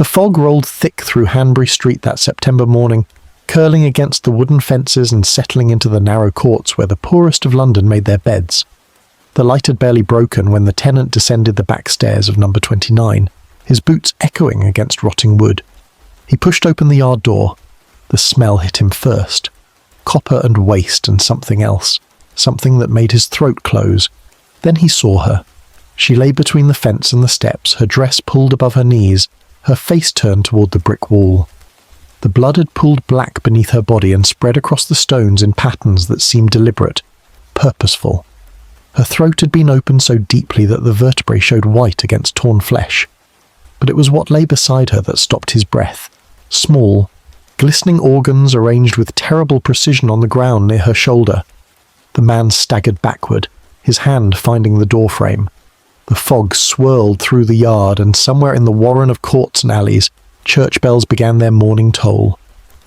The fog rolled thick through Hanbury Street that September morning, curling against the wooden fences and settling into the narrow courts where the poorest of London made their beds. The light had barely broken when the tenant descended the back stairs of number 29, his boots echoing against rotting wood. He pushed open the yard door. The smell hit him first. Copper and waste and something else, something that made his throat close. Then he saw her. She lay between the fence and the steps, her dress pulled above her knees, her face turned toward the brick wall. The blood had pooled black beneath her body and spread across the stones in patterns that seemed deliberate, purposeful. Her throat had been opened so deeply that the vertebrae showed white against torn flesh. But it was what lay beside her that stopped his breath. Small, glistening organs arranged with terrible precision on the ground near her shoulder. The man staggered backward, his hand finding the doorframe. The fog swirled through the yard, and somewhere in the warren of courts and alleys, church bells began their morning toll.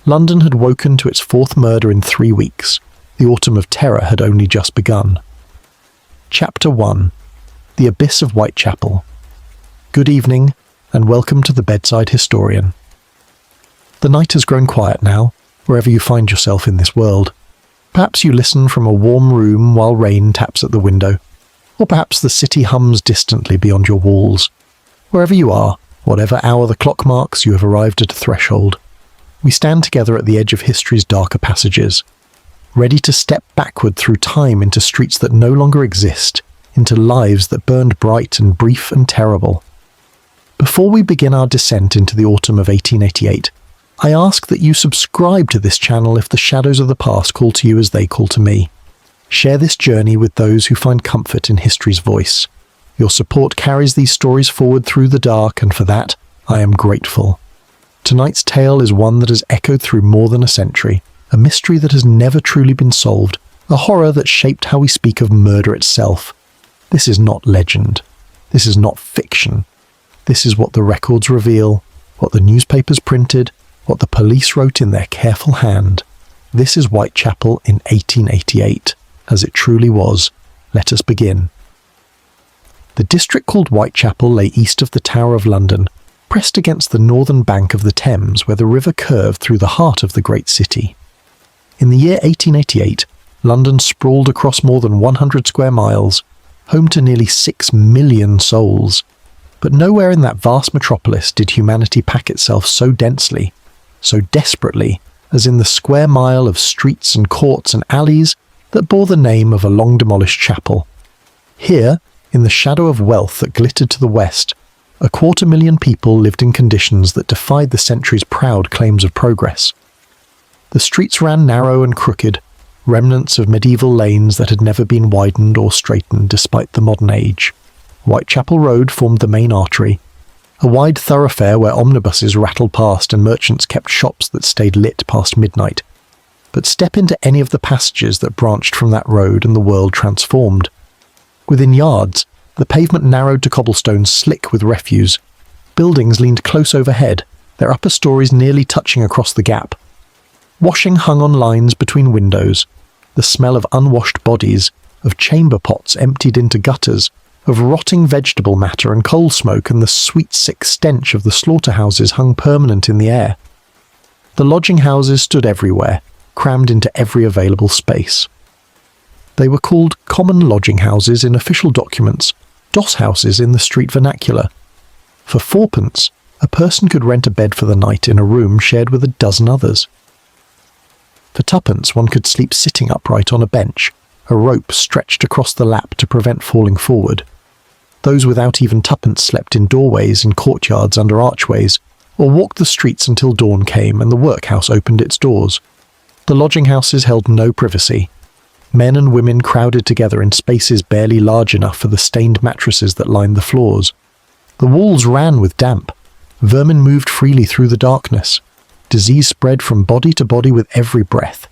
London had woken to its fourth murder in 3 weeks. The autumn of terror had only just begun. Chapter 1. The Abyss of Whitechapel. Good evening, and welcome to the Bedside Historian. The night has grown quiet now, wherever you find yourself in this world. Perhaps you listen from a warm room while rain taps at the window, or perhaps the city hums distantly beyond your walls. Wherever you are, whatever hour the clock marks, you have arrived at a threshold. We stand together at the edge of history's darker passages, ready to step backward through time into streets that no longer exist, into lives that burned bright and brief and terrible. Before we begin our descent into the autumn of 1888, I ask that you subscribe to this channel if the shadows of the past call to you as they call to me. Share this journey with those who find comfort in history's voice. Your support carries these stories forward through the dark, and for that, I am grateful. Tonight's tale is one that has echoed through more than a century, a mystery that has never truly been solved, a horror that shaped how we speak of murder itself. This is not legend. This is not fiction. This is what the records reveal, what the newspapers printed, what the police wrote in their careful hand. This is Whitechapel in 1888, as it truly was. Let us begin. The district called Whitechapel lay east of the Tower of London, pressed against the northern bank of the Thames where the river curved through the heart of the great city. In the year 1888, London sprawled across more than 100 square miles, home to nearly 6 million souls. But nowhere in that vast metropolis did humanity pack itself so densely, so desperately, as in the square mile of streets and courts and alleys that bore the name of a long-demolished chapel. Here, in the shadow of wealth that glittered to the west, 250,000 people lived in conditions that defied the century's proud claims of progress. The streets ran narrow and crooked, remnants of medieval lanes that had never been widened or straightened despite the modern age. Whitechapel Road formed the main artery, a wide thoroughfare where omnibuses rattled past and merchants kept shops that stayed lit past midnight. But step into any of the passages that branched from that road and the world transformed. Within yards, the pavement narrowed to cobblestones slick with refuse. Buildings leaned close overhead, their upper stories nearly touching across the gap. Washing hung on lines between windows. The smell of unwashed bodies, of chamber pots emptied into gutters, of rotting vegetable matter and coal smoke and the sweet sick stench of the slaughterhouses hung permanent in the air. The lodging houses stood everywhere, crammed into every available space. They were called common lodging houses in official documents, doss houses in the street vernacular. For 4pence, a person could rent a bed for the night in a room shared with a dozen others. For 2pence, one could sleep sitting upright on a bench, a rope stretched across the lap to prevent falling forward. Those without even 2pence slept in doorways in courtyards under archways, or walked the streets until dawn came and the workhouse opened its doors. The lodging houses held no privacy. Men and women crowded together in spaces barely large enough for the stained mattresses that lined the floors. The walls ran with damp. Vermin moved freely through the darkness. Disease spread from body to body with every breath.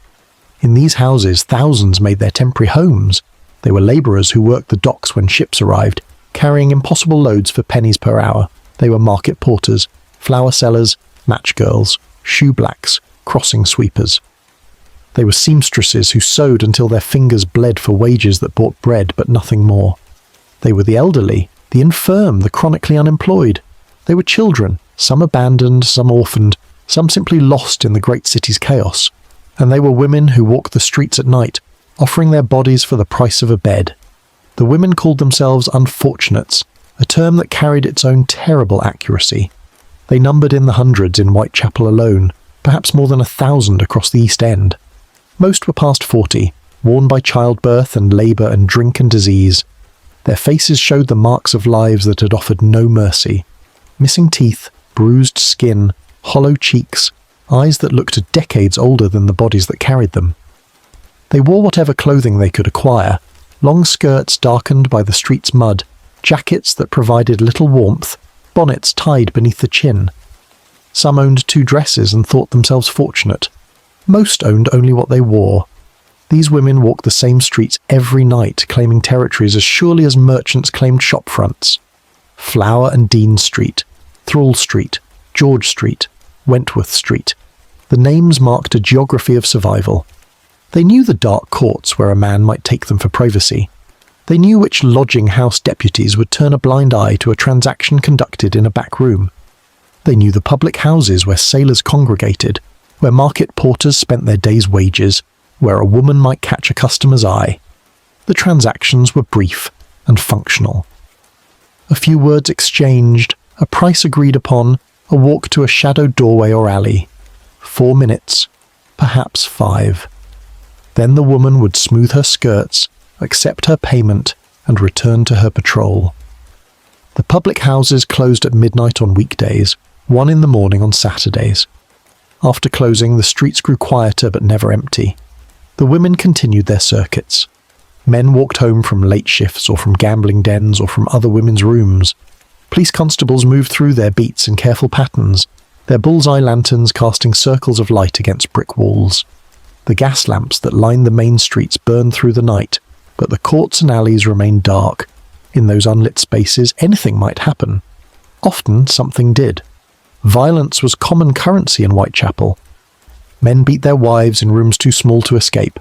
In these houses, thousands made their temporary homes. They were labourers who worked the docks when ships arrived, carrying impossible loads for pennies per hour. They were market porters, flower sellers, match girls, shoe blacks, crossing sweepers. They were seamstresses who sewed until their fingers bled for wages that bought bread but nothing more. They were the elderly, the infirm, the chronically unemployed. They were children, some abandoned, some orphaned, some simply lost in the great city's chaos. And they were women who walked the streets at night, offering their bodies for the price of a bed. The women called themselves unfortunates, a term that carried its own terrible accuracy. They numbered in the hundreds in Whitechapel alone, perhaps more than 1,000 across the East End. Most were past 40, worn by childbirth and labour and drink and disease. Their faces showed the marks of lives that had offered no mercy. Missing teeth, bruised skin, hollow cheeks, eyes that looked decades older than the bodies that carried them. They wore whatever clothing they could acquire, long skirts darkened by the street's mud, jackets that provided little warmth, bonnets tied beneath the chin. Some owned 2 dresses and thought themselves fortunate. Most owned only what they wore. These women walked the same streets every night, claiming territories as surely as merchants claimed shop fronts. Flower and Dean Street, Thrall Street, George Street, Wentworth Street. The names marked a geography of survival. They knew the dark courts where a man might take them for privacy. They knew which lodging house deputies would turn a blind eye to a transaction conducted in a back room. They knew the public houses where sailors congregated, where market porters spent their day's wages, where a woman might catch a customer's eye. The transactions were brief and functional. A few words exchanged, a price agreed upon, a walk to a shadowed doorway or alley. 4 minutes, perhaps 5. Then the woman would smooth her skirts, accept her payment, and return to her patrol. The public houses closed at midnight on weekdays, 1 in the morning on Saturdays. After closing, the streets grew quieter but never empty. The women continued their circuits. Men walked home from late shifts or from gambling dens or from other women's rooms. Police constables moved through their beats in careful patterns, their bullseye lanterns casting circles of light against brick walls. The gas lamps that lined the main streets burned through the night, but the courts and alleys remained dark. In those unlit spaces, anything might happen. Often, something did. Violence was common currency in Whitechapel. Men beat their wives in rooms too small to escape.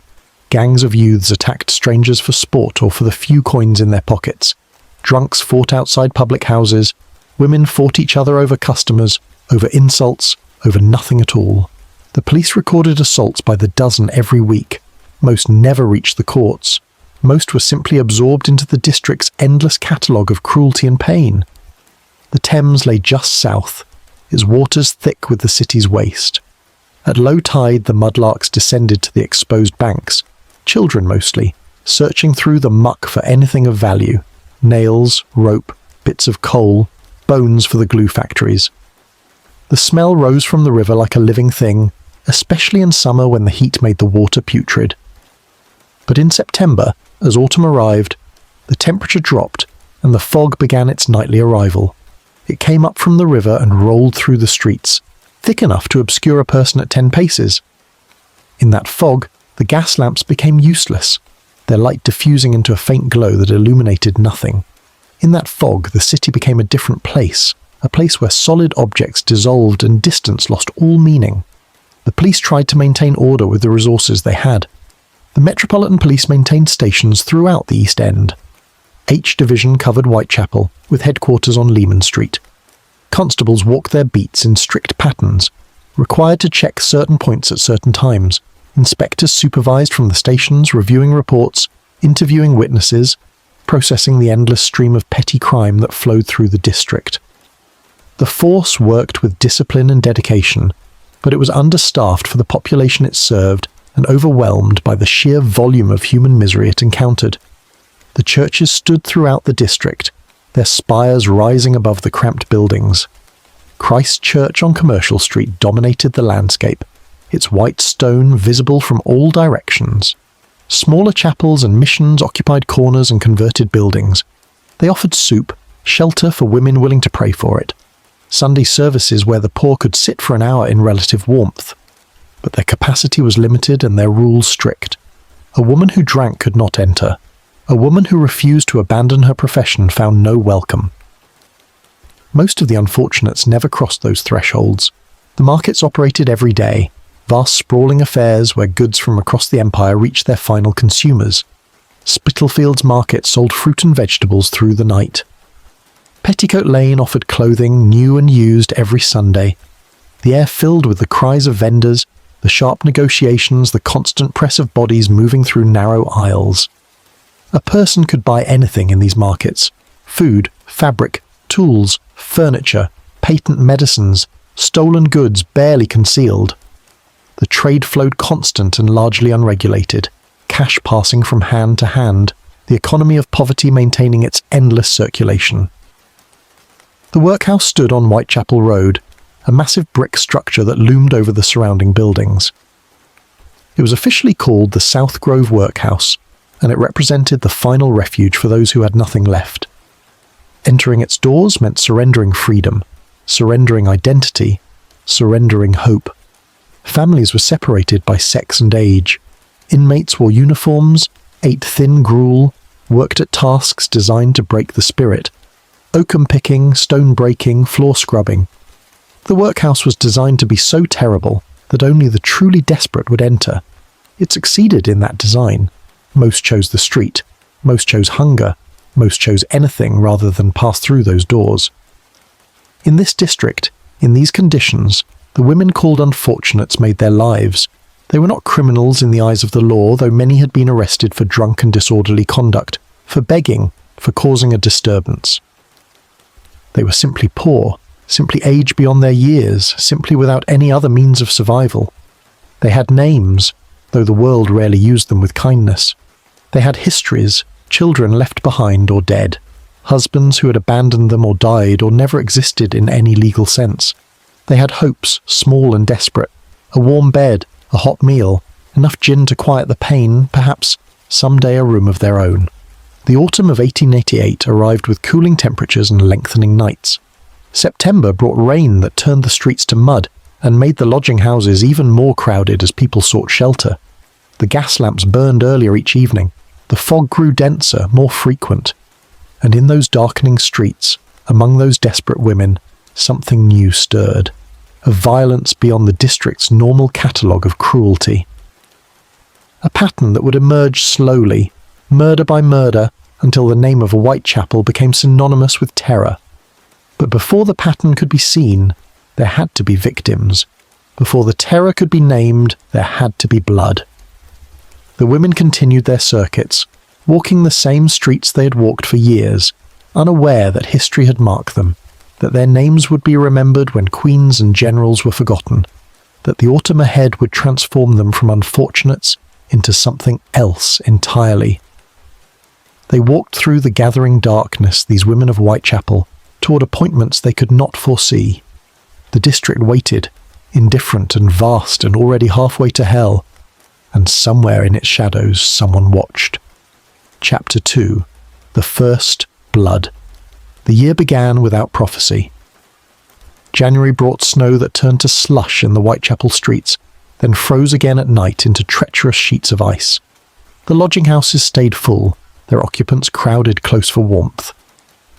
Gangs of youths attacked strangers for sport or for the few coins in their pockets. Drunks fought outside public houses. Women fought each other over customers, over insults, over nothing at all. The police recorded assaults by the dozen every week. Most never reached the courts. Most were simply absorbed into the district's endless catalogue of cruelty and pain. The Thames lay just south, its waters thick with the city's waste. At low tide, the mudlarks descended to the exposed banks, children mostly, searching through the muck for anything of value: nails, rope, bits of coal, bones for the glue factories. The smell rose from the river like a living thing, especially in summer when the heat made the water putrid. But in September, as autumn arrived, the temperature dropped and the fog began its nightly arrival. It came up from the river and rolled through the streets, thick enough to obscure a person at 10 paces. In that fog, the gas lamps became useless, their light diffusing into a faint glow that illuminated nothing. In that fog, the city became a different place, a place where solid objects dissolved and distance lost all meaning. The police tried to maintain order with the resources they had. The Metropolitan Police maintained stations throughout the East End. H Division covered Whitechapel, with headquarters on Leman Street. Constables walked their beats in strict patterns, required to check certain points at certain times. Inspectors supervised from the stations, reviewing reports, interviewing witnesses, processing the endless stream of petty crime that flowed through the district. The force worked with discipline and dedication, but it was understaffed for the population it served and overwhelmed by the sheer volume of human misery it encountered. The churches stood throughout the district, their spires rising above the cramped buildings. Christ Church on Commercial Street dominated the landscape, its white stone visible from all directions. Smaller chapels and missions occupied corners and converted buildings. They offered soup, shelter for women willing to pray for it, Sunday services where the poor could sit for an hour in relative warmth. But their capacity was limited and their rules strict. A woman who drank could not enter. A woman who refused to abandon her profession found no welcome. Most of the unfortunates never crossed those thresholds. The markets operated every day, vast sprawling affairs where goods from across the empire reached their final consumers. Spitalfields Market sold fruit and vegetables through the night. Petticoat Lane offered clothing new and used every Sunday, the air filled with the cries of vendors, the sharp negotiations, the constant press of bodies moving through narrow aisles. A person could buy anything in these markets: food, fabric, tools, furniture, patent medicines, stolen goods barely concealed. The trade flowed constant and largely unregulated, cash passing from hand to hand, the economy of poverty maintaining its endless circulation. The workhouse stood on Whitechapel Road, a massive brick structure that loomed over the surrounding buildings. It was officially called the South Grove Workhouse, and it represented the final refuge for those who had nothing left. Entering its doors meant surrendering freedom, surrendering identity, surrendering hope. Families were separated by sex and age. Inmates wore uniforms, ate thin gruel, worked at tasks designed to break the spirit. Oakum picking, stone breaking, floor scrubbing. The workhouse was designed to be so terrible that only the truly desperate would enter. It succeeded in that design. Most chose the street. Most chose hunger. Most chose anything rather than pass through those doors. In this district, in these conditions, the women called unfortunates made their lives. They were not criminals in the eyes of the law, though many had been arrested for drunk and disorderly conduct, for begging, for causing a disturbance. They were simply poor, simply aged beyond their years, simply without any other means of survival. They had names, though the world rarely used them with kindness. They had histories, children left behind or dead, husbands who had abandoned them or died or never existed in any legal sense. They had hopes, small and desperate, a warm bed, a hot meal, enough gin to quiet the pain, perhaps someday a room of their own. The autumn of 1888 arrived with cooling temperatures and lengthening nights. September brought rain that turned the streets to mud and made the lodging houses even more crowded as people sought shelter. The gas lamps burned earlier each evening. The fog grew denser, more frequent. And in those darkening streets, among those desperate women, something new stirred. A violence beyond the district's normal catalogue of cruelty. A pattern that would emerge slowly, murder by murder, until the name of Whitechapel became synonymous with terror. But before the pattern could be seen, there had to be victims. Before the terror could be named, there had to be blood. The women continued their circuits, walking the same streets they had walked for years, unaware that history had marked them, that their names would be remembered when queens and generals were forgotten, that the autumn ahead would transform them from unfortunates into something else entirely. They walked through the gathering darkness, these women of Whitechapel, toward appointments they could not foresee. The district waited, indifferent and vast and already halfway to hell, and somewhere in its shadows someone watched. Chapter 2. The First Blood. The year began without prophecy. January brought snow that turned to slush in the Whitechapel streets, then froze again at night into treacherous sheets of ice. The lodging houses stayed full, their occupants crowded close for warmth.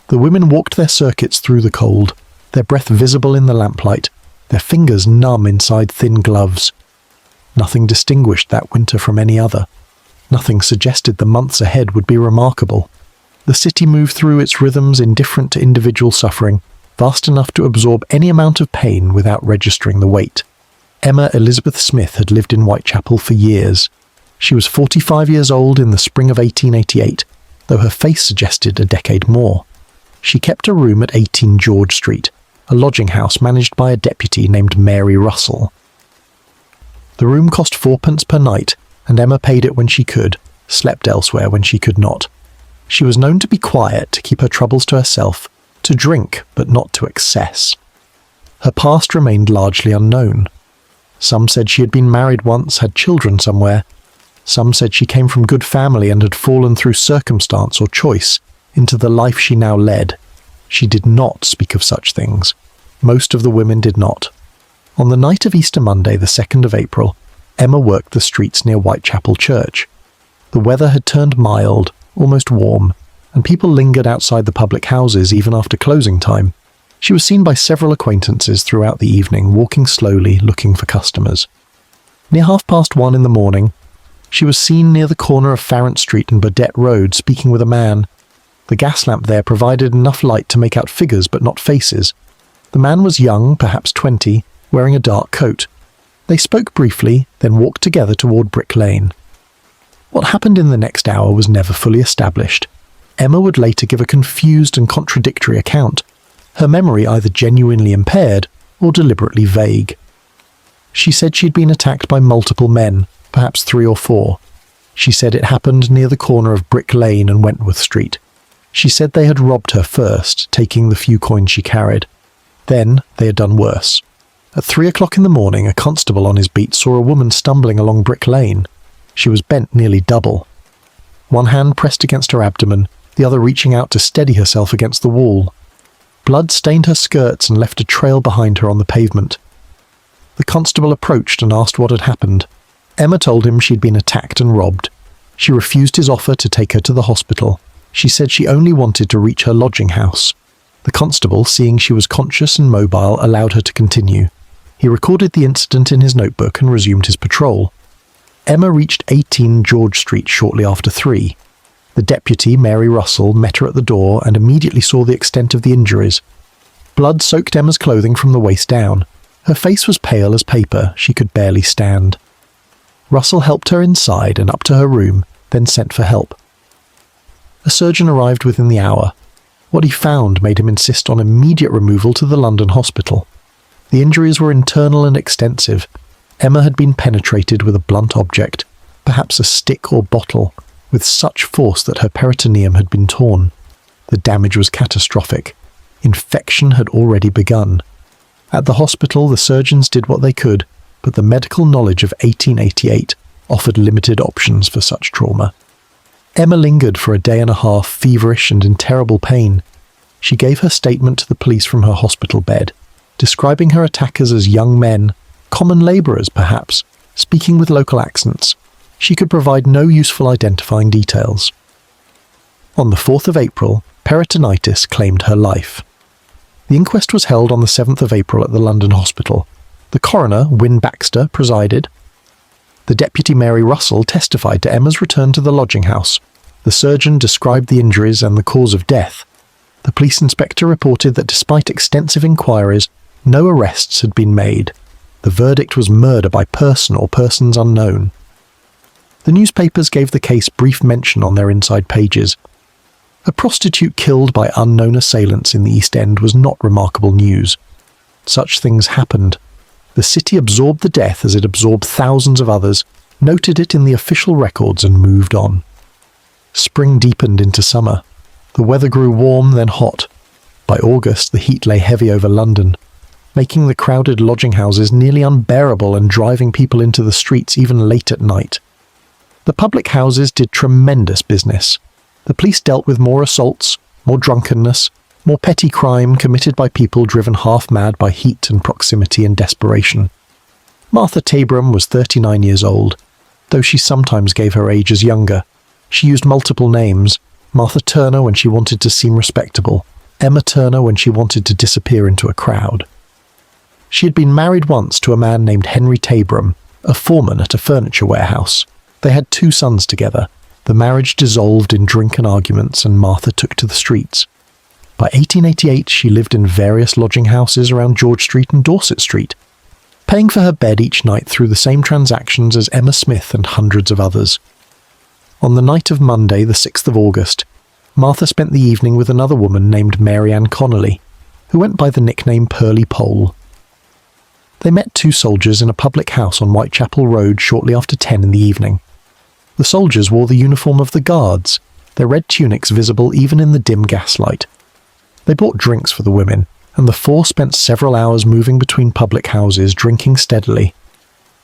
The women walked their circuits through the cold, their breath visible in the lamplight, their fingers numb inside thin gloves. Nothing distinguished that winter from any other. Nothing suggested the months ahead would be remarkable. The city moved through its rhythms indifferent to individual suffering, vast enough to absorb any amount of pain without registering the weight. Emma Elizabeth Smith had lived in Whitechapel for years. She was 45 years old in the spring of 1888, though her face suggested a decade more. She kept a room at 18 George Street, a lodging house managed by a deputy named Mary Russell. The room cost 4p per night, and Emma paid it when she could, slept elsewhere when she could not. She was known to be quiet, to keep her troubles to herself, to drink, but not to excess. Her past remained largely unknown. Some said she had been married once, had children somewhere. Some said she came from good family and had fallen through circumstance or choice into the life she now led. She did not speak of such things. Most of the women did not. On the night of Easter Monday, the 2nd of April, Emma worked the streets near Whitechapel Church. The weather had turned mild, almost warm, and people lingered outside the public houses even after closing time. She was seen by several acquaintances throughout the evening, walking slowly, looking for customers. Near 1:30 in the morning, she was seen near the corner of Farrant Street and Burdett Road speaking with a man. The gas lamp there provided enough light to make out figures but not faces. The man was young, perhaps 20, wearing a dark coat. They spoke briefly, then walked together toward Brick Lane. What happened in the next hour was never fully established. Emma would later give a confused and contradictory account, her memory either genuinely impaired or deliberately vague. She said she'd been attacked by multiple men, perhaps 3 or 4. She said it happened near the corner of Brick Lane and Wentworth Street. She said they had robbed her first, taking the few coins she carried. Then they had done worse. At 3 o'clock in the morning, a constable on his beat saw a woman stumbling along Brick Lane. She was bent nearly double. One hand pressed against her abdomen, the other reaching out to steady herself against the wall. Blood stained her skirts and left a trail behind her on the pavement. The constable approached and asked what had happened. Emma told him she'd been attacked and robbed. She refused his offer to take her to the hospital. She said she only wanted to reach her lodging house. The constable, seeing she was conscious and mobile, allowed her to continue. He recorded the incident in his notebook and resumed his patrol. Emma reached 18 George Street shortly after 3. The deputy, Mary Russell, met her at the door and immediately saw the extent of the injuries. Blood soaked Emma's clothing from the waist down. Her face was pale as paper. She could barely stand. Russell helped her inside and up to her room, then sent for help. A surgeon arrived within the hour. What he found made him insist on immediate removal to the London hospital. The injuries were internal and extensive. Emma had been penetrated with a blunt object, perhaps a stick or bottle, with such force that her peritoneum had been torn. The damage was catastrophic. Infection had already begun. At the hospital, the surgeons did what they could, but the medical knowledge of 1888 offered limited options for such trauma. Emma lingered for a day and a half, feverish and in terrible pain. She gave her statement to the police from her hospital bed, describing her attackers as young men, common labourers perhaps, speaking with local accents. She could provide no useful identifying details. On the 4th of April, peritonitis claimed her life. The inquest was held on the 7th of April at the London hospital. The coroner, Wynne Baxter, presided. The deputy Mary Russell testified to Emma's return to the lodging house. The surgeon described the injuries and the cause of death. The police inspector reported that despite extensive inquiries, no arrests had been made. The verdict was murder by person or persons unknown. The newspapers gave the case brief mention on their inside pages. A prostitute killed by unknown assailants in the East End was not remarkable news. Such things happened. The city absorbed the death as it absorbed thousands of others, noted it in the official records and moved on. Spring deepened into summer. The weather grew warm, then hot. By August, the heat lay heavy over London, making the crowded lodging houses nearly unbearable and driving people into the streets even late at night. The public houses did tremendous business. The police dealt with more assaults, more drunkenness, more petty crime committed by people driven half-mad by heat and proximity and desperation. Martha Tabram was 39 years old, though she sometimes gave her age as younger. She used multiple names: Martha Turner when she wanted to seem respectable, Emma Turner when she wanted to disappear into a crowd. She had been married once to a man named Henry Tabram, a foreman at a furniture warehouse. They had 2 sons together. The marriage dissolved in drunken arguments and Martha took to the streets. By 1888, she lived in various lodging houses around George Street and Dorset Street, paying for her bed each night through the same transactions as Emma Smith and hundreds of others. On the night of Monday, the 6th of August, Martha spent the evening with another woman named Mary Ann Connolly, who went by the nickname Pearly Pole. They met 2 soldiers in a public house on Whitechapel Road shortly after 10 in the evening. The soldiers wore the uniform of the guards, their red tunics visible even in the dim gaslight. They bought drinks for the women, and the 4 spent several hours moving between public houses, drinking steadily.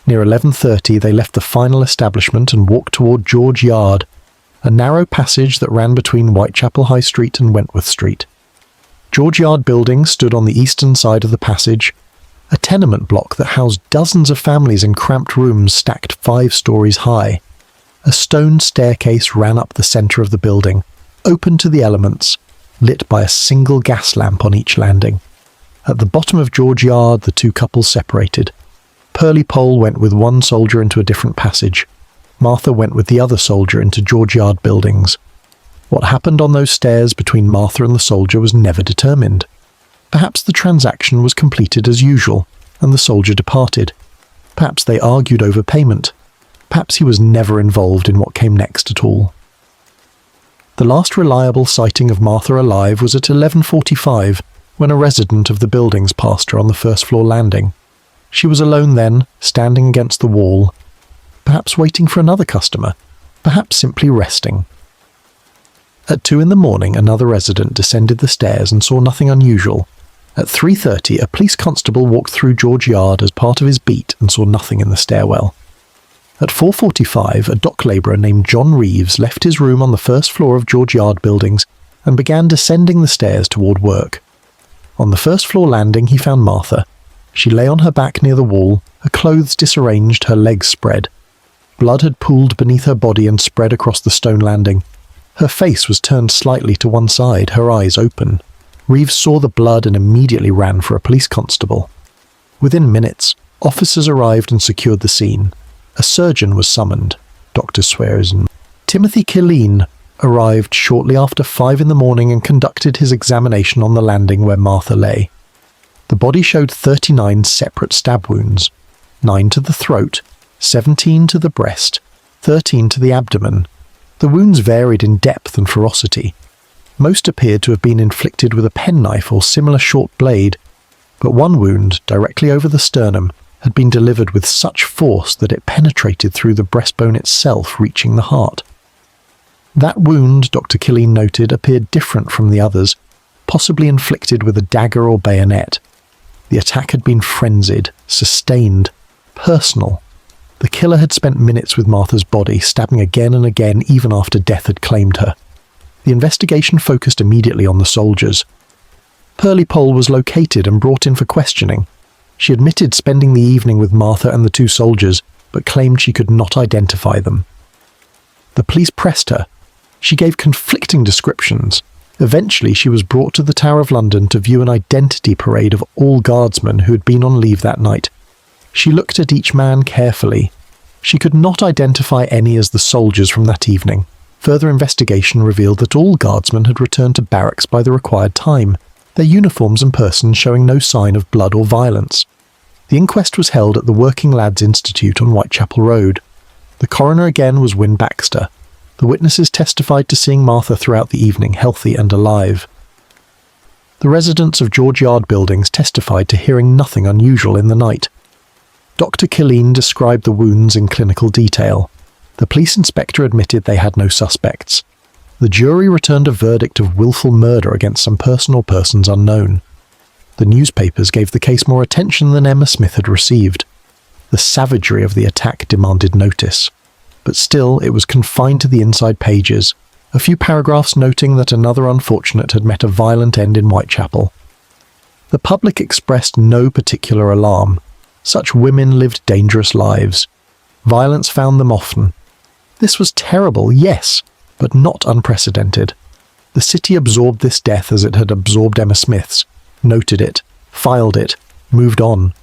Near 11:30 they left the final establishment and walked toward George Yard, a narrow passage that ran between Whitechapel High Street and Wentworth Street. George Yard building stood on the eastern side of the passage, a tenement block that housed dozens of families in cramped rooms stacked 5 stories high. A stone staircase ran up the centre of the building, open to the elements, lit by a single gas lamp on each landing. At the bottom of George Yard, the 2 couples separated. Pearly Pole went with one soldier into a different passage. Martha went with the other soldier into George Yard buildings. What happened on those stairs between Martha and the soldier was never determined. Perhaps the transaction was completed as usual, and the soldier departed. Perhaps they argued over payment. Perhaps he was never involved in what came next at all. The last reliable sighting of Martha alive was at 11:45, when a resident of the buildings passed her on the first-floor landing. She was alone then, standing against the wall, perhaps waiting for another customer, perhaps simply resting. At 2 a.m, another resident descended the stairs and saw nothing unusual. At 3:30, a police constable walked through George Yard as part of his beat and saw nothing in the stairwell. At 4:45, a dock labourer named John Reeves left his room on the first floor of George Yard buildings and began descending the stairs toward work. On the first-floor landing, he found Martha. She lay on her back near the wall, her clothes disarranged, her legs spread. Blood had pooled beneath her body and spread across the stone landing. Her face was turned slightly to one side, her eyes open. Reeves saw the blood and immediately ran for a police constable. Within minutes, officers arrived and secured the scene. A surgeon was summoned, Dr. Swearson. Timothy Killeen arrived shortly after 5 a.m. and conducted his examination on the landing where Martha lay. The body showed 39 separate stab wounds, 9 to the throat, 17 to the breast, 13 to the abdomen. The wounds varied in depth and ferocity. Most appeared to have been inflicted with a penknife or similar short blade, but one wound, directly over the sternum, had been delivered with such force that it penetrated through the breastbone itself, reaching the heart. That wound, Dr. Killeen noted, appeared different from the others, possibly inflicted with a dagger or bayonet. The attack had been frenzied, sustained, personal. The killer had spent minutes with Martha's body, stabbing again and again even after death had claimed her. The investigation focused immediately on the soldiers. Pearlie Pole was located and brought in for questioning. She admitted spending the evening with Martha and the 2 soldiers, but claimed she could not identify them. The police pressed her. She gave conflicting descriptions. Eventually, she was brought to the Tower of London to view an identity parade of all guardsmen who had been on leave that night. She looked at each man carefully. She could not identify any as the soldiers from that evening. Further investigation revealed that all guardsmen had returned to barracks by the required time, their uniforms and persons showing no sign of blood or violence. The inquest was held at the Working Lads Institute on Whitechapel Road. The coroner again was Wynne Baxter. The witnesses testified to seeing Martha throughout the evening, healthy and alive. The residents of George Yard buildings testified to hearing nothing unusual in the night. Dr. Killeen described the wounds in clinical detail. The police inspector admitted they had no suspects. The jury returned a verdict of willful murder against some person or persons unknown. The newspapers gave the case more attention than Emma Smith had received. The savagery of the attack demanded notice. But still, it was confined to the inside pages, a few paragraphs noting that another unfortunate had met a violent end in Whitechapel. The public expressed no particular alarm. Such women lived dangerous lives. Violence found them often. This was terrible, yes, but not unprecedented. The city absorbed this death as it had absorbed Emma Smith's, noted it, filed it, moved on.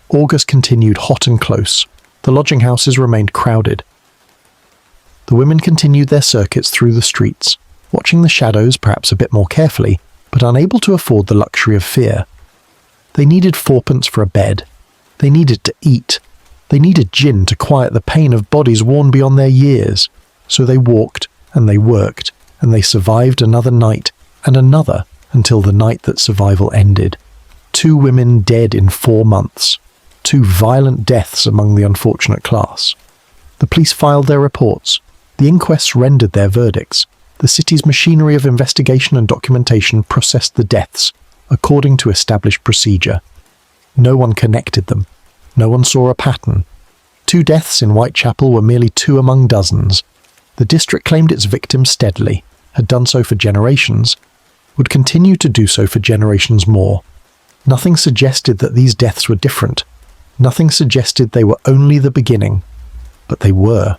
August continued hot and close. The lodging houses remained crowded. The women continued their circuits through the streets, watching the shadows perhaps a bit more carefully, but unable to afford the luxury of fear. They needed fourpence for a bed. They needed to eat. They needed gin to quiet the pain of bodies worn beyond their years. So they walked, and they worked, and they survived another night, and another, until the night that survival ended. 2 women dead in 4 months. 2 violent deaths among the unfortunate class. The police filed their reports. The inquests rendered their verdicts. The city's machinery of investigation and documentation processed the deaths, according to established procedure. No one connected them. No one saw a pattern. 2 deaths in Whitechapel were merely 2 among dozens. The district claimed its victims steadily, had done so for generations, would continue to do so for generations more. Nothing suggested that these deaths were different. Nothing suggested they were only the beginning. But they were.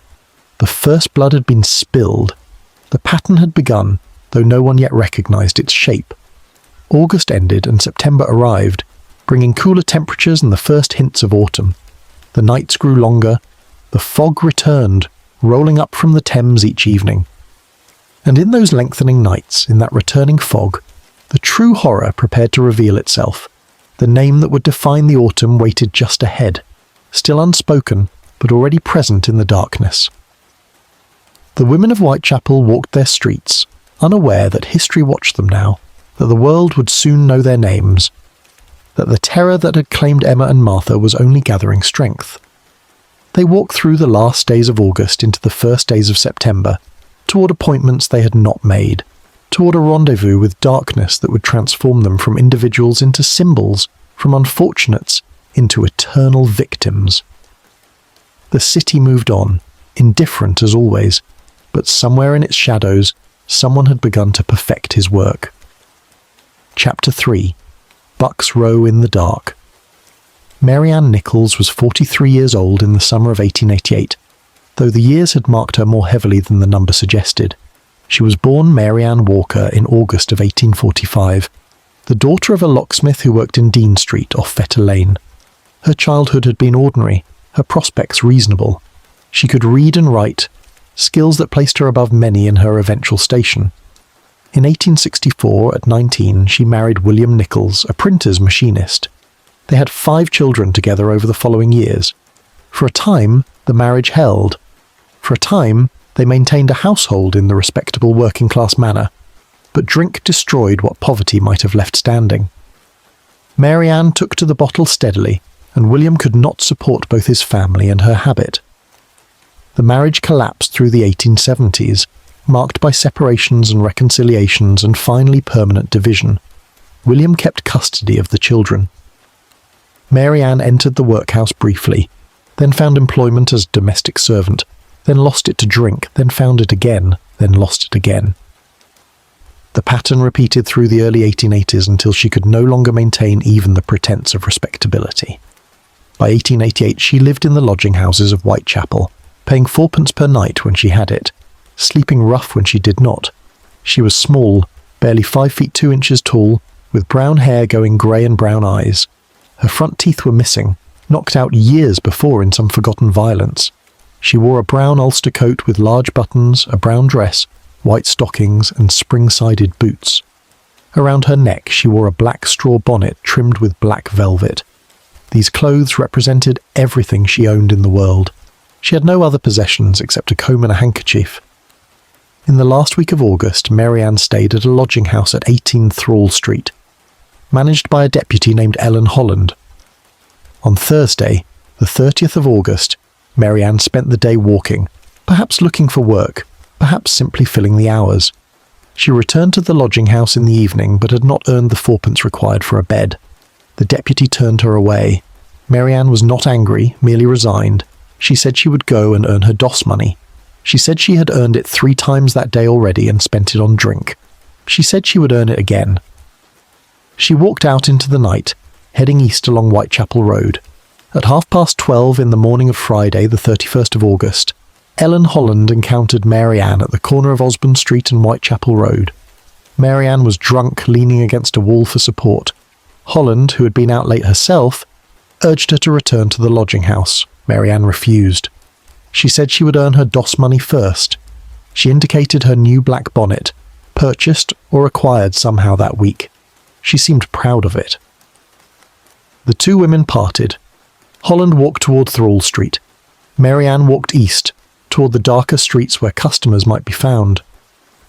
The first blood had been spilled. The pattern had begun, though no one yet recognized its shape. August ended and September arrived, bringing cooler temperatures and the first hints of autumn. The nights grew longer. The fog returned, rolling up from the Thames each evening. And in those lengthening nights, in that returning fog, the true horror prepared to reveal itself. The name that would define the autumn waited just ahead, still unspoken, but already present in the darkness. The women of Whitechapel walked their streets, unaware that history watched them now, that the world would soon know their names, that the terror that had claimed Emma and Martha was only gathering strength. They walked through the last days of August into the first days of September, toward appointments they had not made, toward a rendezvous with darkness that would transform them from individuals into symbols, from unfortunates into eternal victims. The city moved on, indifferent as always, but somewhere in its shadows, someone had begun to perfect his work. Chapter 3. Bucks Row in the Dark. Mary Ann Nichols was 43 years old in the summer of 1888, though the years had marked her more heavily than the number suggested. She was born Mary Ann Walker in August of 1845, the daughter of a locksmith who worked in Dean Street off Fetter Lane. Her childhood had been ordinary, her prospects reasonable. She could read and write, skills that placed her above many in her eventual station. In 1864, at 19, she married William Nichols, a printer's machinist. They had 5 children together over the following years. For a time, the marriage held. For a time, they maintained a household in the respectable working-class manner, but drink destroyed what poverty might have left standing. Mary Ann took to the bottle steadily, and William could not support both his family and her habit. The marriage collapsed through the 1870s, marked by separations and reconciliations and finally permanent division. William kept custody of the children. Mary Ann entered the workhouse briefly, then found employment as domestic servant, then lost it to drink, then found it again, then lost it again. The pattern repeated through the early 1880s until she could no longer maintain even the pretense of respectability. By 1888 she lived in the lodging houses of Whitechapel, paying 4p per night when she had it, sleeping rough when she did not. She was small, barely 5 feet 2 inches tall, with brown hair going grey and brown eyes. Her front teeth were missing, knocked out years before in some forgotten violence. She wore a brown ulster coat with large buttons, a brown dress, white stockings and spring-sided boots. Around her neck she wore a black straw bonnet trimmed with black velvet. These clothes represented everything she owned in the world. She had no other possessions except a comb and a handkerchief. In the last week of August, Mary Ann stayed at a lodging house at 18 Thrall Street, managed by a deputy named Ellen Holland. On Thursday, the 30th of August, Mary Ann spent the day walking, perhaps looking for work, perhaps simply filling the hours. She returned to the lodging house in the evening but had not earned the 4p required for a bed. The deputy turned her away. Mary Ann was not angry, merely resigned. She said she would go and earn her DOS money. She said she had earned it 3 times that day already and spent it on drink. She said she would earn it again. She walked out into the night, heading east along Whitechapel Road. At 12:30 in the morning of Friday, the 31st of August, Ellen Holland encountered Mary Ann at the corner of Osborne Street and Whitechapel Road. Mary Ann was drunk, leaning against a wall for support. Holland, who had been out late herself, urged her to return to the lodging house. Mary Ann refused. She said she would earn her DOS money first. She indicated her new black bonnet, purchased or acquired somehow that week. She seemed proud of it. The 2 women parted. Holland walked toward Thrall Street. Mary Ann walked east, toward the darker streets where customers might be found.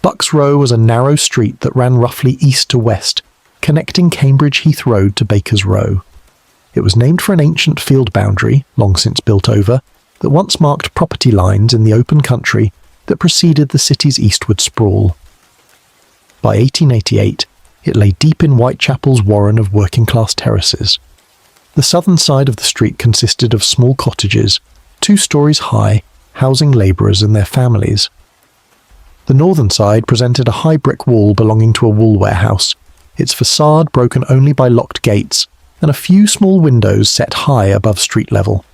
Bucks Row was a narrow street that ran roughly east to west, connecting Cambridge Heath Road to Baker's Row. It was named for an ancient field boundary, long since built over, that once marked property lines in the open country that preceded the city's eastward sprawl. By 1888, it lay deep in Whitechapel's warren of working-class terraces. The southern side of the street consisted of small cottages, 2 stories high, housing labourers and their families. The northern side presented a high brick wall belonging to a wool warehouse, its facade broken only by locked gates and a few small windows set high above street level.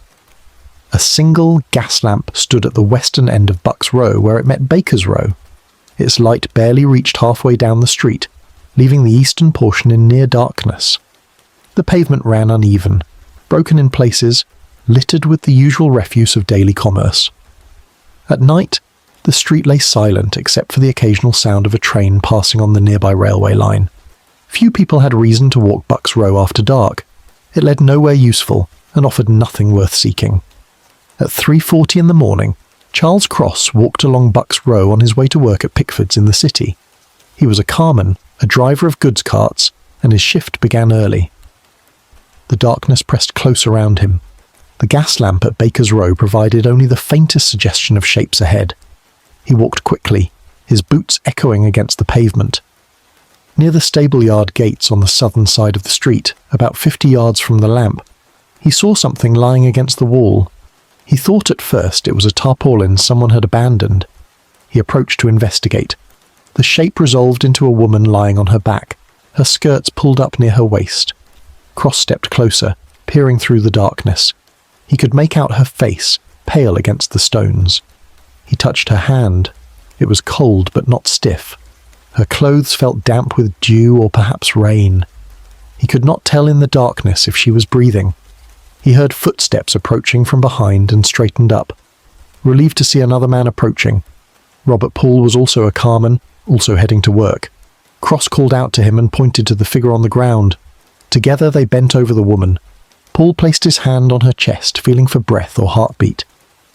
A single gas lamp stood at the western end of Bucks Row where it met Baker's Row. Its light barely reached halfway down the street, leaving the eastern portion in near darkness. The pavement ran uneven, broken in places, littered with the usual refuse of daily commerce. At night, The street lay silent except for the occasional sound of a train passing on the nearby railway line. Few people had reason to walk Bucks Row after dark. It led nowhere useful and offered nothing worth seeking. At 3:40 in the morning, Charles Cross walked along Bucks Row on his way to work at Pickford's in the city. He was a carman, a driver of goods carts, and his shift began early. The darkness pressed close around him. The gas lamp at Baker's Row provided only the faintest suggestion of shapes ahead. He walked quickly, his boots echoing against the pavement. Near the stable-yard gates on the southern side of the street, about 50 yards from the lamp, he saw something lying against the wall. He thought at first it was a tarpaulin someone had abandoned. He approached to investigate. The shape resolved into a woman lying on her back, her skirts pulled up near her waist. Cross stepped closer, peering through the darkness. He could make out her face, pale against the stones. He touched her hand. It was cold but not stiff. Her clothes felt damp with dew or perhaps rain. He could not tell in the darkness if she was breathing. He heard footsteps approaching from behind and straightened up, relieved to see another man approaching. Robert Poole was also a carman, also heading to work. Cross called out to him and pointed to the figure on the ground. Together they bent over the woman. Poole placed his hand on her chest, feeling for breath or heartbeat.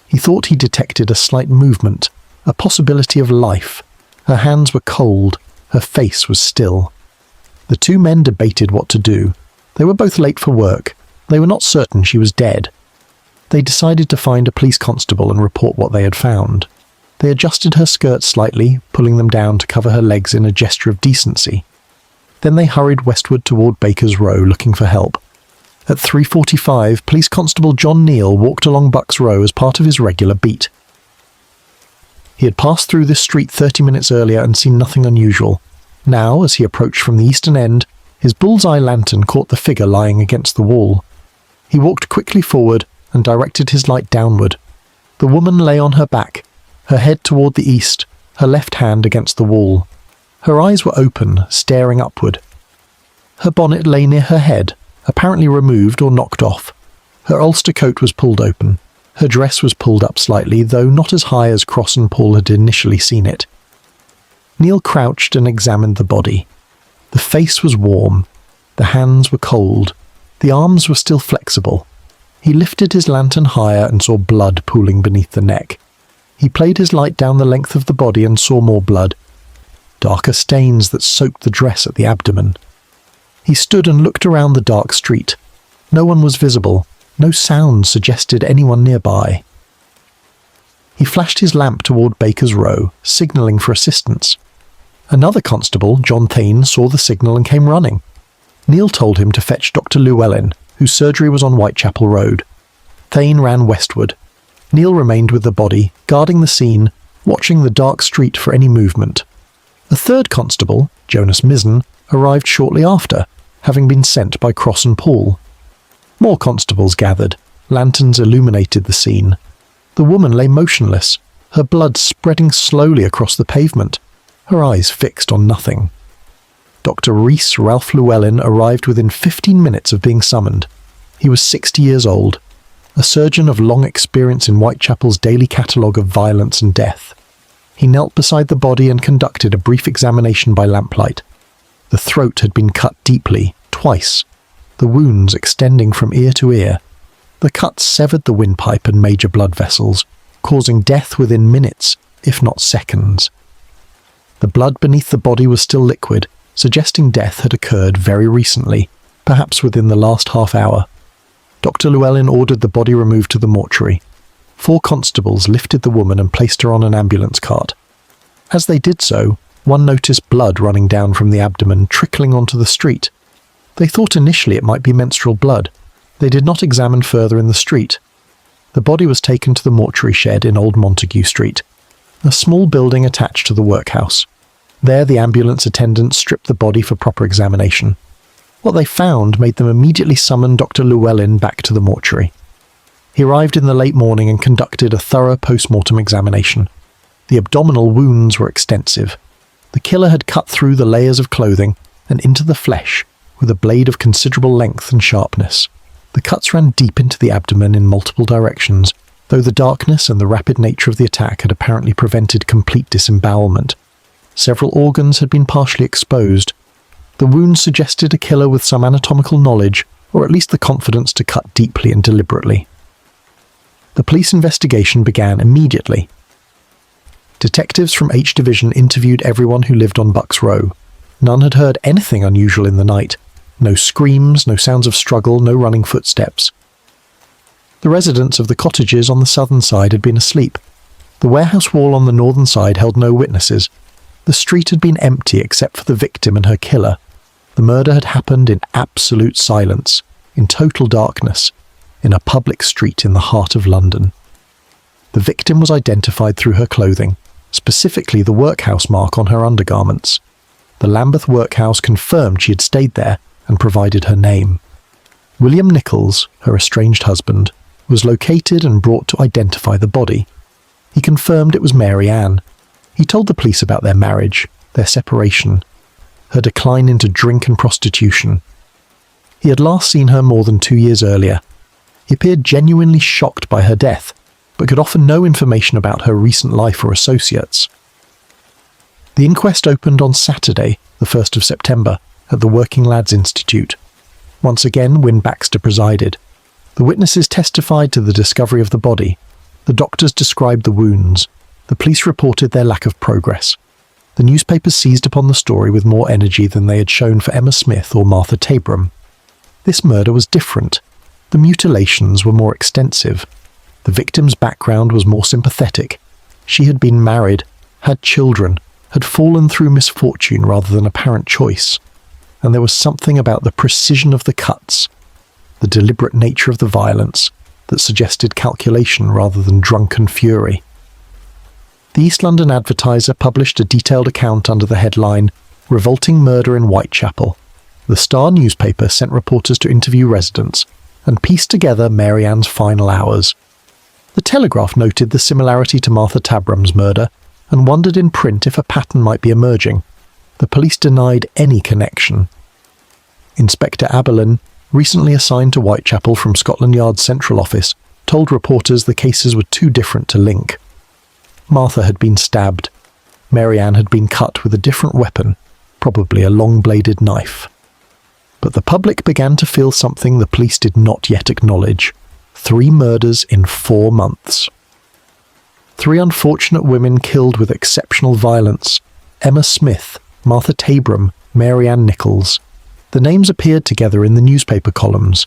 He thought he detected a slight movement, a possibility of life. Her hands were cold, her face was still. The two men debated what to do. They were both late for work. They were not certain she was dead. They decided to find a police constable and report what they had found. They adjusted her skirts slightly, pulling them down to cover her legs in a gesture of decency. Then they hurried westward toward Baker's Row looking for help. At 3:45, Police Constable John Neal walked along Bucks Row as part of his regular beat. He had passed through this street 30 minutes earlier and seen nothing unusual. Now, as he approached from the eastern end, his bull's-eye lantern caught the figure lying against the wall. He walked quickly forward and directed his light downward. The woman lay on her back, her head toward the east, her left hand against the wall. Her eyes were open, staring upward. Her bonnet lay near her head, apparently removed or knocked off. Her ulster coat was pulled open. Her dress was pulled up slightly, though not as high as Cross and Poole had initially seen it. Neal crouched and examined the body. The face was warm. The hands were cold. The arms were still flexible. He lifted his lantern higher and saw blood pooling beneath the neck. He played his light down the length of the body and saw more blood. Darker stains that soaked the dress at the abdomen. He stood and looked around the dark street. No one was visible. No sound suggested anyone nearby. He flashed his lamp toward Baker's Row, signalling for assistance. Another constable, John Thane, saw the signal and came running. Neal told him to fetch Dr. Llewellyn, whose surgery was on Whitechapel Road. Thane ran westward. Neal remained with the body, guarding the scene, watching the dark street for any movement. A third constable, Jonas Mizzen, arrived shortly after, having been sent by Cross and Poole. More constables gathered. Lanterns illuminated the scene. The woman lay motionless, her blood spreading slowly across the pavement, her eyes fixed on nothing. Dr. Rhys Ralph Llewellyn arrived within 15 minutes of being summoned. He was 60 years old, a surgeon of long experience in Whitechapel's daily catalogue of violence and death. He knelt beside the body and conducted a brief examination by lamplight. The throat had been cut deeply, twice, the wounds extending from ear to ear. The cuts severed the windpipe and major blood vessels, causing death within minutes, if not seconds. The blood beneath the body was still liquid, suggesting death had occurred very recently, perhaps within the last half hour. Dr. Llewellyn ordered the body removed to the mortuary. 4 constables lifted the woman and placed her on an ambulance cart. As they did so, one noticed blood running down from the abdomen, trickling onto the street. They thought initially it might be menstrual blood. They did not examine further in the street. The body was taken to the mortuary shed in Old Montague Street, a small building attached to the workhouse. There the ambulance attendants stripped the body for proper examination. What they found made them immediately summon Dr. Llewellyn back to the mortuary. He arrived in the late morning and conducted a thorough post-mortem examination. The abdominal wounds were extensive. The killer had cut through the layers of clothing and into the flesh with a blade of considerable length and sharpness. The cuts ran deep into the abdomen in multiple directions, Though the darkness and the rapid nature of the attack had apparently prevented complete disembowelment, several organs had been partially exposed. The wounds suggested a killer with some anatomical knowledge, or at least the confidence to cut deeply and deliberately. The police investigation began immediately. Detectives from H Division interviewed everyone who lived on Bucks Row. None had heard anything unusual in the night. No screams, no sounds of struggle, no running footsteps. The residents of the cottages on the southern side had been asleep. The warehouse wall on the northern side held no witnesses. The street had been empty except for the victim and her killer. The murder had happened in absolute silence, in total darkness, in a public street in the heart of London. The victim was identified through her clothing, specifically the workhouse mark on her undergarments. The Lambeth workhouse confirmed she had stayed there and provided her name. William Nichols, her estranged husband, was located and brought to identify the body. He confirmed it was Mary Ann. He told the police about their marriage, their separation, her decline into drink and prostitution. He had last seen her more than 2 years earlier. He appeared genuinely shocked by her death, but could offer no information about her recent life or associates. The inquest opened on Saturday, the 1st of September, at the Working Lads Institute. Once again, Wynne Baxter presided. The witnesses testified to the discovery of the body. The doctors described the wounds. The police reported their lack of progress. The newspapers seized upon the story with more energy than they had shown for Emma Smith or Martha Tabram. This murder was different. The mutilations were more extensive. The victim's background was more sympathetic. She had been married, had children, had fallen through misfortune rather than apparent choice. And there was something about the precision of the cuts, the deliberate nature of the violence, that suggested calculation rather than drunken fury. The East London Advertiser published a detailed account under the headline, "Revolting Murder in Whitechapel." The Star newspaper sent reporters to interview residents and pieced together Mary Ann's final hours. The Telegraph noted the similarity to Martha Tabram's murder and wondered in print if a pattern might be emerging. The police denied any connection. Inspector Abberlin, recently assigned to Whitechapel from Scotland Yard's central office, told reporters the cases were too different to link. Martha had been stabbed. Mary Ann had been cut with a different weapon, probably a long-bladed knife. But the public began to feel something the police did not yet acknowledge. 3 murders in 4 months. 3 unfortunate women killed with exceptional violence. Emma Smith, Martha Tabram, Mary Ann Nichols. The names appeared together in the newspaper columns.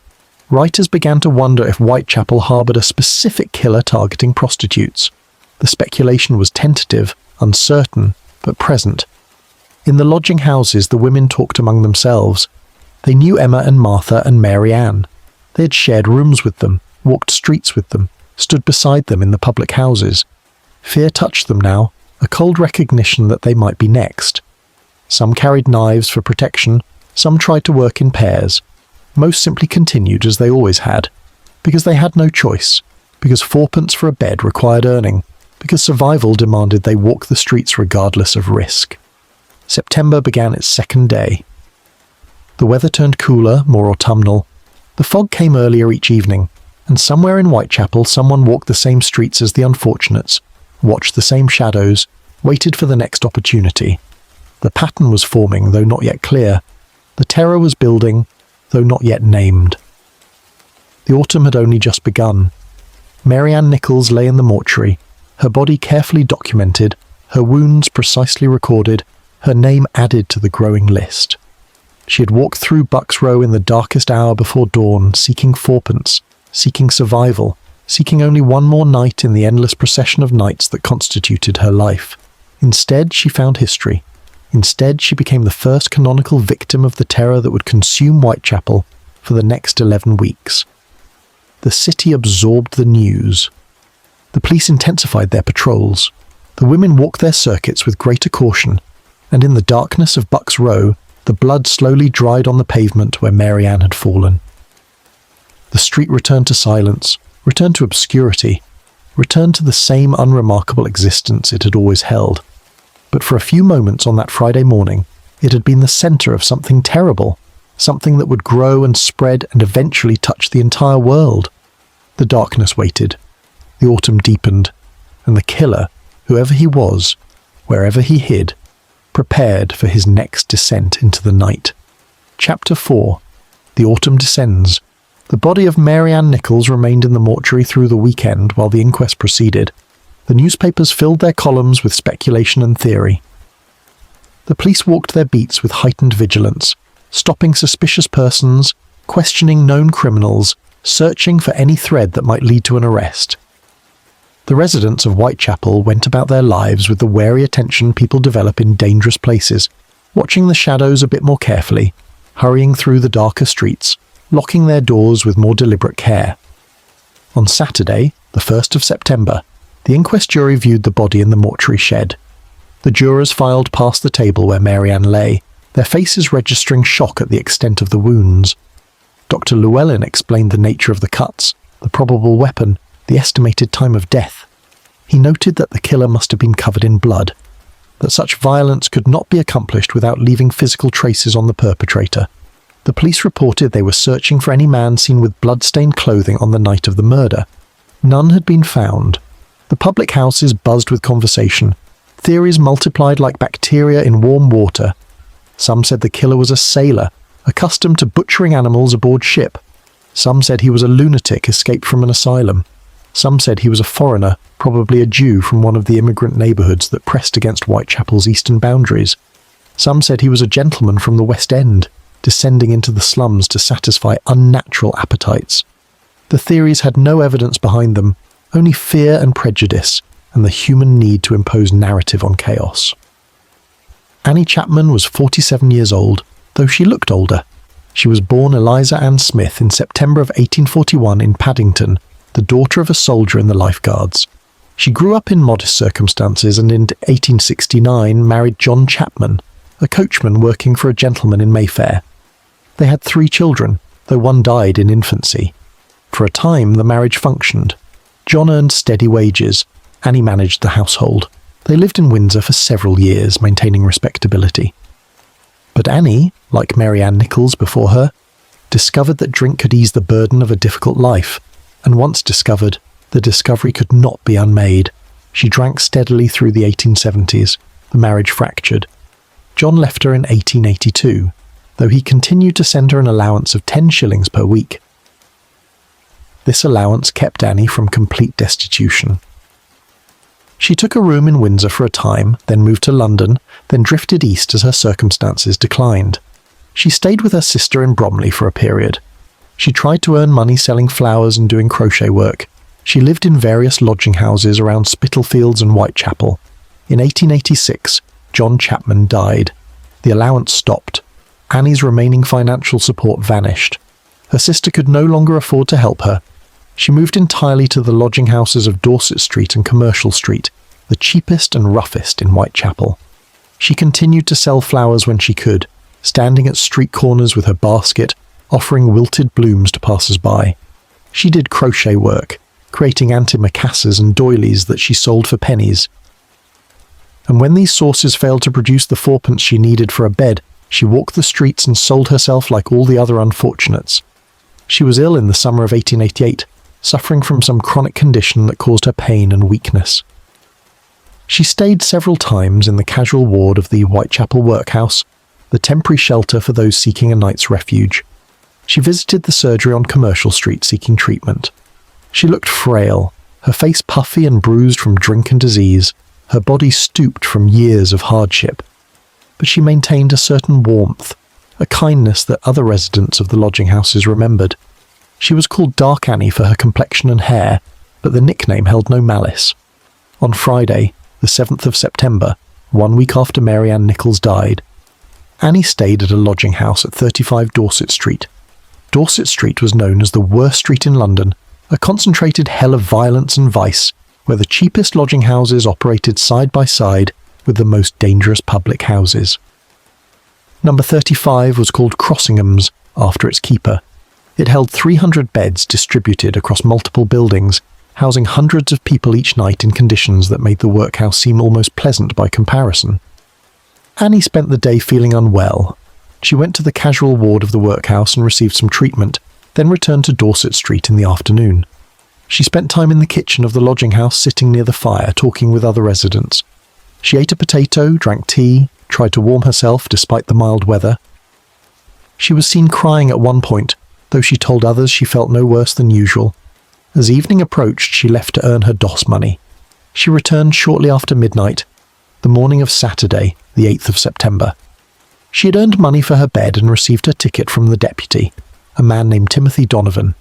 Writers began to wonder if Whitechapel harboured a specific killer targeting prostitutes. The speculation was tentative, uncertain, but present. In the lodging houses, the women talked among themselves. They knew Emma and Martha and Mary Ann. They had shared rooms with them, walked streets with them, stood beside them in the public houses. Fear touched them now, a cold recognition that they might be next. Some carried knives for protection, some tried to work in pairs. Most simply continued as they always had, because they had no choice, because 4pence for a bed required earning, because survival demanded they walk the streets regardless of risk. September began its 2nd day. The weather turned cooler, more autumnal. The fog came earlier each evening, and somewhere in Whitechapel someone walked the same streets as the unfortunates, watched the same shadows, waited for the next opportunity. The pattern was forming, though not yet clear. The terror was building, though not yet named. The autumn had only just begun. Mary Ann Nichols lay in the mortuary, her body carefully documented, her wounds precisely recorded, her name added to the growing list. She had walked through Bucks Row in the darkest hour before dawn, seeking 4pence, seeking survival, seeking only one more night in the endless procession of nights that constituted her life. Instead, she found history. Instead, she became the first canonical victim of the terror that would consume Whitechapel for the next 11 weeks. The city absorbed the news. The police intensified their patrols. The women walked their circuits with greater caution, and in the darkness of Bucks Row, the blood slowly dried on the pavement where Mary Ann had fallen. The street returned to silence, returned to obscurity, returned to the same unremarkable existence it had always held. But for a few moments on that Friday morning, it had been the centre of something terrible, something that would grow and spread and eventually touch the entire world. The darkness waited. The autumn deepened, and the killer, whoever he was, wherever he hid, prepared for his next descent into the night. Chapter 4. The autumn descends. The body of Mary Ann Nichols remained in the mortuary through the weekend while the inquest proceeded. The newspapers filled their columns with speculation and theory. The police walked their beats with heightened vigilance, stopping suspicious persons, questioning known criminals, searching for any thread that might lead to an arrest. The residents of Whitechapel went about their lives with the wary attention people develop in dangerous places, watching the shadows a bit more carefully, hurrying through the darker streets, locking their doors with more deliberate care. On Saturday, the 1st of September, the inquest jury viewed the body in the mortuary shed. The jurors filed past the table where Mary Ann lay, their faces registering shock at the extent of the wounds. Dr. Llewellyn explained the nature of the cuts, the probable weapon, the estimated time of death. He noted that the killer must have been covered in blood, that such violence could not be accomplished without leaving physical traces on the perpetrator. The police reported they were searching for any man seen with blood-stained clothing on the night of the murder. None had been found. The public houses buzzed with conversation. Theories multiplied like bacteria in warm water. Some said the killer was a sailor, accustomed to butchering animals aboard ship. Some said he was a lunatic escaped from an asylum. Some said he was a foreigner, probably a Jew from one of the immigrant neighbourhoods that pressed against Whitechapel's eastern boundaries. Some said he was a gentleman from the West End, descending into the slums to satisfy unnatural appetites. The theories had no evidence behind them, only fear and prejudice, and the human need to impose narrative on chaos. Annie Chapman was 47 years old, though she looked older. She was born Eliza Ann Smith in September of 1841 in Paddington, the daughter of a soldier in the Life Guards. She grew up in modest circumstances and in 1869 married John Chapman, a coachman working for a gentleman in Mayfair. They had 3 children, though one died in infancy. For a time, the marriage functioned. John earned steady wages. Annie managed the household. They lived in Windsor for several years, maintaining respectability. But Annie, like Mary Ann Nichols before her, discovered that drink could ease the burden of a difficult life, and once discovered, the discovery could not be unmade. She drank steadily through the 1870s. The marriage fractured. John left her in 1882, though he continued to send her an allowance of 10 shillings per week. This allowance kept Annie from complete destitution. She took a room in Windsor for a time, then moved to London, then drifted east as her circumstances declined. She stayed with her sister in Bromley for a period. She tried to earn money selling flowers and doing crochet work. She lived in various lodging houses around Spitalfields and Whitechapel. In 1886, John Chapman died. The allowance stopped. Annie's remaining financial support vanished. Her sister could no longer afford to help her. She moved entirely to the lodging houses of Dorset Street and Commercial Street, the cheapest and roughest in Whitechapel. She continued to sell flowers when she could, standing at street corners with her basket, offering wilted blooms to passers-by. She did crochet work, creating antimacassars and doilies that she sold for pennies. And when these sources failed to produce the 4pence she needed for a bed, she walked the streets and sold herself like all the other unfortunates. She was ill in the summer of 1888, suffering from some chronic condition that caused her pain and weakness. She stayed several times in the casual ward of the Whitechapel workhouse, the temporary shelter for those seeking a night's refuge. She visited the surgery on Commercial Street seeking treatment. She looked frail, her face puffy and bruised from drink and disease, her body stooped from years of hardship. But she maintained a certain warmth, a kindness that other residents of the lodging houses remembered. She was called Dark Annie for her complexion and hair, but the nickname held no malice. On Friday, the 7th of September, 1 week after Mary Ann Nichols died, Annie stayed at a lodging house at 35 Dorset Street. Dorset Street was known as the worst street in London, a concentrated hell of violence and vice, where the cheapest lodging houses operated side by side with the most dangerous public houses. Number 35 was called Crossingham's, after its keeper. It held 300 beds distributed across multiple buildings, housing hundreds of people each night in conditions that made the workhouse seem almost pleasant by comparison. Annie spent the day feeling unwell. She went to the casual ward of the workhouse and received some treatment, then returned to Dorset Street in the afternoon. She spent time in the kitchen of the lodging house sitting near the fire, talking with other residents. She ate a potato, drank tea, tried to warm herself despite the mild weather. She was seen crying at one point, though she told others she felt no worse than usual. As evening approached, she left to earn her DOS money. She returned shortly after midnight, the morning of Saturday, the 8th of September. She had earned money for her bed and received her ticket from the deputy, a man named Timothy Donovan.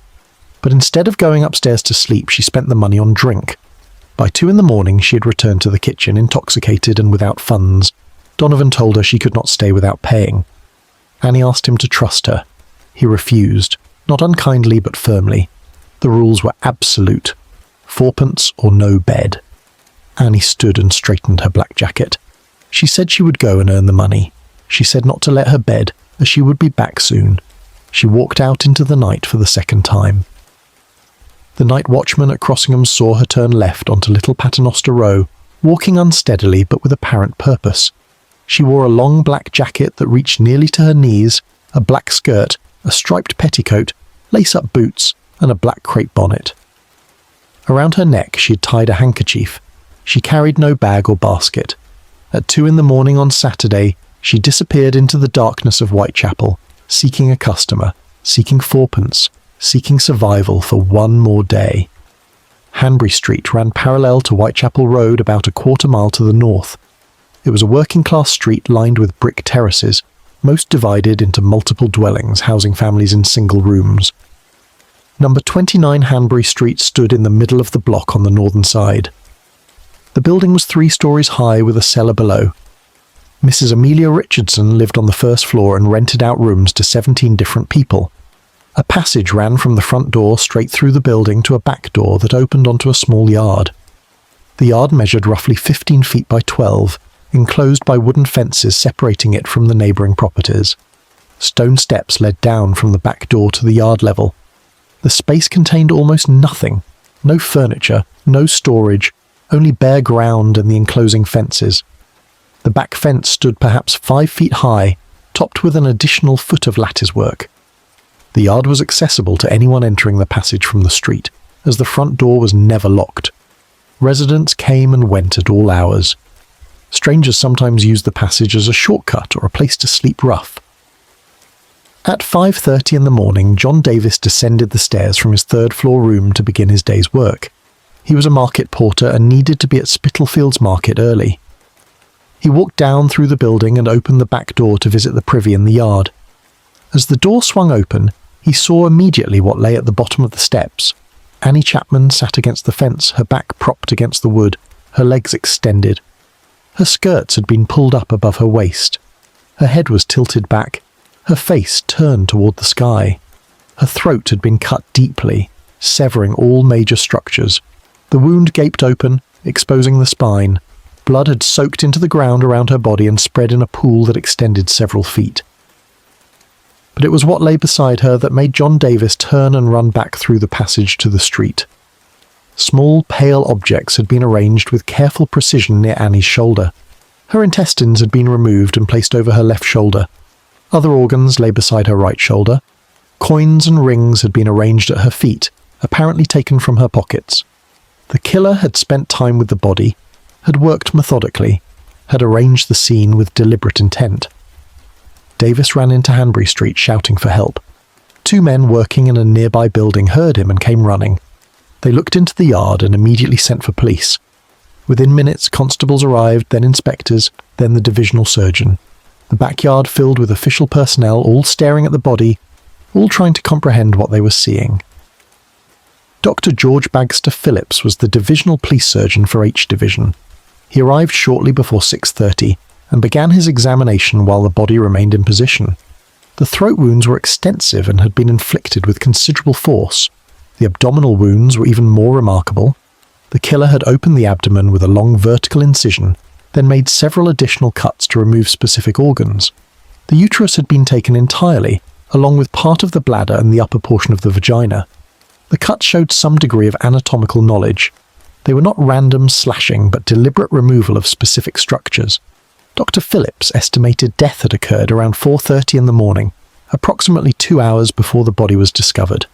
But instead of going upstairs to sleep, she spent the money on drink. By 2 a.m, she had returned to the kitchen, intoxicated and without funds. Donovan told her she could not stay without paying. Annie asked him to trust her. He refused, not unkindly but firmly. The rules were absolute. 4pence or no bed. Annie stood and straightened her black jacket. She said she would go and earn the money. She said not to let her bed, as she would be back soon. She walked out into the night for the second time. The night watchman at Crossingham saw her turn left onto Little Paternoster Row, walking unsteadily but with apparent purpose. She wore a long black jacket that reached nearly to her knees, a black skirt, a striped petticoat, lace-up boots, and a black crepe bonnet. Around her neck she had tied a handkerchief. She carried no bag or basket. At 2 a.m. on Saturday, she disappeared into the darkness of Whitechapel, seeking a customer, seeking 4pence, seeking survival for one more day. Hanbury Street ran parallel to Whitechapel Road about a quarter-mile to the north. It was a working-class street lined with brick terraces, most divided into multiple dwellings housing families in single rooms. Number 29 Hanbury Street stood in the middle of the block on the northern side. The building was 3 stories high with a cellar below. Mrs. Amelia Richardson lived on the first floor and rented out rooms to 17 different people. A passage ran from the front door straight through the building to a back door that opened onto a small yard. The yard measured roughly 15 feet by 12, enclosed by wooden fences separating it from the neighbouring properties. Stone steps led down from the back door to the yard level. The space contained almost nothing. No furniture, no storage, only bare ground and the enclosing fences. The back fence stood perhaps 5 feet high, topped with an additional foot of lattice work. The yard was accessible to anyone entering the passage from the street, as the front door was never locked. Residents came and went at all hours. Strangers sometimes used the passage as a shortcut or a place to sleep rough. At 5:30 in the morning, John Davis descended the stairs from his third-floor room to begin his day's work. He was a market porter and needed to be at Spitalfields Market early. He walked down through the building and opened the back door to visit the privy in the yard. As the door swung open, he saw immediately what lay at the bottom of the steps. Annie Chapman sat against the fence, her back propped against the wood, her legs extended. Her skirts had been pulled up above her waist. Her head was tilted back, her face turned toward the sky. Her throat had been cut deeply, severing all major structures. The wound gaped open, exposing the spine. Blood had soaked into the ground around her body and spread in a pool that extended several feet. But it was what lay beside her that made John Davis turn and run back through the passage to the street. Small, pale objects had been arranged with careful precision near Annie's shoulder. Her intestines had been removed and placed over her left shoulder. Other organs lay beside her right shoulder. Coins and rings had been arranged at her feet, apparently taken from her pockets. The killer had spent time with the body, had worked methodically, had arranged the scene with deliberate intent. Davis ran into Hanbury Street shouting for help. 2 men working in a nearby building heard him and came running. They looked into the yard and immediately sent for police. Within minutes, constables arrived, then inspectors, then the divisional surgeon. The backyard filled with official personnel, all staring at the body, all trying to comprehend what they were seeing. Dr. George Bagster Phillips was the divisional police surgeon for H Division. He arrived shortly before 6:30 and began his examination while the body remained in position. The throat wounds were extensive and had been inflicted with considerable force. The abdominal wounds were even more remarkable. The killer had opened the abdomen with a long vertical incision, then made several additional cuts to remove specific organs. The uterus had been taken entirely, along with part of the bladder and the upper portion of the vagina. The cuts showed some degree of anatomical knowledge. They were not random slashing, but deliberate removal of specific structures. Dr. Phillips estimated death had occurred around 4:30 in the morning, approximately 2 hours before the body was discovered.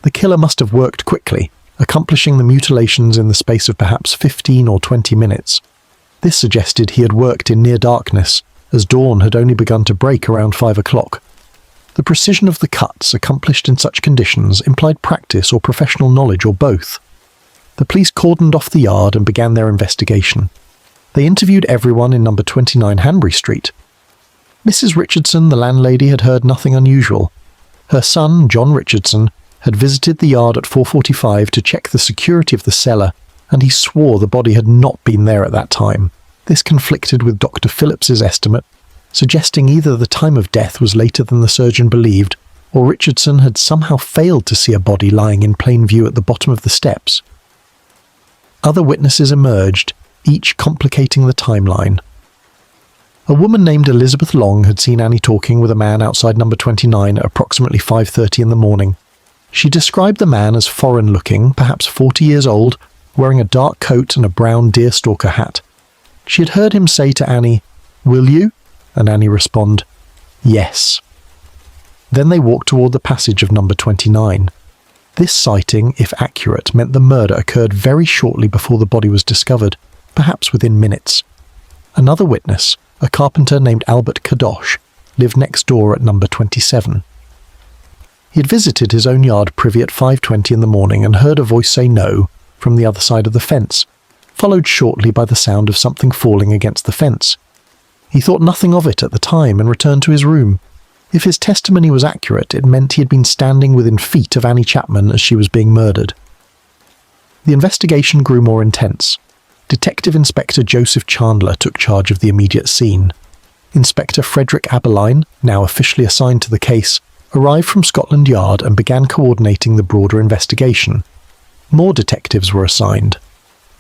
The killer must have worked quickly, accomplishing the mutilations in the space of perhaps 15 or 20 minutes. This suggested he had worked in near darkness, as dawn had only begun to break around 5 o'clock. The precision of the cuts accomplished in such conditions implied practice or professional knowledge or both. The police cordoned off the yard and began their investigation. They interviewed everyone in number 29 Hanbury Street. Mrs. Richardson, the landlady, had heard nothing unusual. Her son, John Richardson, had visited the yard at 4:45 to check the security of the cellar, and he swore the body had not been there at that time. This conflicted with Dr. Phillips's estimate, suggesting either the time of death was later than the surgeon believed, or Richardson had somehow failed to see a body lying in plain view at the bottom of the steps. Other witnesses emerged, each complicating the timeline. A woman named Elizabeth Long had seen Annie talking with a man outside number 29 at approximately 5:30 in the morning. She described the man as foreign-looking, perhaps 40 years old, wearing a dark coat and a brown deerstalker hat. She had heard him say to Annie, "Will you?" and Annie respond, "Yes." Then they walked toward the passage of number 29. This sighting, if accurate, meant the murder occurred very shortly before the body was discovered, perhaps within minutes. Another witness, a carpenter named Albert Kadosh, lived next door at number 27. He had visited his own yard privy at 5:20 in the morning and heard a voice say no from the other side of the fence, followed shortly by the sound of something falling against the fence. He thought nothing of it at the time and returned to his room. If his testimony was accurate, it meant he had been standing within feet of Annie Chapman as she was being murdered. The investigation grew more intense. Detective Inspector Joseph Chandler took charge of the immediate scene. Inspector Frederick Aberline, now officially assigned to the case, arrived from Scotland Yard and began coordinating the broader investigation. More detectives were assigned.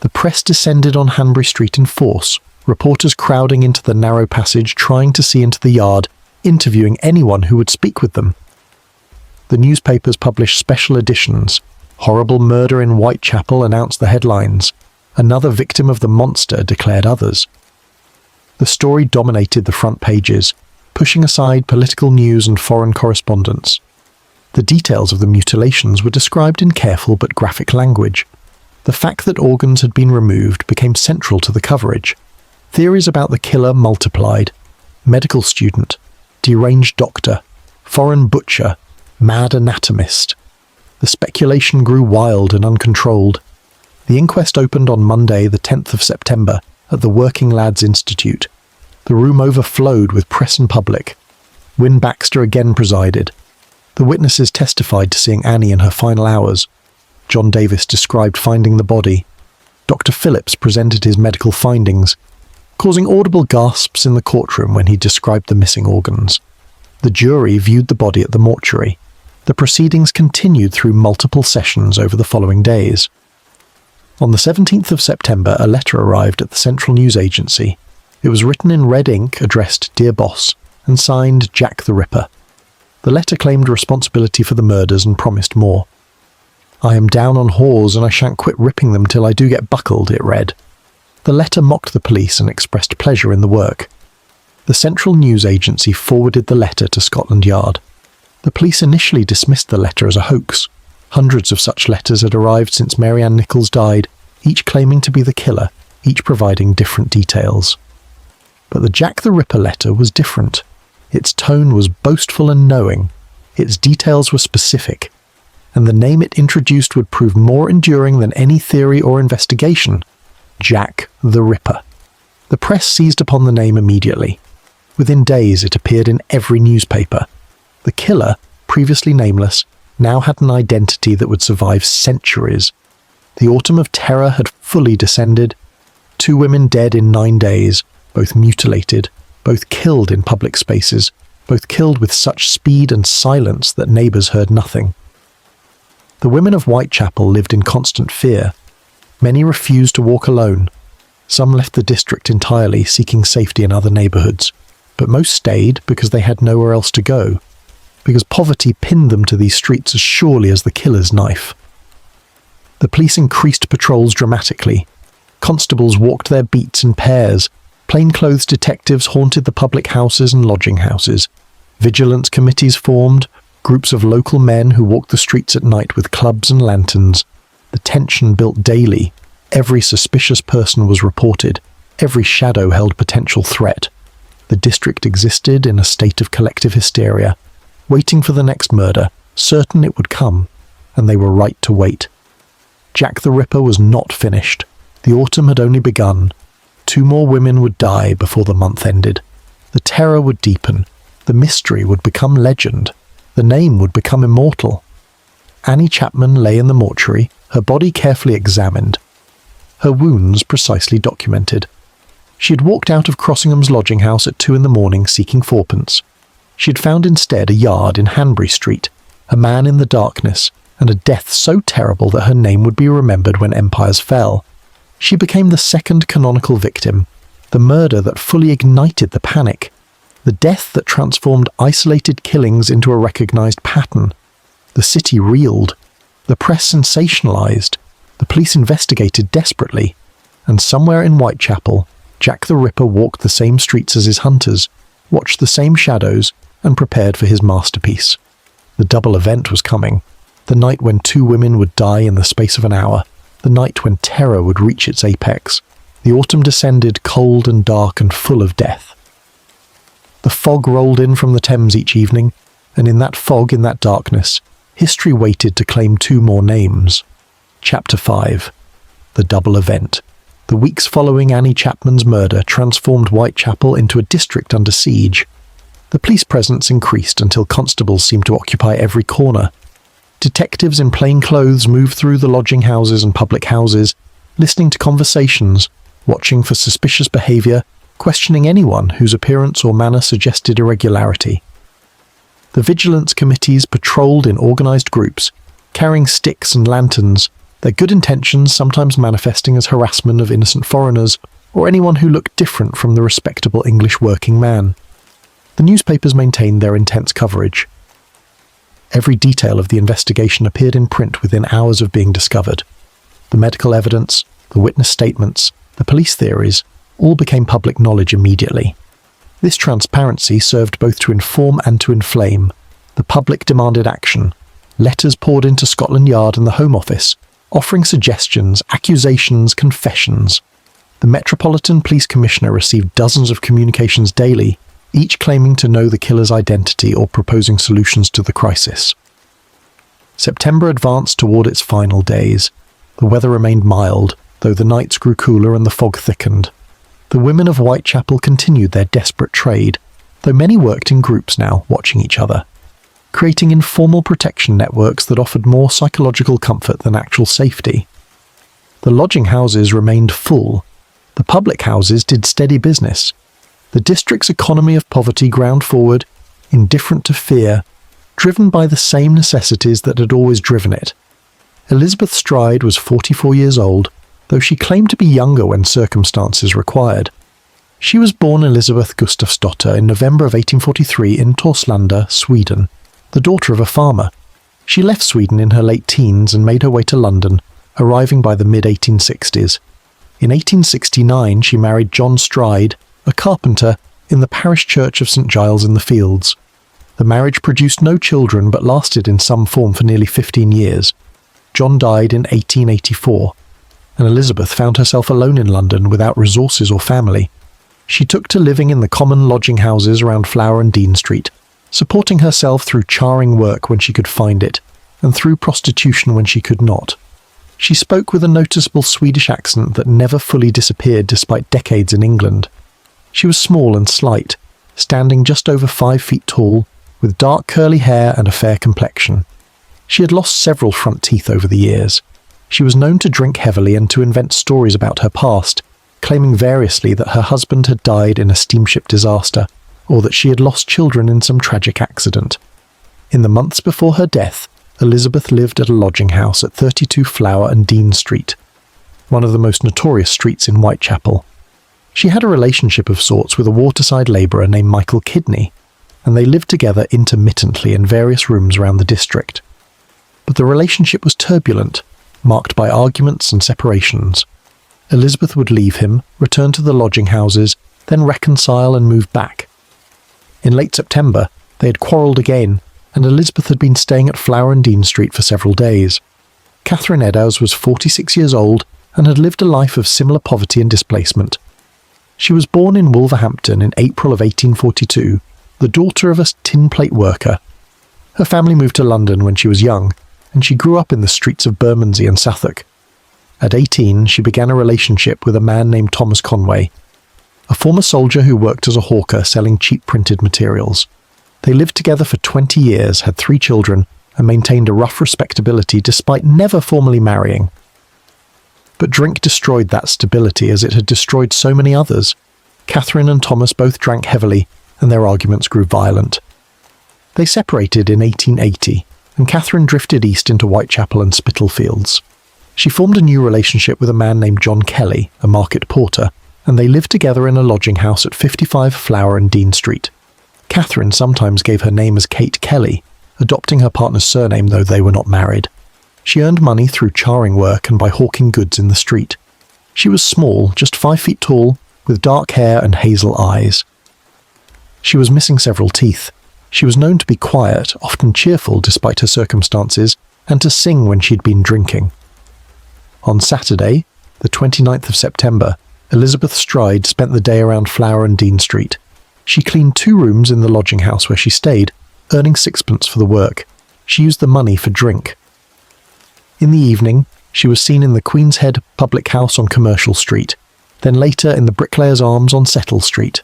The press descended on Hanbury Street in force, reporters crowding into the narrow passage trying to see into the yard, interviewing anyone who would speak with them. The newspapers published special editions. Horrible murder in Whitechapel announced the headlines. Another victim of the monster declared others. The story dominated the front pages, pushing aside political news and foreign correspondence. The details of the mutilations were described in careful but graphic language. The fact that organs had been removed became central to the coverage. Theories about the killer multiplied. Medical student, deranged doctor, foreign butcher, mad anatomist. The speculation grew wild and uncontrolled. The inquest opened on Monday, the 10th of September, at the Working Lads Institute. The room overflowed with press and public. Wynne Baxter again presided. The witnesses testified to seeing Annie in her final hours. John Davis described finding the body. Dr. Phillips presented his medical findings, causing audible gasps in the courtroom when he described the missing organs. The jury viewed the body at the mortuary. The proceedings continued through multiple sessions over the following days. On the 17th of September, a letter arrived at the Central News Agency. It was written in red ink, addressed Dear Boss, and signed Jack the Ripper. The letter claimed responsibility for the murders and promised more. "I am down on whores and I shan't quit ripping them till I do get buckled," it read. The letter mocked the police and expressed pleasure in the work. The Central News Agency forwarded the letter to Scotland Yard. The police initially dismissed the letter as a hoax. Hundreds of such letters had arrived since Mary Ann Nichols died, each claiming to be the killer, each providing different details. But the Jack the Ripper letter was different. Its tone was boastful and knowing. Its details were specific. And the name it introduced would prove more enduring than any theory or investigation. Jack the Ripper. The press seized upon the name immediately. Within days it appeared in every newspaper. The killer, previously nameless, now had an identity that would survive centuries. The autumn of terror had fully descended. 2 women dead in 9 days, both mutilated, both killed in public spaces, both killed with such speed and silence that neighbours heard nothing. The women of Whitechapel lived in constant fear. Many refused to walk alone. Some left the district entirely, seeking safety in other neighbourhoods, but most stayed because they had nowhere else to go, because poverty pinned them to these streets as surely as the killer's knife. The police increased patrols dramatically. Constables walked their beats in pairs. Plainclothes detectives haunted the public houses and lodging houses. Vigilance committees formed, groups of local men who walked the streets at night with clubs and lanterns. The tension built daily. Every suspicious person was reported. Every shadow held potential threat. The district existed in a state of collective hysteria, waiting for the next murder, certain it would come, and they were right to wait. Jack the Ripper was not finished. The autumn had only begun. 2 more women would die before the month ended. The terror would deepen. The mystery would become legend. The name would become immortal. Annie Chapman lay in the mortuary, her body carefully examined, her wounds precisely documented. She had walked out of Crossingham's lodging house at 2 a.m. seeking 4pence. She had found instead a yard in Hanbury Street, a man in the darkness, and a death so terrible that her name would be remembered when empires fell. She became the second canonical victim, the murder that fully ignited the panic, the death that transformed isolated killings into a recognised pattern. The city reeled, the press sensationalised, the police investigated desperately, and somewhere in Whitechapel, Jack the Ripper walked the same streets as his hunters, watched the same shadows, and prepared for his masterpiece. The double event was coming. The night when 2 women would die in the space of an hour. The night when terror would reach its apex. The autumn descended cold and dark and full of death. The fog rolled in from the Thames each evening, and in that fog, in that darkness, history waited to claim 2 more names. Chapter 5. The double event. The weeks following Annie Chapman's murder transformed Whitechapel into a district under siege. The police presence increased until constables seemed to occupy every corner. Detectives in plain clothes moved through the lodging houses and public houses, listening to conversations, watching for suspicious behaviour, questioning anyone whose appearance or manner suggested irregularity. The vigilance committees patrolled in organised groups, carrying sticks and lanterns, their good intentions sometimes manifesting as harassment of innocent foreigners or anyone who looked different from the respectable English working man. The newspapers maintained their intense coverage. Every detail of the investigation appeared in print within hours of being discovered. The medical evidence, the witness statements, the police theories, all became public knowledge immediately. This transparency served both to inform and to inflame. The public demanded action. Letters poured into Scotland Yard and the Home Office, offering suggestions, accusations, confessions. The Metropolitan Police Commissioner received dozens of communications daily, each claiming to know the killer's identity or proposing solutions to the crisis. September advanced toward its final days. The weather remained mild, though the nights grew cooler and the fog thickened. The women of Whitechapel continued their desperate trade, though many worked in groups now, watching each other, creating informal protection networks that offered more psychological comfort than actual safety. The lodging houses remained full. The public houses did steady business. The district's economy of poverty ground forward, indifferent to fear, driven by the same necessities that had always driven it. Elizabeth Stride was 44 years old, though she claimed to be younger when circumstances required. She was born Elizabeth Gustafsdotter in November of 1843 in Torslanda, Sweden, the daughter of a farmer. She left Sweden in her late teens and made her way to London, arriving by the mid-1860s. In 1869 she married John Stride, a carpenter, in the parish church of St Giles in the Fields. The marriage produced no children but lasted in some form for nearly 15 years. John died in 1884, and Elizabeth found herself alone in London without resources or family. She took to living in the common lodging houses around Flower and Dean Street, supporting herself through charring work when she could find it, and through prostitution when she could not. She spoke with a noticeable Swedish accent that never fully disappeared despite decades in England. She was small and slight, standing just over 5 feet tall, with dark curly hair and a fair complexion. She had lost several front teeth over the years. She was known to drink heavily and to invent stories about her past, claiming variously that her husband had died in a steamship disaster, or that she had lost children in some tragic accident. In the months before her death, Elizabeth lived at a lodging house at 32 Flower and Dean Street, one of the most notorious streets in Whitechapel. She had a relationship of sorts with a waterside labourer named Michael Kidney, and they lived together intermittently in various rooms around the district. But the relationship was turbulent, marked by arguments and separations. Elizabeth would leave him, return to the lodging houses, then reconcile and move back. In late September, they had quarrelled again, and Elizabeth had been staying at Flower and Dean Street for several days. Catherine Eddowes was 46 years old and had lived a life of similar poverty and displacement. She was born in Wolverhampton in April of 1842, the daughter of a tin plate worker. Her family moved to London when she was young, and she grew up in the streets of Bermondsey and Southwark. At 18, she began a relationship with a man named Thomas Conway, a former soldier who worked as a hawker selling cheap printed materials. They lived together for 20 years, had 3 children, and maintained a rough respectability despite never formally marrying. But drink destroyed that stability as it had destroyed so many others. Catherine and Thomas both drank heavily, and their arguments grew violent. They separated in 1880, and Catherine drifted east into Whitechapel and Spitalfields. She formed a new relationship with a man named John Kelly, a market porter, and they lived together in a lodging house at 55 Flower and Dean Street. Catherine sometimes gave her name as Kate Kelly, adopting her partner's surname though they were not married. She earned money through charring work and by hawking goods in the street. She was small, just 5 feet tall, with dark hair and hazel eyes. She was missing several teeth. She was known to be quiet, often cheerful despite her circumstances, and to sing when she'd been drinking. On Saturday, the 29th of September, Elizabeth Stride spent the day around Flower and Dean Street. She cleaned 2 rooms in the lodging house where she stayed, earning 6pence for the work. She used the money for drink. In the evening, she was seen in the Queen's Head public house on Commercial Street, then later in the Bricklayer's Arms on Settle Street.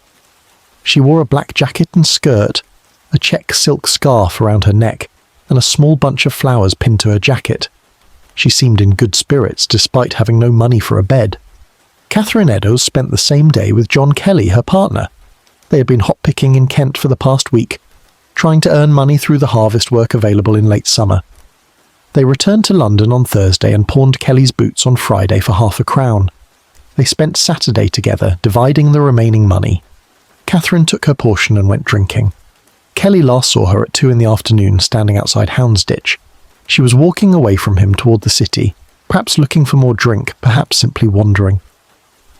She wore a black jacket and skirt, a check silk scarf around her neck, and a small bunch of flowers pinned to her jacket. She seemed in good spirits despite having no money for a bed. Catherine Eddowes spent the same day with John Kelly, her partner. They had been hop-picking in Kent for the past week, trying to earn money through the harvest work available in late summer. They returned to London on Thursday and pawned Kelly's boots on Friday for £0.50. They spent Saturday together, dividing the remaining money. Catherine took her portion and went drinking. Kelly last saw her at 2 in the afternoon standing outside Houndsditch. She was walking away from him toward the city, perhaps looking for more drink, perhaps simply wandering.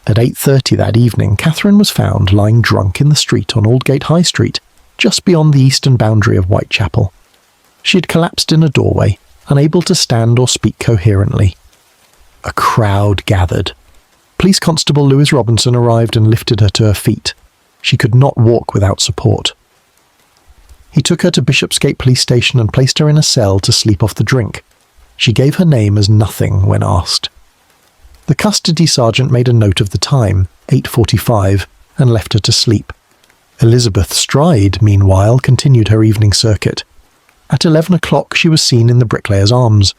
At 8:30 that evening, Catherine was found lying drunk in the street on Aldgate High Street, just beyond the eastern boundary of Whitechapel. She had collapsed in a doorway, unable to stand or speak coherently. A crowd gathered. Police Constable Lewis Robinson arrived and lifted her to her feet. She could not walk without support. He took her to Bishopsgate Police Station and placed her in a cell to sleep off the drink. She gave her name as nothing when asked. The custody sergeant made a note of the time, 8:45, and left her to sleep. Elizabeth Stride, meanwhile, continued her evening circuit. At 11 o'clock she was seen in the Bricklayer's Arms.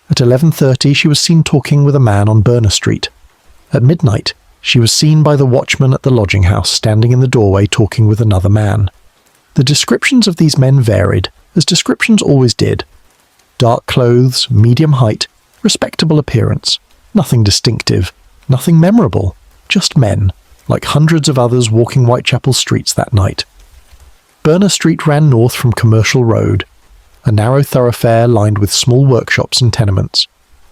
At 11:30 she was seen talking with a man on Burner Street. At midnight she was seen by the watchman at the lodging house standing in the doorway talking with another man. The descriptions of these men varied, as descriptions always did. Dark clothes, medium height, respectable appearance. Nothing distinctive, nothing memorable, just men, like hundreds of others walking Whitechapel streets that night. Burner Street ran north from Commercial Road, a narrow thoroughfare lined with small workshops and tenements.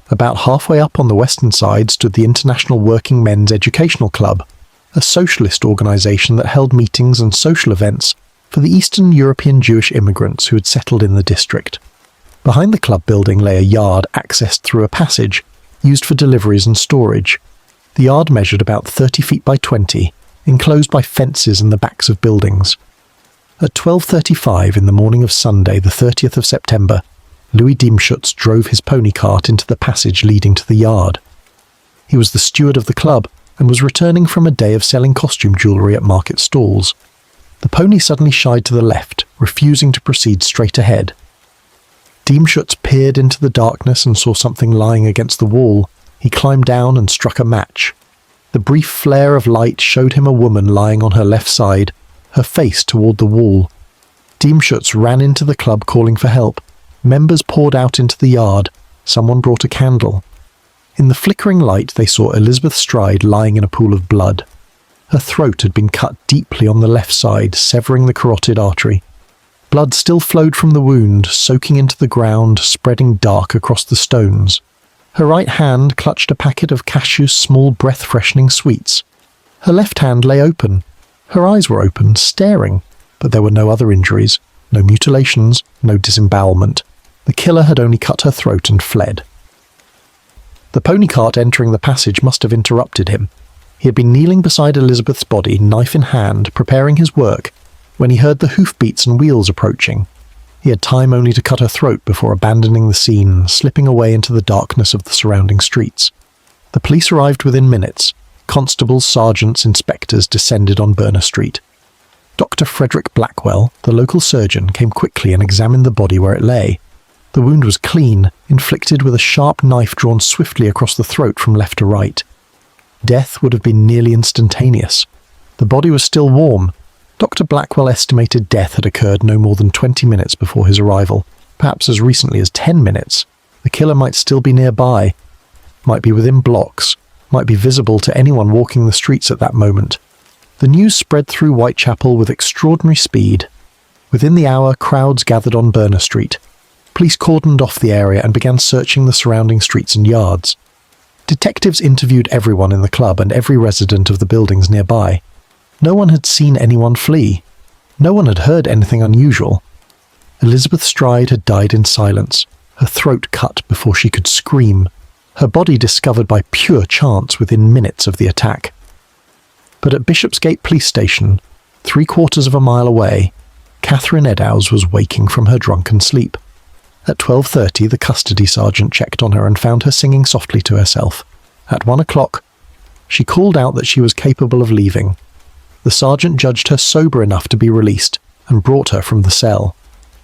About halfway up on the western side stood the International Working Men's Educational Club, a socialist organisation that held meetings and social events for the Eastern European Jewish immigrants who had settled in the district. Behind the club building lay a yard accessed through a passage, used for deliveries and storage. The yard measured about 30 feet by 20, enclosed by fences and the backs of buildings. At 12:35 in the morning of Sunday, the 30th of September, Louis Diemschutz drove his pony cart into the passage leading to the yard. He was the steward of the club and was returning from a day of selling costume jewellery at market stalls. The pony suddenly shied to the left, refusing to proceed straight ahead. Diemschutz peered into the darkness and saw something lying against the wall. He climbed down and struck a match. The brief flare of light showed him a woman lying on her left side, her face toward the wall. Diemschutz ran into the club calling for help. Members poured out into the yard. Someone brought a candle. In the flickering light they saw Elizabeth Stride lying in a pool of blood. Her throat had been cut deeply on the left side, severing the carotid artery. Blood still flowed from the wound, soaking into the ground, spreading dark across the stones. Her right hand clutched a packet of Cashew's small breath-freshening sweets. Her left hand lay open. Her eyes were open, staring, but there were no other injuries, no mutilations, no disembowelment. The killer had only cut her throat and fled. The pony cart entering the passage must have interrupted him. He had been kneeling beside Elizabeth's body, knife in hand, preparing his work, when he heard the hoofbeats and wheels approaching. He had time only to cut her throat before abandoning the scene and slipping away into the darkness of the surrounding streets. The police arrived within minutes. Constables, sergeants, inspectors descended on Berner Street. Dr. Frederick Blackwell, the local surgeon, came quickly and examined the body where it lay. The wound was clean, inflicted with a sharp knife drawn swiftly across the throat from left to right. Death would have been nearly instantaneous. The body was still warm. Dr. Blackwell estimated death had occurred no more than 20 minutes before his arrival, perhaps as recently as 10 minutes. The killer might still be nearby, might be within blocks, might be visible to anyone walking the streets at that moment. The news spread through Whitechapel with extraordinary speed. Within the hour, crowds gathered on Berner Street. Police cordoned off the area and began searching the surrounding streets and yards. Detectives interviewed everyone in the club and every resident of the buildings nearby. No one had seen anyone flee. No one had heard anything unusual. Elizabeth Stride had died in silence, her throat cut before she could scream, her body discovered by pure chance within minutes of the attack. But at Bishopsgate Police Station, 3/4 of a mile away, Catherine Eddowes was waking from her drunken sleep. At 12:30, the custody sergeant checked on her and found her singing softly to herself. At 1 o'clock, she called out that she was capable of leaving. The sergeant judged her sober enough to be released and brought her from the cell.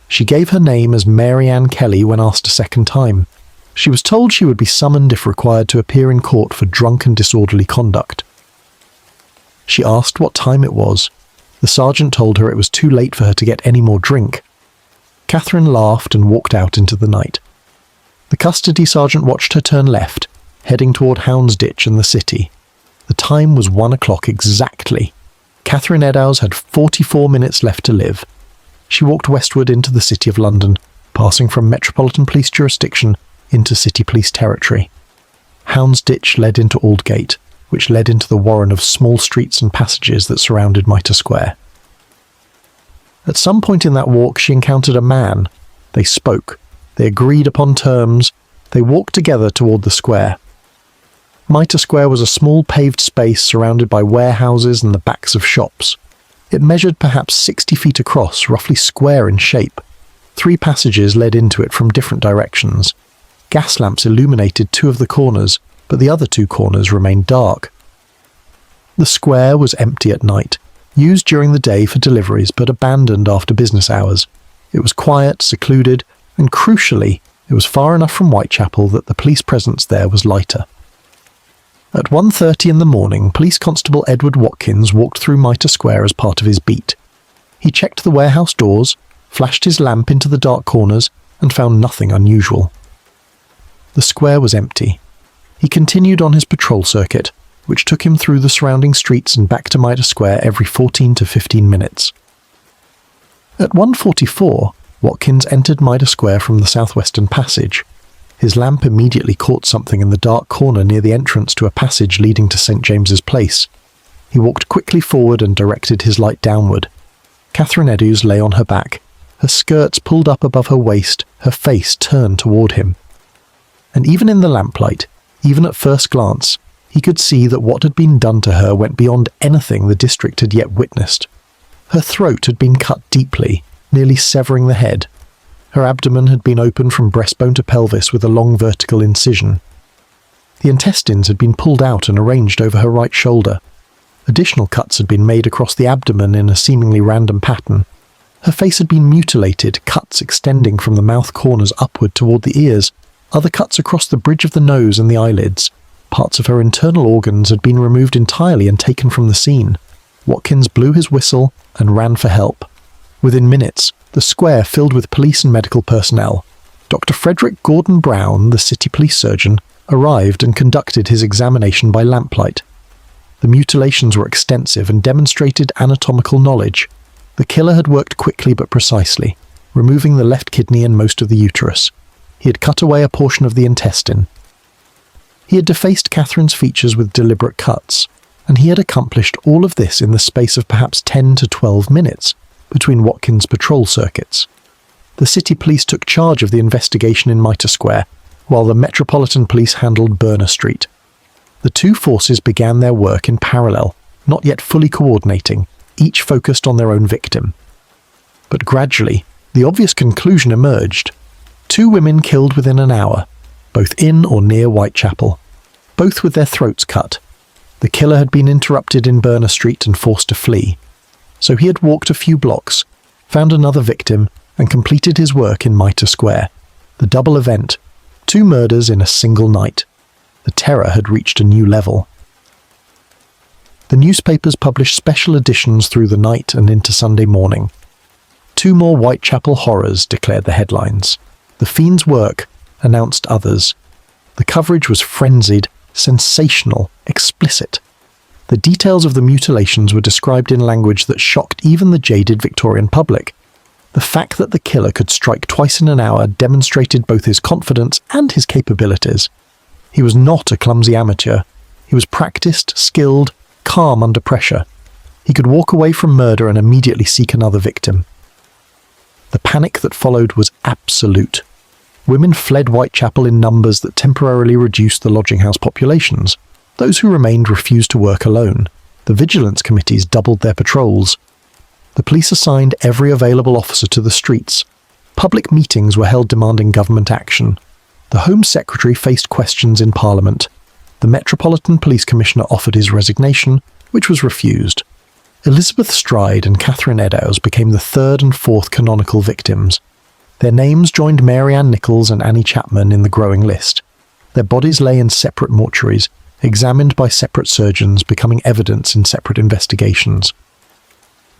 She gave her name as Mary Ann Kelly when asked a second time. She was told she would be summoned if required to appear in court for drunk and disorderly conduct. She asked what time it was. The sergeant told her it was too late for her to get any more drink. Catherine laughed and walked out into the night. The custody sergeant watched her turn left, heading toward Houndsditch and the city. The time was 1 o'clock exactly. Catherine Eddowes had 44 minutes left to live. She walked westward into the City of London, passing from Metropolitan Police jurisdiction into City Police territory. Houndsditch led into Aldgate, which led into the warren of small streets and passages that surrounded Mitre Square. At some point in that walk, she encountered a man. They spoke. They agreed upon terms. They walked together toward the square. Mitre Square was a small paved space surrounded by warehouses and the backs of shops. It measured perhaps 60 feet across, roughly square in shape. 3 passages led into it from different directions. Gas lamps illuminated 2 of the corners, but the other 2 corners remained dark. The square was empty at night, used during the day for deliveries but abandoned after business hours. It was quiet, secluded, and crucially, it was far enough from Whitechapel that the police presence there was lighter. At 1:30 in the morning, Police Constable Edward Watkins walked through Mitre Square as part of his beat. He checked the warehouse doors, flashed his lamp into the dark corners, and found nothing unusual. The square was empty. He continued on his patrol circuit, which took him through the surrounding streets and back to Mitre Square every 14 to 15 minutes. At 1:44, Watkins entered Mitre Square from the southwestern passage. His lamp immediately caught something in the dark corner near the entrance to a passage leading to St. James's Place. He walked quickly forward and directed his light downward. Catherine Eddowes lay on her back, her skirts pulled up above her waist, her face turned toward him. And even in the lamplight, even at first glance, he could see that what had been done to her went beyond anything the district had yet witnessed. Her throat had been cut deeply, nearly severing the head. Her abdomen had been opened from breastbone to pelvis with a long vertical incision. The intestines had been pulled out and arranged over her right shoulder. Additional cuts had been made across the abdomen in a seemingly random pattern. Her face had been mutilated, cuts extending from the mouth corners upward toward the ears, other cuts across the bridge of the nose and the eyelids. Parts of her internal organs had been removed entirely and taken from the scene. Watkins blew his whistle and ran for help. Within minutes, the square filled with police and medical personnel. Dr. Frederick Gordon Brown, the city police surgeon, arrived and conducted his examination by lamplight. The mutilations were extensive and demonstrated anatomical knowledge. The killer had worked quickly but precisely, removing the left kidney and most of the uterus. He had cut away a portion of the intestine. He had defaced Catherine's features with deliberate cuts, and he had accomplished all of this in the space of perhaps 10 to 12 minutes between Watkins' patrol circuits. The city police took charge of the investigation in Mitre Square, while the Metropolitan Police handled Berner Street. The two forces began their work in parallel, not yet fully coordinating, each focused on their own victim. But gradually, the obvious conclusion emerged. 2 women killed within an hour, both in or near Whitechapel, both with their throats cut. The killer had been interrupted in Berner Street and forced to flee, so he had walked a few blocks, found another victim, and completed his work in Mitre Square. The double event, 2 murders in a single night. The terror had reached a new level. The newspapers published special editions through the night and into Sunday morning. 2 more Whitechapel horrors, declared the headlines. The fiend's work, announced others. The coverage was frenzied, sensational, explicit. The details of the mutilations were described in language that shocked even the jaded Victorian public. The fact that the killer could strike twice in an hour demonstrated both his confidence and his capabilities. He was not a clumsy amateur. He was practiced, skilled, calm under pressure. He could walk away from murder and immediately seek another victim. The panic that followed was absolute. Women fled Whitechapel in numbers that temporarily reduced the lodging house populations. Those who remained refused to work alone. The vigilance committees doubled their patrols. The police assigned every available officer to the streets. Public meetings were held demanding government action. The Home Secretary faced questions in Parliament. The Metropolitan Police Commissioner offered his resignation, which was refused. Elizabeth Stride and Catherine Eddowes became the 3rd and 4th canonical victims. Their names joined Mary Ann Nichols and Annie Chapman in the growing list. Their bodies lay in separate mortuaries, examined by separate surgeons, becoming evidence in separate investigations.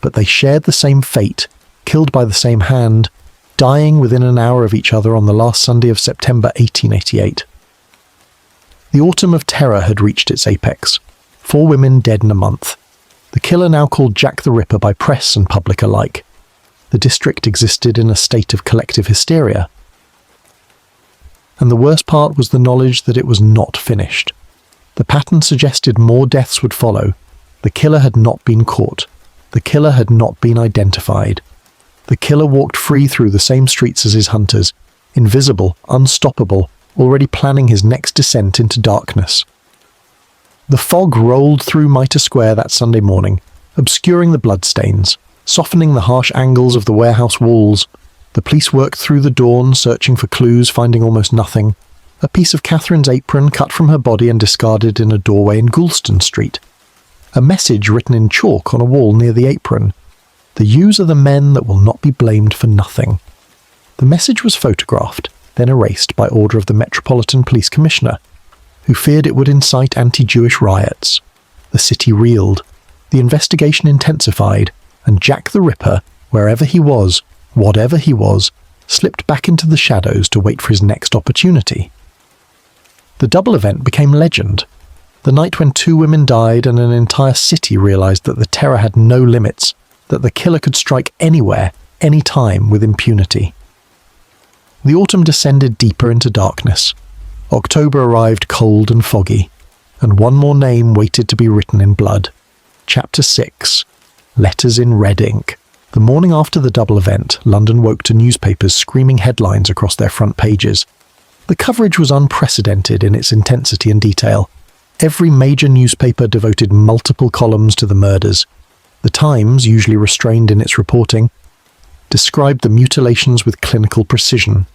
But they shared the same fate, killed by the same hand, dying within an hour of each other on the last Sunday of September 1888. The autumn of terror had reached its apex. 4 women dead in a month. The killer now called Jack the Ripper by press and public alike. The district existed in a state of collective hysteria. And the worst part was the knowledge that it was not finished. The pattern suggested more deaths would follow. The killer had not been caught. The killer had not been identified. The killer walked free through the same streets as his hunters, invisible, unstoppable, already planning his next descent into darkness. The fog rolled through Mitre Square that Sunday morning, obscuring the bloodstains, softening the harsh angles of the warehouse walls. The police worked through the dawn, searching for clues, finding almost nothing. A piece of Catherine's apron cut from her body and discarded in a doorway in Goulston Street. A message written in chalk on a wall near the apron. The U's are the men that will not be blamed for nothing. The message was photographed, then erased by order of the Metropolitan Police Commissioner, who feared it would incite anti-Jewish riots. The city reeled. The investigation intensified, and Jack the Ripper, wherever he was, whatever he was, slipped back into the shadows to wait for his next opportunity. The double event became legend. The night when 2 women died and an entire city realized that the terror had no limits, that the killer could strike anywhere, any time with impunity. The autumn descended deeper into darkness. October arrived cold and foggy, and one more name waited to be written in blood. Chapter 6. Letters in red ink. The morning after the double event, London woke to newspapers screaming headlines across their front pages. The coverage was unprecedented in its intensity and detail. Every major newspaper devoted multiple columns to the murders. The Times, usually restrained in its reporting, described the mutilations with clinical precision.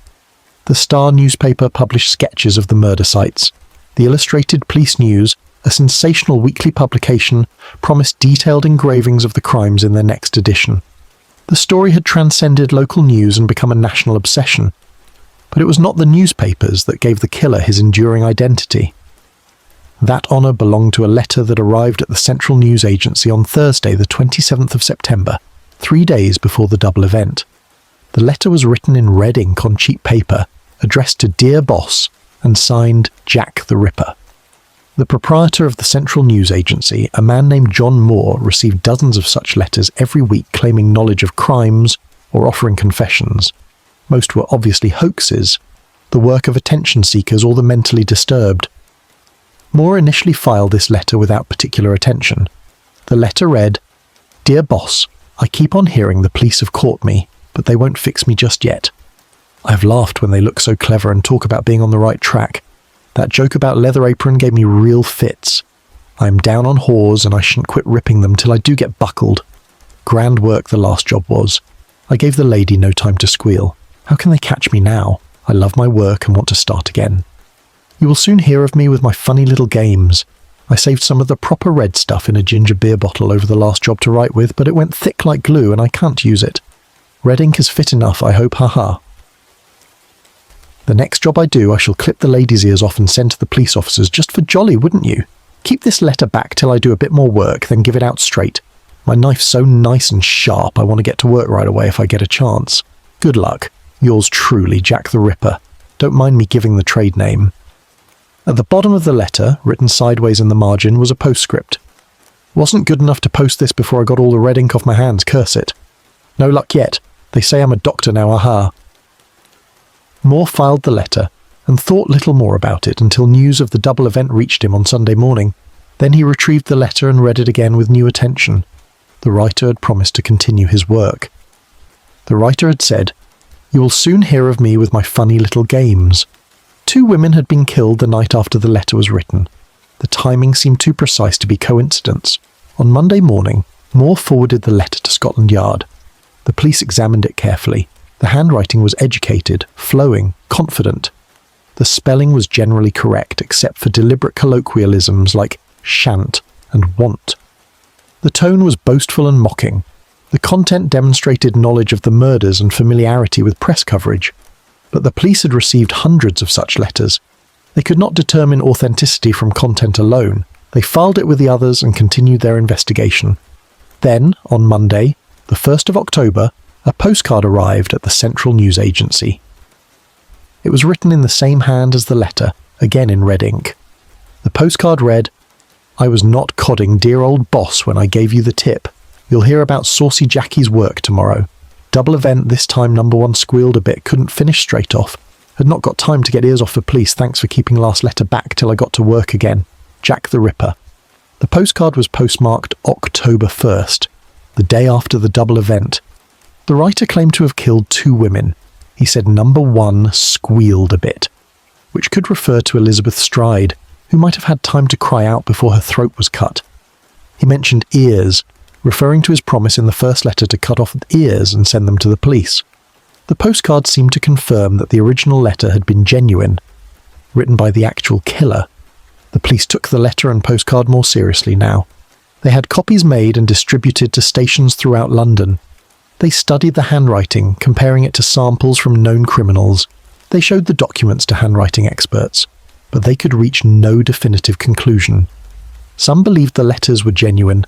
The Star newspaper published sketches of the murder sites. The Illustrated Police News, a sensational weekly publication, promised detailed engravings of the crimes in their next edition. The story had transcended local news and become a national obsession. But it was not the newspapers that gave the killer his enduring identity. That honour belonged to a letter that arrived at the Central News Agency on Thursday, the 27th of September, 3 days before the double event. The letter was written in red ink on cheap paper, addressed to Dear Boss, and signed Jack the Ripper. The proprietor of the Central News Agency, a man named John Moore, received dozens of such letters every week claiming knowledge of crimes or offering confessions. Most were obviously hoaxes, the work of attention seekers or the mentally disturbed. Moore initially filed this letter without particular attention. The letter read, Dear Boss, I keep on hearing the police have caught me, but they won't fix me just yet. I've laughed when they look so clever and talk about being on the right track. That joke about Leather Apron gave me real fits. I'm down on whores and I shouldn't quit ripping them till I do get buckled. Grand work the last job was. I gave the lady no time to squeal. How can they catch me now? I love my work and want to start again. You will soon hear of me with my funny little games. I saved some of the proper red stuff in a ginger beer bottle over the last job to write with, but it went thick like glue and I can't use it. Red ink is fit enough, I hope, haha. The next job I do, I shall clip the ladies' ears off and send to the police officers just for jolly, wouldn't you? Keep this letter back till I do a bit more work, then give it out straight. My knife's so nice and sharp, I want to get to work right away if I get a chance. Good luck. Yours truly, Jack the Ripper. Don't mind me giving the trade name. At the bottom of the letter, written sideways in the margin, was a postscript. Wasn't good enough to post this before I got all the red ink off my hands, curse it. No luck yet. They say I'm a doctor now, aha. Moore filed the letter and thought little more about it until news of the double event reached him on Sunday morning. Then he retrieved the letter and read it again with new attention. The writer had promised to continue his work. The writer had said, "You will soon hear of me with my funny little games." 2 women had been killed the night after the letter was written. The timing seemed too precise to be coincidence. On Monday morning, Moore forwarded the letter to Scotland Yard. The police examined it carefully. The handwriting was educated, flowing, confident. The spelling was generally correct, except for deliberate colloquialisms like shan't and want. The tone was boastful and mocking. The content demonstrated knowledge of the murders and familiarity with press coverage. But the police had received hundreds of such letters. They could not determine authenticity from content alone. They filed it with the others and continued their investigation. Then, on Monday, the 1st of October, a postcard arrived at the Central News Agency. It was written in the same hand as the letter, again in red ink. The postcard read, "I was not codding dear old boss when I gave you the tip. You'll hear about Saucy Jackie's work tomorrow. Double event this time number 1 squealed a bit, couldn't finish straight off. Had not got time to get ears off the police, thanks for keeping last letter back till I got to work again. Jack the Ripper." The postcard was postmarked October 1st, the day after the double event. The writer claimed to have killed 2 women. He said number 1 squealed a bit, which could refer to Elizabeth Stride, who might have had time to cry out before her throat was cut. He mentioned ears, referring to his promise in the first letter to cut off ears and send them to the police. The postcard seemed to confirm that the original letter had been genuine, written by the actual killer. The police took the letter and postcard more seriously now. They had copies made and distributed to stations throughout London. They studied the handwriting, comparing it to samples from known criminals. They showed the documents to handwriting experts, but they could reach no definitive conclusion. Some believed the letters were genuine.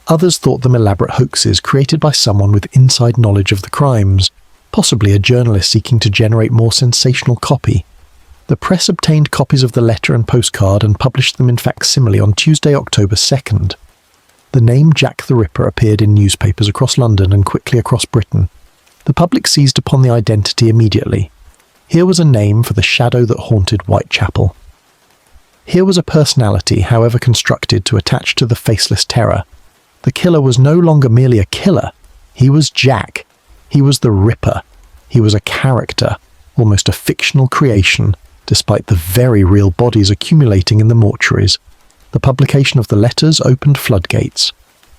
Others thought them elaborate hoaxes created by someone with inside knowledge of the crimes, possibly a journalist seeking to generate more sensational copy. The press obtained copies of the letter and postcard and published them in facsimile on Tuesday, October 2nd. The name Jack the Ripper appeared in newspapers across London and quickly across Britain. The public seized upon the identity immediately. Here was a name for the shadow that haunted Whitechapel. Here was a personality, however constructed, to attach to the faceless terror. The killer was no longer merely a killer. He was Jack. He was the Ripper. He was a character, almost a fictional creation, despite the very real bodies accumulating in the mortuaries. The publication of the letters opened floodgates.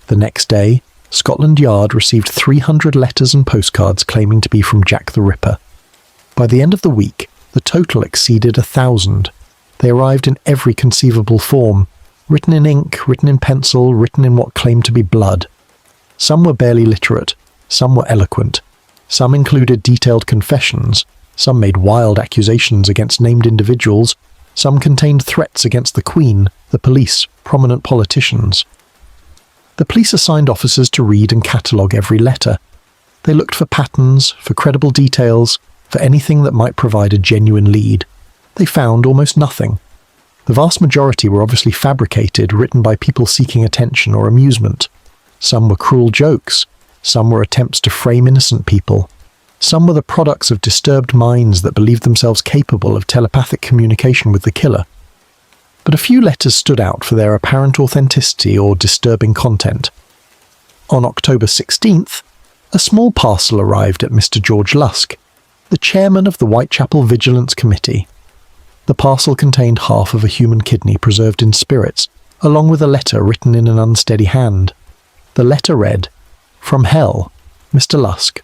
The next day, Scotland Yard received 300 letters and postcards claiming to be from Jack the Ripper. By the end of the week, the total exceeded 1,000. They arrived in every conceivable form, written in ink, written in pencil, written in what claimed to be blood. Some were barely literate, some were eloquent. Some included detailed confessions, some made wild accusations against named individuals, some contained threats against the Queen, the police, prominent politicians. The police assigned officers to read and catalogue every letter. They looked for patterns, for credible details, for anything that might provide a genuine lead. They found almost nothing. The vast majority were obviously fabricated, written by people seeking attention or amusement. Some were cruel jokes. Some were attempts to frame innocent people. Some were the products of disturbed minds that believed themselves capable of telepathic communication with the killer. But a few letters stood out for their apparent authenticity or disturbing content. On October 16th, a small parcel arrived at Mr. George Lusk. the chairman of the Whitechapel Vigilance Committee. The parcel contained half of a human kidney preserved in spirits, along with a letter written in an unsteady hand. The letter read, "From hell, Mr. Lusk.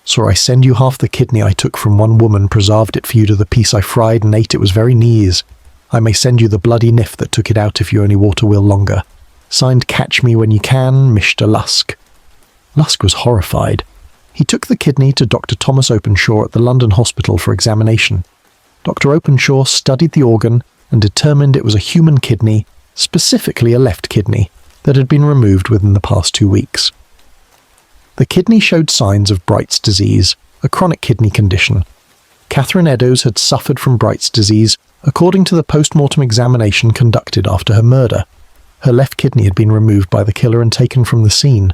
Saw I send you half the kidney I took from one woman, preserved it for you to the piece I fried and ate it was very knees. I may send you the bloody niff that took it out if you only wait a will longer. Signed Catch Me When You Can, Mr. Lusk." Lusk was horrified. He took the kidney to Dr. Thomas Openshaw at the London hospital for examination. Dr. Openshaw studied the organ and determined it was a human kidney, specifically a left kidney, that had been removed within the past 2 weeks. The kidney showed signs of Bright's disease, a chronic kidney condition. Catherine Eddowes had suffered from Bright's disease, according to the post-mortem examination conducted after her murder. Her left kidney had been removed by the killer and taken from the scene.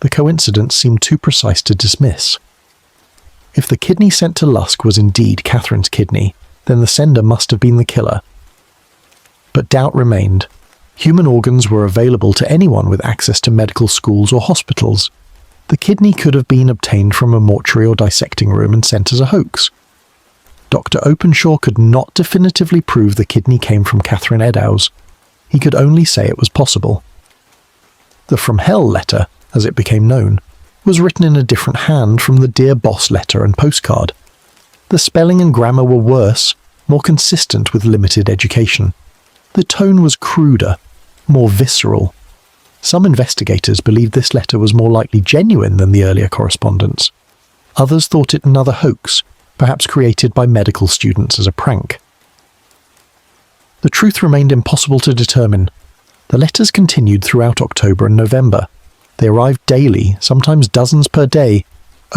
The coincidence seemed too precise to dismiss. If the kidney sent to Lusk was indeed Catherine's kidney, then the sender must have been the killer. But doubt remained. Human organs were available to anyone with access to medical schools or hospitals. The kidney could have been obtained from a mortuary or dissecting room and sent as a hoax. Dr. Openshaw could not definitively prove the kidney came from Catherine Eddowes. He could only say it was possible. The From Hell letter, as it became known, was written in a different hand from the Dear Boss letter and postcard. The spelling and grammar were worse, more consistent with limited education. The tone was cruder, more visceral. Some investigators believed this letter was more likely genuine than the earlier correspondence. Others thought it another hoax, perhaps created by medical students as a prank. The truth remained impossible to determine. The letters continued throughout October and November. They arrived daily, sometimes dozens per day,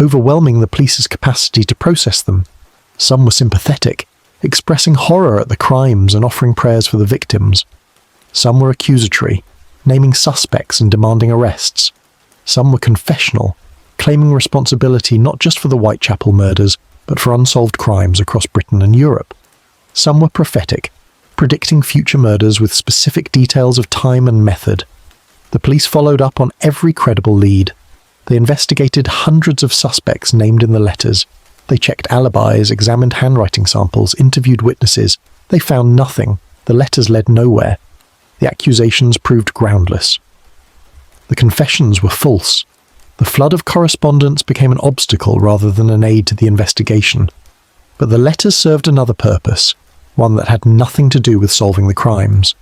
overwhelming the police's capacity to process them. Some were sympathetic, expressing horror at the crimes and offering prayers for the victims. Some were accusatory, naming suspects and demanding arrests. Some were confessional, claiming responsibility not just for the Whitechapel murders, but for unsolved crimes across Britain and Europe. Some were prophetic, predicting future murders with specific details of time and method. The police followed up on every credible lead. They investigated hundreds of suspects named in the letters. They checked alibis, examined handwriting samples, interviewed witnesses. They found nothing. The letters led nowhere. The accusations proved groundless. The confessions were false. The flood of correspondence became an obstacle rather than an aid to the investigation. But the letters served another purpose, one that had nothing to do with solving the crimes.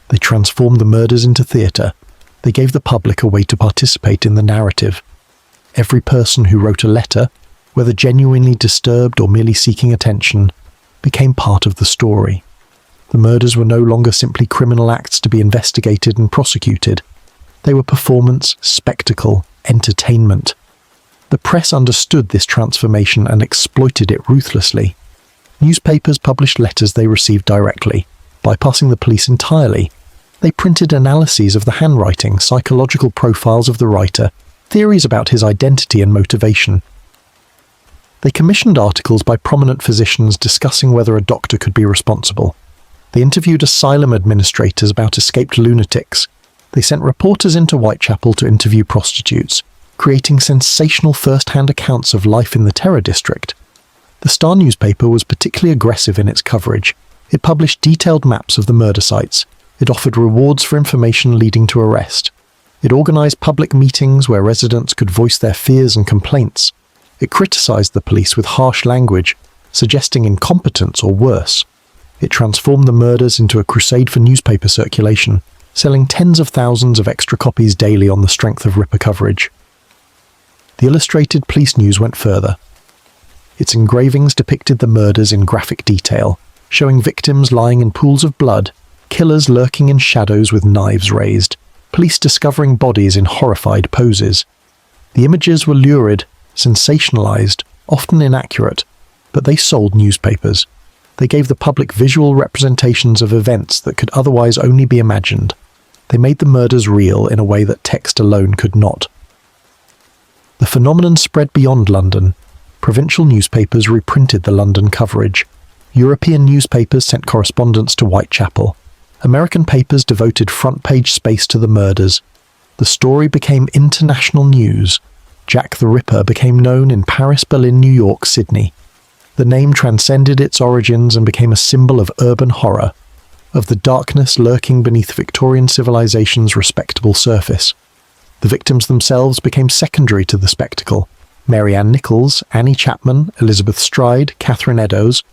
They transformed the murders into theatre. They gave the public a way to participate in the narrative. Every person who wrote a letter, whether genuinely disturbed or merely seeking attention, became part of the story. The murders were no longer simply criminal acts to be investigated and prosecuted. They were performance, spectacle, entertainment. The press understood this transformation and exploited it ruthlessly. Newspapers published letters they received directly, bypassing the police entirely. They printed analyses of the handwriting, psychological profiles of the writer, theories about his identity and motivation. They commissioned articles by prominent physicians discussing whether a doctor could be responsible. They interviewed asylum administrators about escaped lunatics. They sent reporters into Whitechapel to interview prostitutes, creating sensational first-hand accounts of life in the Terror District. The Star newspaper was particularly aggressive in its coverage. It published detailed maps of the murder sites. It offered rewards for information leading to arrest. It organised public meetings where residents could voice their fears and complaints. It criticised the police with harsh language, suggesting incompetence or worse. It transformed the murders into a crusade for newspaper circulation, selling tens of thousands of extra copies daily on the strength of Ripper coverage. The Illustrated Police News went further. Its engravings depicted the murders in graphic detail, showing victims lying in pools of blood, killers lurking in shadows with knives raised, police discovering bodies in horrified poses. The images were lurid, sensationalized, often inaccurate, but they sold newspapers. They gave the public visual representations of events that could otherwise only be imagined. They made the murders real in a way that text alone could not. The phenomenon spread beyond London. Provincial newspapers reprinted the London coverage. European newspapers sent correspondence to Whitechapel. American papers devoted front-page space to the murders. The story became international news. Jack the Ripper became known in Paris, Berlin, New York, Sydney. The name transcended its origins and became a symbol of urban horror, of the darkness lurking beneath Victorian civilization's respectable surface. The victims themselves became secondary to the spectacle. Mary Ann Nichols, Annie Chapman, Elizabeth Stride, Catherine Eddowes.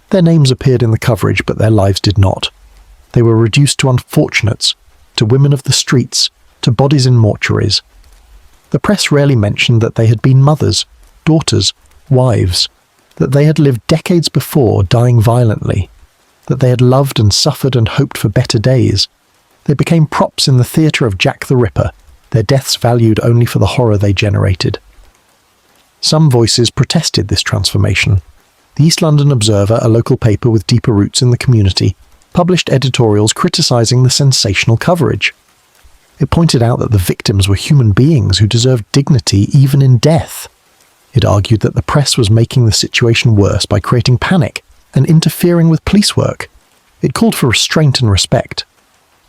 Their names appeared in the coverage, but their lives did not. They were reduced to unfortunates, to women of the streets, to bodies in mortuaries. The press rarely mentioned that they had been mothers, daughters, wives, that they had lived decades before, dying violently, that they had loved and suffered and hoped for better days. They became props in the theatre of Jack the Ripper, their deaths valued only for the horror they generated. Some voices protested this transformation. The East London Observer, a local paper with deeper roots in the community, published editorials criticising the sensational coverage. It pointed out that the victims were human beings who deserved dignity even in death. It argued that the press was making the situation worse by creating panic and interfering with police work. It called for restraint and respect.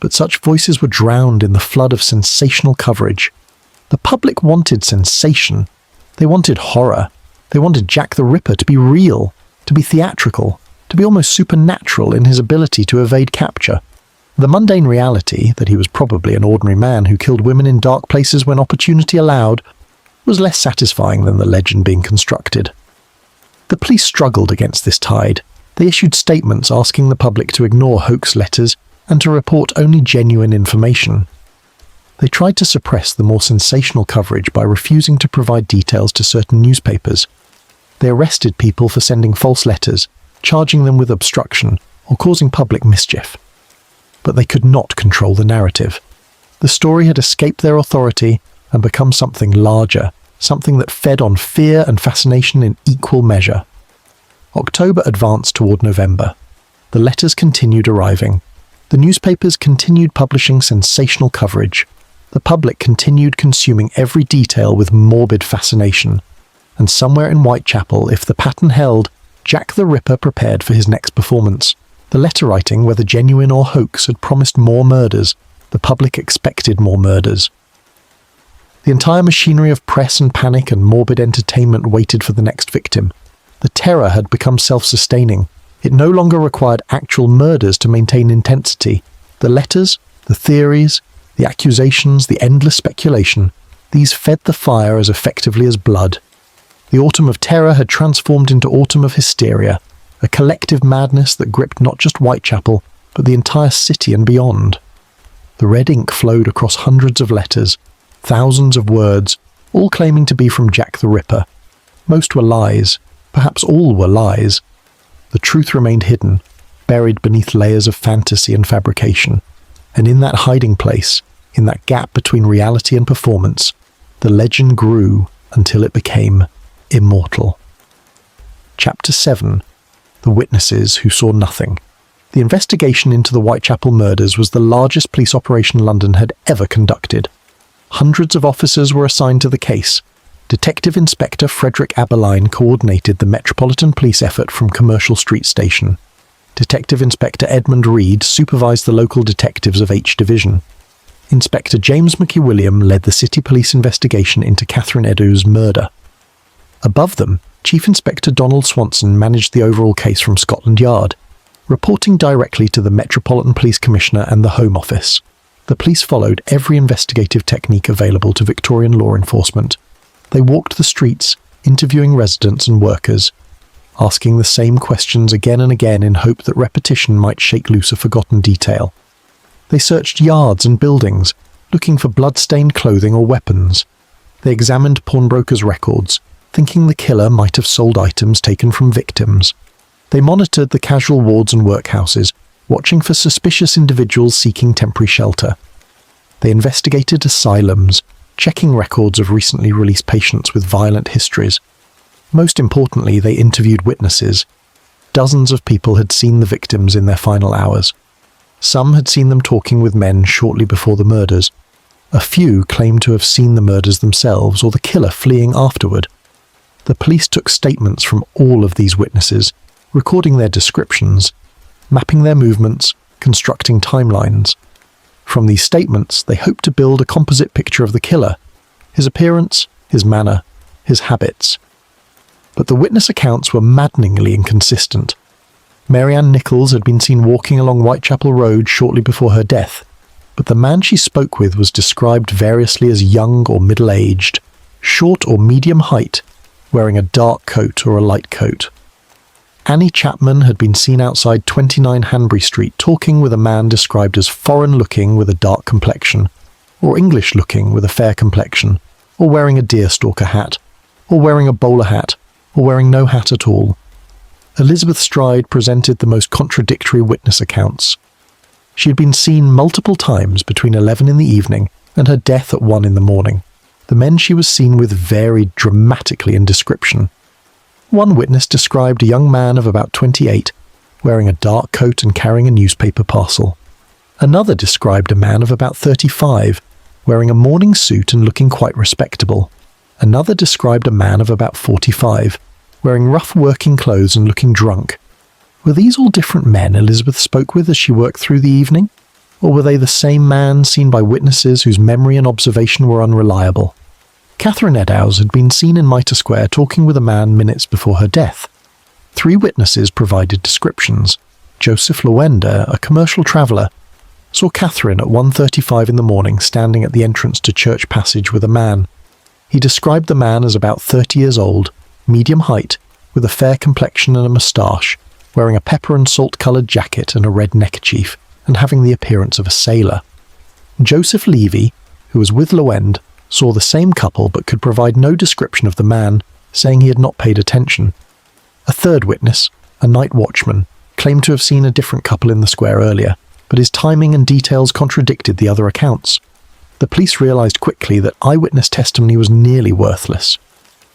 But such voices were drowned in the flood of sensational coverage. The public wanted sensation. They wanted horror. They wanted Jack the Ripper to be real, to be theatrical, to be almost supernatural in his ability to evade capture. The mundane reality, that he was probably an ordinary man who killed women in dark places when opportunity allowed, was less satisfying than the legend being constructed. The police struggled against this tide. They issued statements asking the public to ignore hoax letters and to report only genuine information. They tried to suppress the more sensational coverage by refusing to provide details to certain newspapers. They arrested people for sending false letters, charging them with obstruction or causing public mischief. But they could not control the narrative. The story had escaped their authority and become something larger, something that fed on fear and fascination in equal measure. October advanced toward November. The letters continued arriving. The newspapers continued publishing sensational coverage. The public continued consuming every detail with morbid fascination. And somewhere in Whitechapel, if the pattern held, Jack the Ripper prepared for his next performance. The letter writing, whether genuine or hoax, had promised more murders. The public expected more murders. The entire machinery of press and panic and morbid entertainment waited for the next victim. The terror had become self-sustaining. It no longer required actual murders to maintain intensity. The letters, the theories, the accusations, the endless speculation, these fed the fire as effectively as blood. The autumn of terror had transformed into autumn of hysteria, a collective madness that gripped not just Whitechapel, but the entire city and beyond. The red ink flowed across hundreds of letters, thousands of words, all claiming to be from Jack the Ripper. Most were lies. Perhaps all were lies. The truth remained hidden, buried beneath layers of fantasy and fabrication. And in that hiding place, in that gap between reality and performance, the legend grew until it became immortal. Chapter 7. The Witnesses Who Saw Nothing. The investigation into the Whitechapel murders was the largest police operation London had ever conducted. Hundreds of officers were assigned to the case. Detective Inspector Frederick Aberline coordinated the Metropolitan Police effort from Commercial Street Station. Detective Inspector Edmund Reed supervised the local detectives of H Division. Inspector James McKee-William led the City Police investigation into Catherine Eddowes' murder. Above them, Chief Inspector Donald Swanson managed the overall case from Scotland Yard, reporting directly to the Metropolitan Police Commissioner and the Home Office. The police followed every investigative technique available to Victorian law enforcement. They walked the streets, interviewing residents and workers, asking the same questions again and again in hope that repetition might shake loose a forgotten detail. They searched yards and buildings, looking for blood-stained clothing or weapons. They examined pawnbrokers' records, thinking the killer might have sold items taken from victims. They monitored the casual wards and workhouses, watching for suspicious individuals seeking temporary shelter. They investigated asylums, checking records of recently released patients with violent histories. Most importantly, they interviewed witnesses. Dozens of people had seen the victims in their final hours. Some had seen them talking with men shortly before the murders. A few claimed to have seen the murders themselves or the killer fleeing afterward. The police took statements from all of these witnesses, recording their descriptions, mapping their movements, constructing timelines. From these statements, they hoped to build a composite picture of the killer, his appearance, his manner, his habits. but the witness accounts were maddeningly inconsistent. Mary Ann Nichols had been seen walking along Whitechapel Road shortly before her death, but the man she spoke with was described variously as young or middle-aged, short or medium height, wearing a dark coat or a light coat. Annie Chapman had been seen outside 29 Hanbury Street talking with a man described as foreign-looking with a dark complexion, or English-looking with a fair complexion, or wearing a deerstalker hat, or wearing a bowler hat, or wearing no hat at all. Elizabeth Stride presented the most contradictory witness accounts. She had been seen multiple times between 11 in the evening and her death at 1 in the morning. The men she was seen with varied dramatically in description. One witness described a young man of about 28, wearing a dark coat and carrying a newspaper parcel. Another described a man of about 35, wearing a morning suit and looking quite respectable. Another described a man of about 45, wearing rough working clothes and looking drunk. Were these all different men Elizabeth spoke with as she worked through the evening? Or were they the same man seen by witnesses whose memory and observation were unreliable? Catherine Eddowes had been seen in Mitre Square talking with a man minutes before her death. 3 witnesses provided descriptions. Joseph Lawender, a commercial traveller, saw Catherine at 1:35 in the morning standing at the entrance to Church Passage with a man. He described the man as about 30 years old, medium height, with a fair complexion and a moustache, wearing a pepper and salt-coloured jacket and a red neckerchief, and having the appearance of a sailor. Joseph Levy, who was with Lawend, saw the same couple but could provide no description of the man, saying he had not paid attention. A third witness, a night watchman, claimed to have seen a different couple in the square earlier, but his timing and details contradicted the other accounts. The police realised quickly that eyewitness testimony was nearly worthless.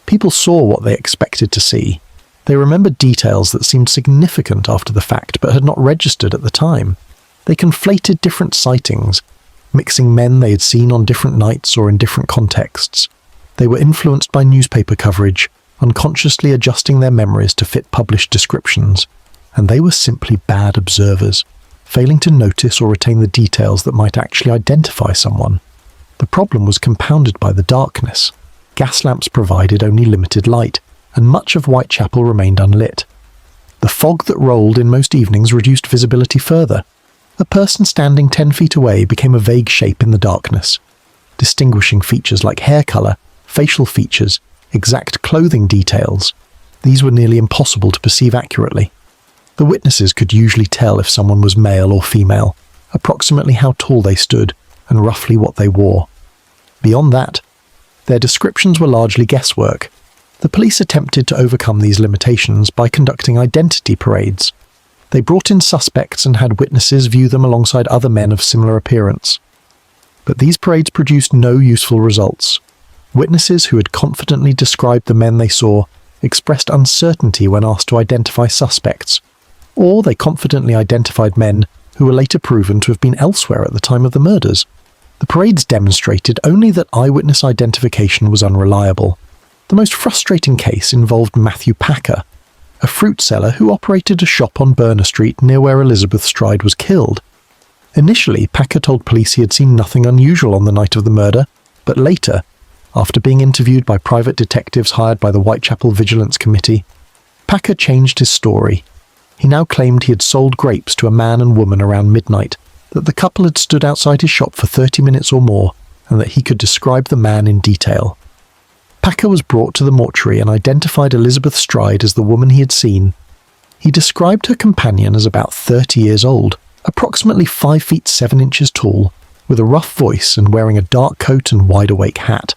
People saw what they expected to see. They remembered details that seemed significant after the fact but had not registered at the time. They conflated different sightings, mixing men they had seen on different nights or in different contexts. They were influenced by newspaper coverage, unconsciously adjusting their memories to fit published descriptions, and they were simply bad observers, failing to notice or retain the details that might actually identify someone. The problem was compounded by the darkness. Gas lamps provided only limited light, and much of Whitechapel remained unlit. The fog that rolled in most evenings reduced visibility further. A person standing 10 feet away became a vague shape in the darkness. Distinguishing features like hair colour, facial features, exact clothing details, these were nearly impossible to perceive accurately. The witnesses could usually tell if someone was male or female, approximately how tall they stood, and roughly what they wore. Beyond that, their descriptions were largely guesswork. The police attempted to overcome these limitations by conducting identity parades. They brought in suspects and had witnesses view them alongside other men of similar appearance. But these parades produced no useful results. Witnesses who had confidently described the men they saw expressed uncertainty when asked to identify suspects, or they confidently identified men who were later proven to have been elsewhere at the time of the murders. The parades demonstrated only that eyewitness identification was unreliable. The most frustrating case involved Matthew Packer, a fruit seller who operated a shop on Burner Street near where Elizabeth Stride was killed. Initially, Packer told police he had seen nothing unusual on the night of the murder, but later, after being interviewed by private detectives hired by the Whitechapel Vigilance Committee, Packer changed his story. He now claimed he had sold grapes to a man and woman around midnight, that the couple had stood outside his shop for 30 minutes or more, and that he could describe the man in detail. Packer was brought to the mortuary and identified Elizabeth Stride as the woman he had seen. He described her companion as about 30 years old, approximately 5 feet 7 inches tall, with a rough voice and wearing a dark coat and wide-awake hat.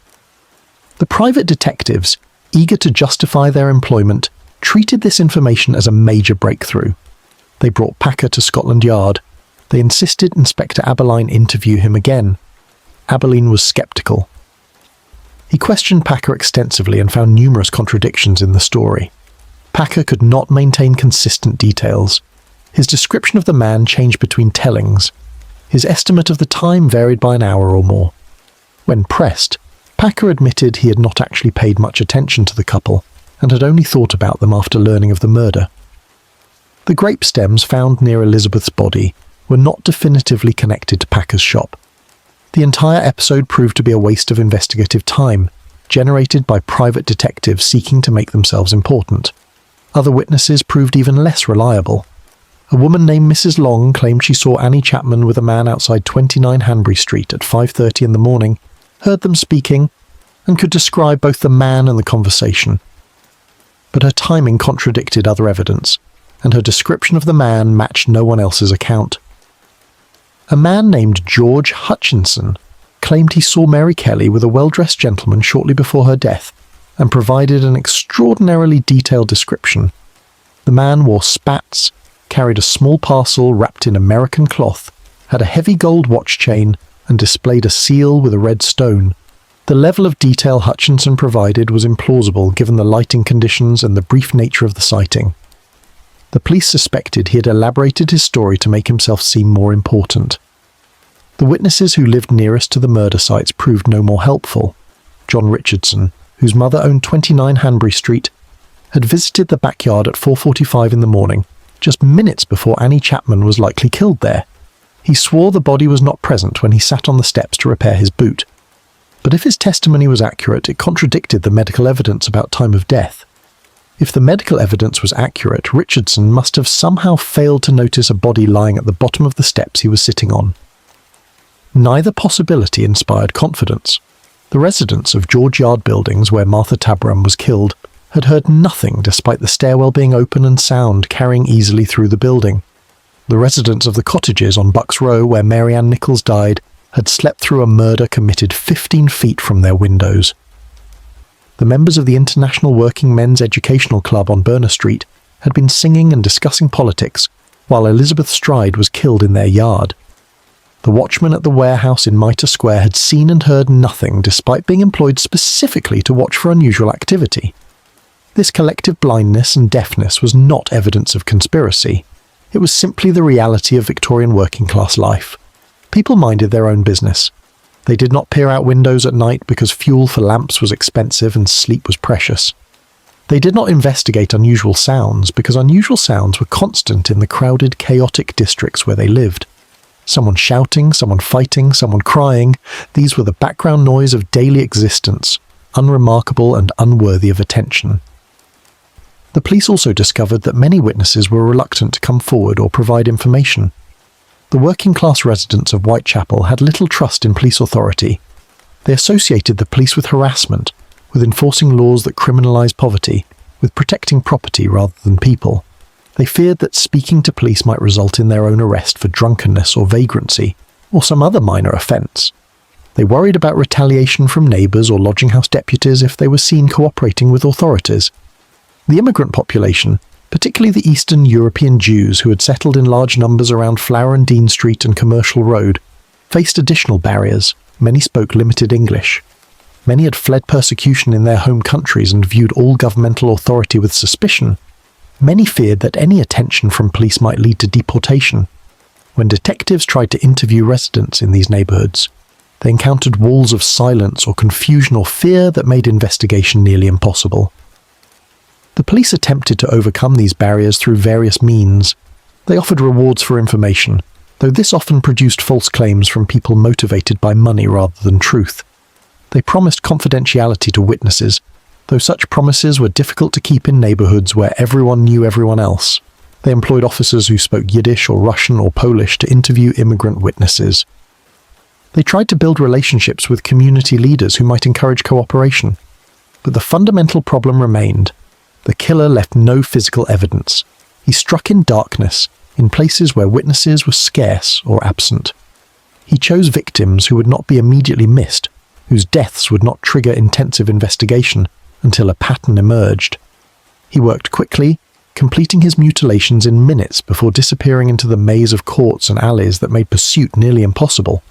The private detectives, eager to justify their employment, treated this information as a major breakthrough. They brought Packer to Scotland Yard. They insisted Inspector Aberline interview him again. Aberline was sceptical. He questioned Packer extensively and found numerous contradictions in the story. Packer could not maintain consistent details. His description of the man changed between tellings. His estimate of the time varied by an hour or more. When pressed, Packer admitted he had not actually paid much attention to the couple and had only thought about them after learning of the murder. The grape stems found near Elizabeth's body were not definitively connected to Packer's shop. The entire episode proved to be a waste of investigative time. generated by private detectives seeking to make themselves important. Other witnesses proved even less reliable. A woman named Mrs. Long claimed she saw Annie Chapman with a man outside 29 Hanbury Street at 5:30 in the morning, heard them speaking, and could describe both the man and the conversation. But her timing contradicted other evidence, and her description of the man matched no one else's account. A man named George Hutchinson claimed he saw Mary Kelly with a well-dressed gentleman shortly before her death, and provided an extraordinarily detailed description. The man wore spats, carried a small parcel wrapped in American cloth, had a heavy gold watch chain, and displayed a seal with a red stone. The level of detail Hutchinson provided was implausible given the lighting conditions and the brief nature of the sighting. The police suspected he had elaborated his story to make himself seem more important. The witnesses who lived nearest to the murder sites proved no more helpful. John Richardson, whose mother owned 29 Hanbury Street, had visited the backyard at 4:45 in the morning, just minutes before Annie Chapman was likely killed there. He swore the body was not present when he sat on the steps to repair his boot. But if his testimony was accurate, it contradicted the medical evidence about time of death. If the medical evidence was accurate, Richardson must have somehow failed to notice a body lying at the bottom of the steps he was sitting on. Neither possibility inspired confidence. The residents of George Yard buildings where Martha Tabram was killed had heard nothing despite the stairwell being open and sound carrying easily through the building. The residents of the cottages on Bucks Row where Mary Ann Nichols died had slept through a murder committed 15 feet from their windows. The members of the International Working Men's Educational Club on Berner Street had been singing and discussing politics while Elizabeth Stride was killed in their yard. The watchman at the warehouse in Mitre Square had seen and heard nothing despite being employed specifically to watch for unusual activity. This collective blindness and deafness was not evidence of conspiracy. It was simply the reality of Victorian working-class life. People minded their own business. They did not peer out windows at night because fuel for lamps was expensive and sleep was precious. They did not investigate unusual sounds because unusual sounds were constant in the crowded, chaotic districts where they lived. Someone shouting, someone fighting, someone crying, these were the background noise of daily existence, unremarkable and unworthy of attention. The police also discovered that many witnesses were reluctant to come forward or provide information. The working-class residents of Whitechapel had little trust in police authority. They associated the police with harassment, with enforcing laws that criminalised poverty, with protecting property rather than people. They feared that speaking to police might result in their own arrest for drunkenness or vagrancy, or some other minor offence. They worried about retaliation from neighbours or lodging house deputies if they were seen cooperating with authorities. The immigrant population, particularly the Eastern European Jews who had settled in large numbers around Flower and Dean Street and Commercial Road, faced additional barriers. Many spoke limited English. Many had fled persecution in their home countries and viewed all governmental authority with suspicion. Many feared that any attention from police might lead to deportation. When detectives tried to interview residents in these neighbourhoods, they encountered walls of silence or confusion or fear that made investigation nearly impossible. The police attempted to overcome these barriers through various means. They offered rewards for information, though this often produced false claims from people motivated by money rather than truth. They promised confidentiality to witnesses, though such promises were difficult to keep in neighbourhoods where everyone knew everyone else. They employed officers who spoke Yiddish or Russian or Polish to interview immigrant witnesses. They tried to build relationships with community leaders who might encourage cooperation. But the fundamental problem remained. The killer left no physical evidence. He struck in darkness, in places where witnesses were scarce or absent. He chose victims who would not be immediately missed, whose deaths would not trigger intensive investigation until a pattern emerged. He worked quickly, completing his mutilations in minutes before disappearing into the maze of courts and alleys that made pursuit nearly impossible.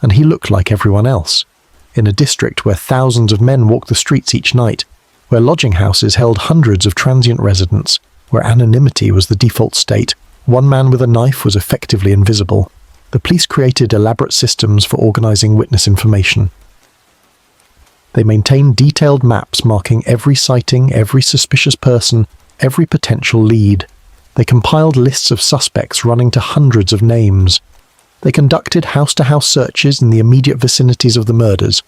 And he looked like everyone else, in a district where thousands of men walked the streets each night, where lodging houses held hundreds of transient residents, where anonymity was the default state. One man with a knife was effectively invisible. The police created elaborate systems for organising witness information. They maintained detailed maps marking every sighting, every suspicious person, every potential lead. They compiled lists of suspects running to hundreds of names. They conducted house-to-house searches in the immediate vicinities of the murders.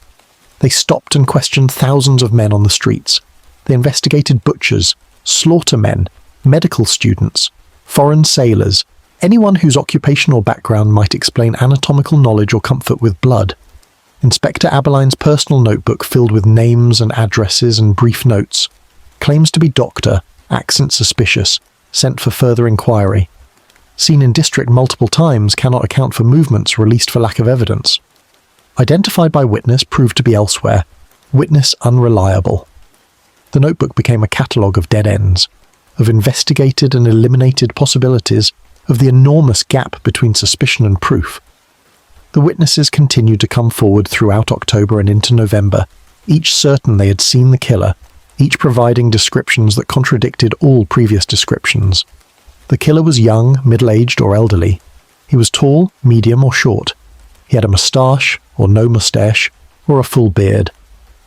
They stopped and questioned thousands of men on the streets. They investigated butchers, slaughtermen, medical students, foreign sailors, anyone whose occupation or background might explain anatomical knowledge or comfort with blood. Inspector Aberline's personal notebook filled with names and addresses and brief notes. Claims to be doctor, accent suspicious, sent for further inquiry. Seen in district multiple times, cannot account for movements released for lack of evidence. Identified by witness, proved to be elsewhere. Witness unreliable. The notebook became a catalogue of dead ends, of investigated and eliminated possibilities, of the enormous gap between suspicion and proof. The witnesses continued to come forward throughout October and into November, each certain they had seen the killer, each providing descriptions that contradicted all previous descriptions. The killer was young, middle-aged or elderly. He was tall, medium or short. He had a moustache or no moustache or a full beard.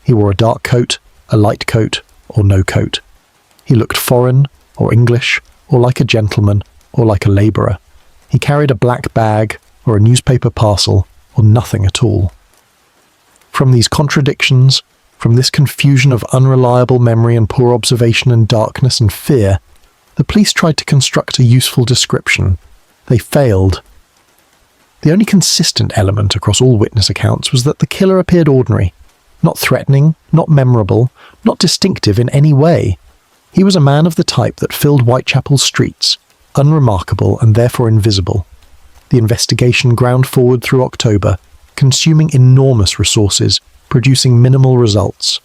He wore a dark coat, a light coat or no coat. He looked foreign or English or like a gentleman or like a labourer. He carried a black bag or a newspaper parcel or nothing at all. From these contradictions, from this confusion of unreliable memory and poor observation and darkness and fear, the police tried to construct a useful description. They failed. The only consistent element across all witness accounts was that the killer appeared ordinary, not threatening, not memorable, not distinctive in any way. He was a man of the type that filled Whitechapel's streets, unremarkable and therefore invisible. The investigation ground forward through October, consuming enormous resources, producing minimal results.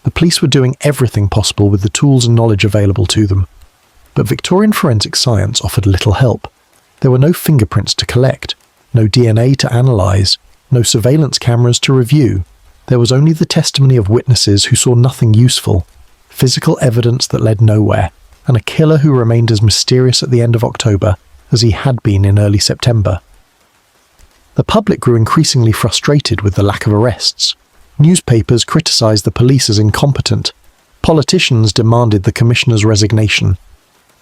The police were doing everything possible with the tools and knowledge available to them. But Victorian forensic science offered little help. There were no fingerprints to collect, no DNA to analyse, no surveillance cameras to review. There was only the testimony of witnesses who saw nothing useful, physical evidence that led nowhere, and a killer who remained as mysterious at the end of October as he had been in early September. The public grew increasingly frustrated with the lack of arrests. Newspapers criticised the police as incompetent. Politicians demanded the commissioner's resignation.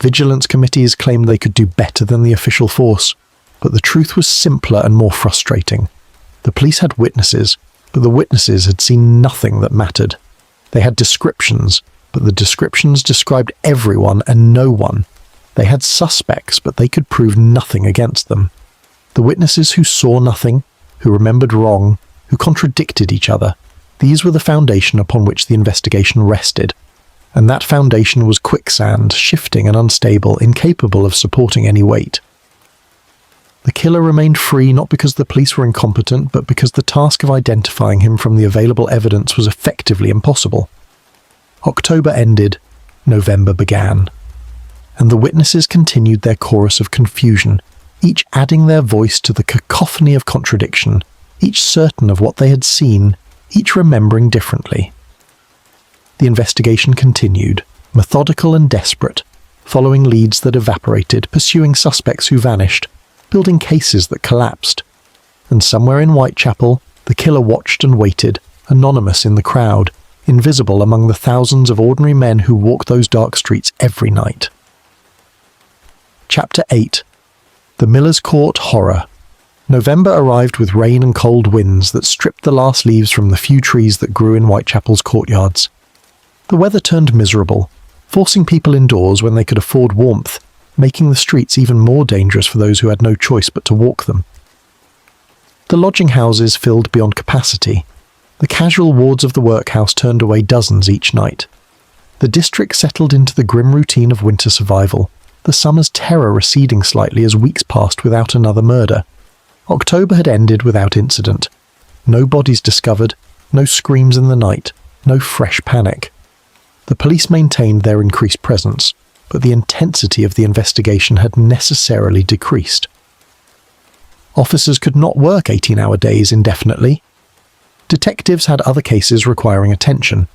Vigilance committees claimed they could do better than the official force. But the truth was simpler and more frustrating. The police had witnesses, but the witnesses had seen nothing that mattered. They had descriptions, but the descriptions described everyone and no one. They had suspects, but they could prove nothing against them. The witnesses who saw nothing, who remembered wrong, who contradicted each other, these were the foundation upon which the investigation rested. And that foundation was quicksand, shifting and unstable, incapable of supporting any weight. The killer remained free not because the police were incompetent, but because the task of identifying him from the available evidence was effectively impossible. October ended, November began. And the witnesses continued their chorus of confusion, each adding their voice to the cacophony of contradiction, each certain of what they had seen, each remembering differently. The investigation continued, methodical and desperate, following leads that evaporated, pursuing suspects who vanished, building cases that collapsed. And somewhere in Whitechapel, the killer watched and waited, anonymous in the crowd, invisible among the thousands of ordinary men who walk those dark streets every night. Chapter 8. The Miller's Court Horror. November arrived with rain and cold winds that stripped the last leaves from the few trees that grew in Whitechapel's courtyards. The weather turned miserable, forcing people indoors when they could afford warmth, making the streets even more dangerous for those who had no choice but to walk them. The lodging houses filled beyond capacity. The casual wards of the workhouse turned away dozens each night. The district settled into the grim routine of winter survival, the summer's terror receding slightly as weeks passed without another murder. October had ended without incident. No bodies discovered, no screams in the night, no fresh panic. The police maintained their increased presence, but the intensity of the investigation had necessarily decreased. Officers could not work 18-hour days indefinitely. Detectives had other cases requiring attention.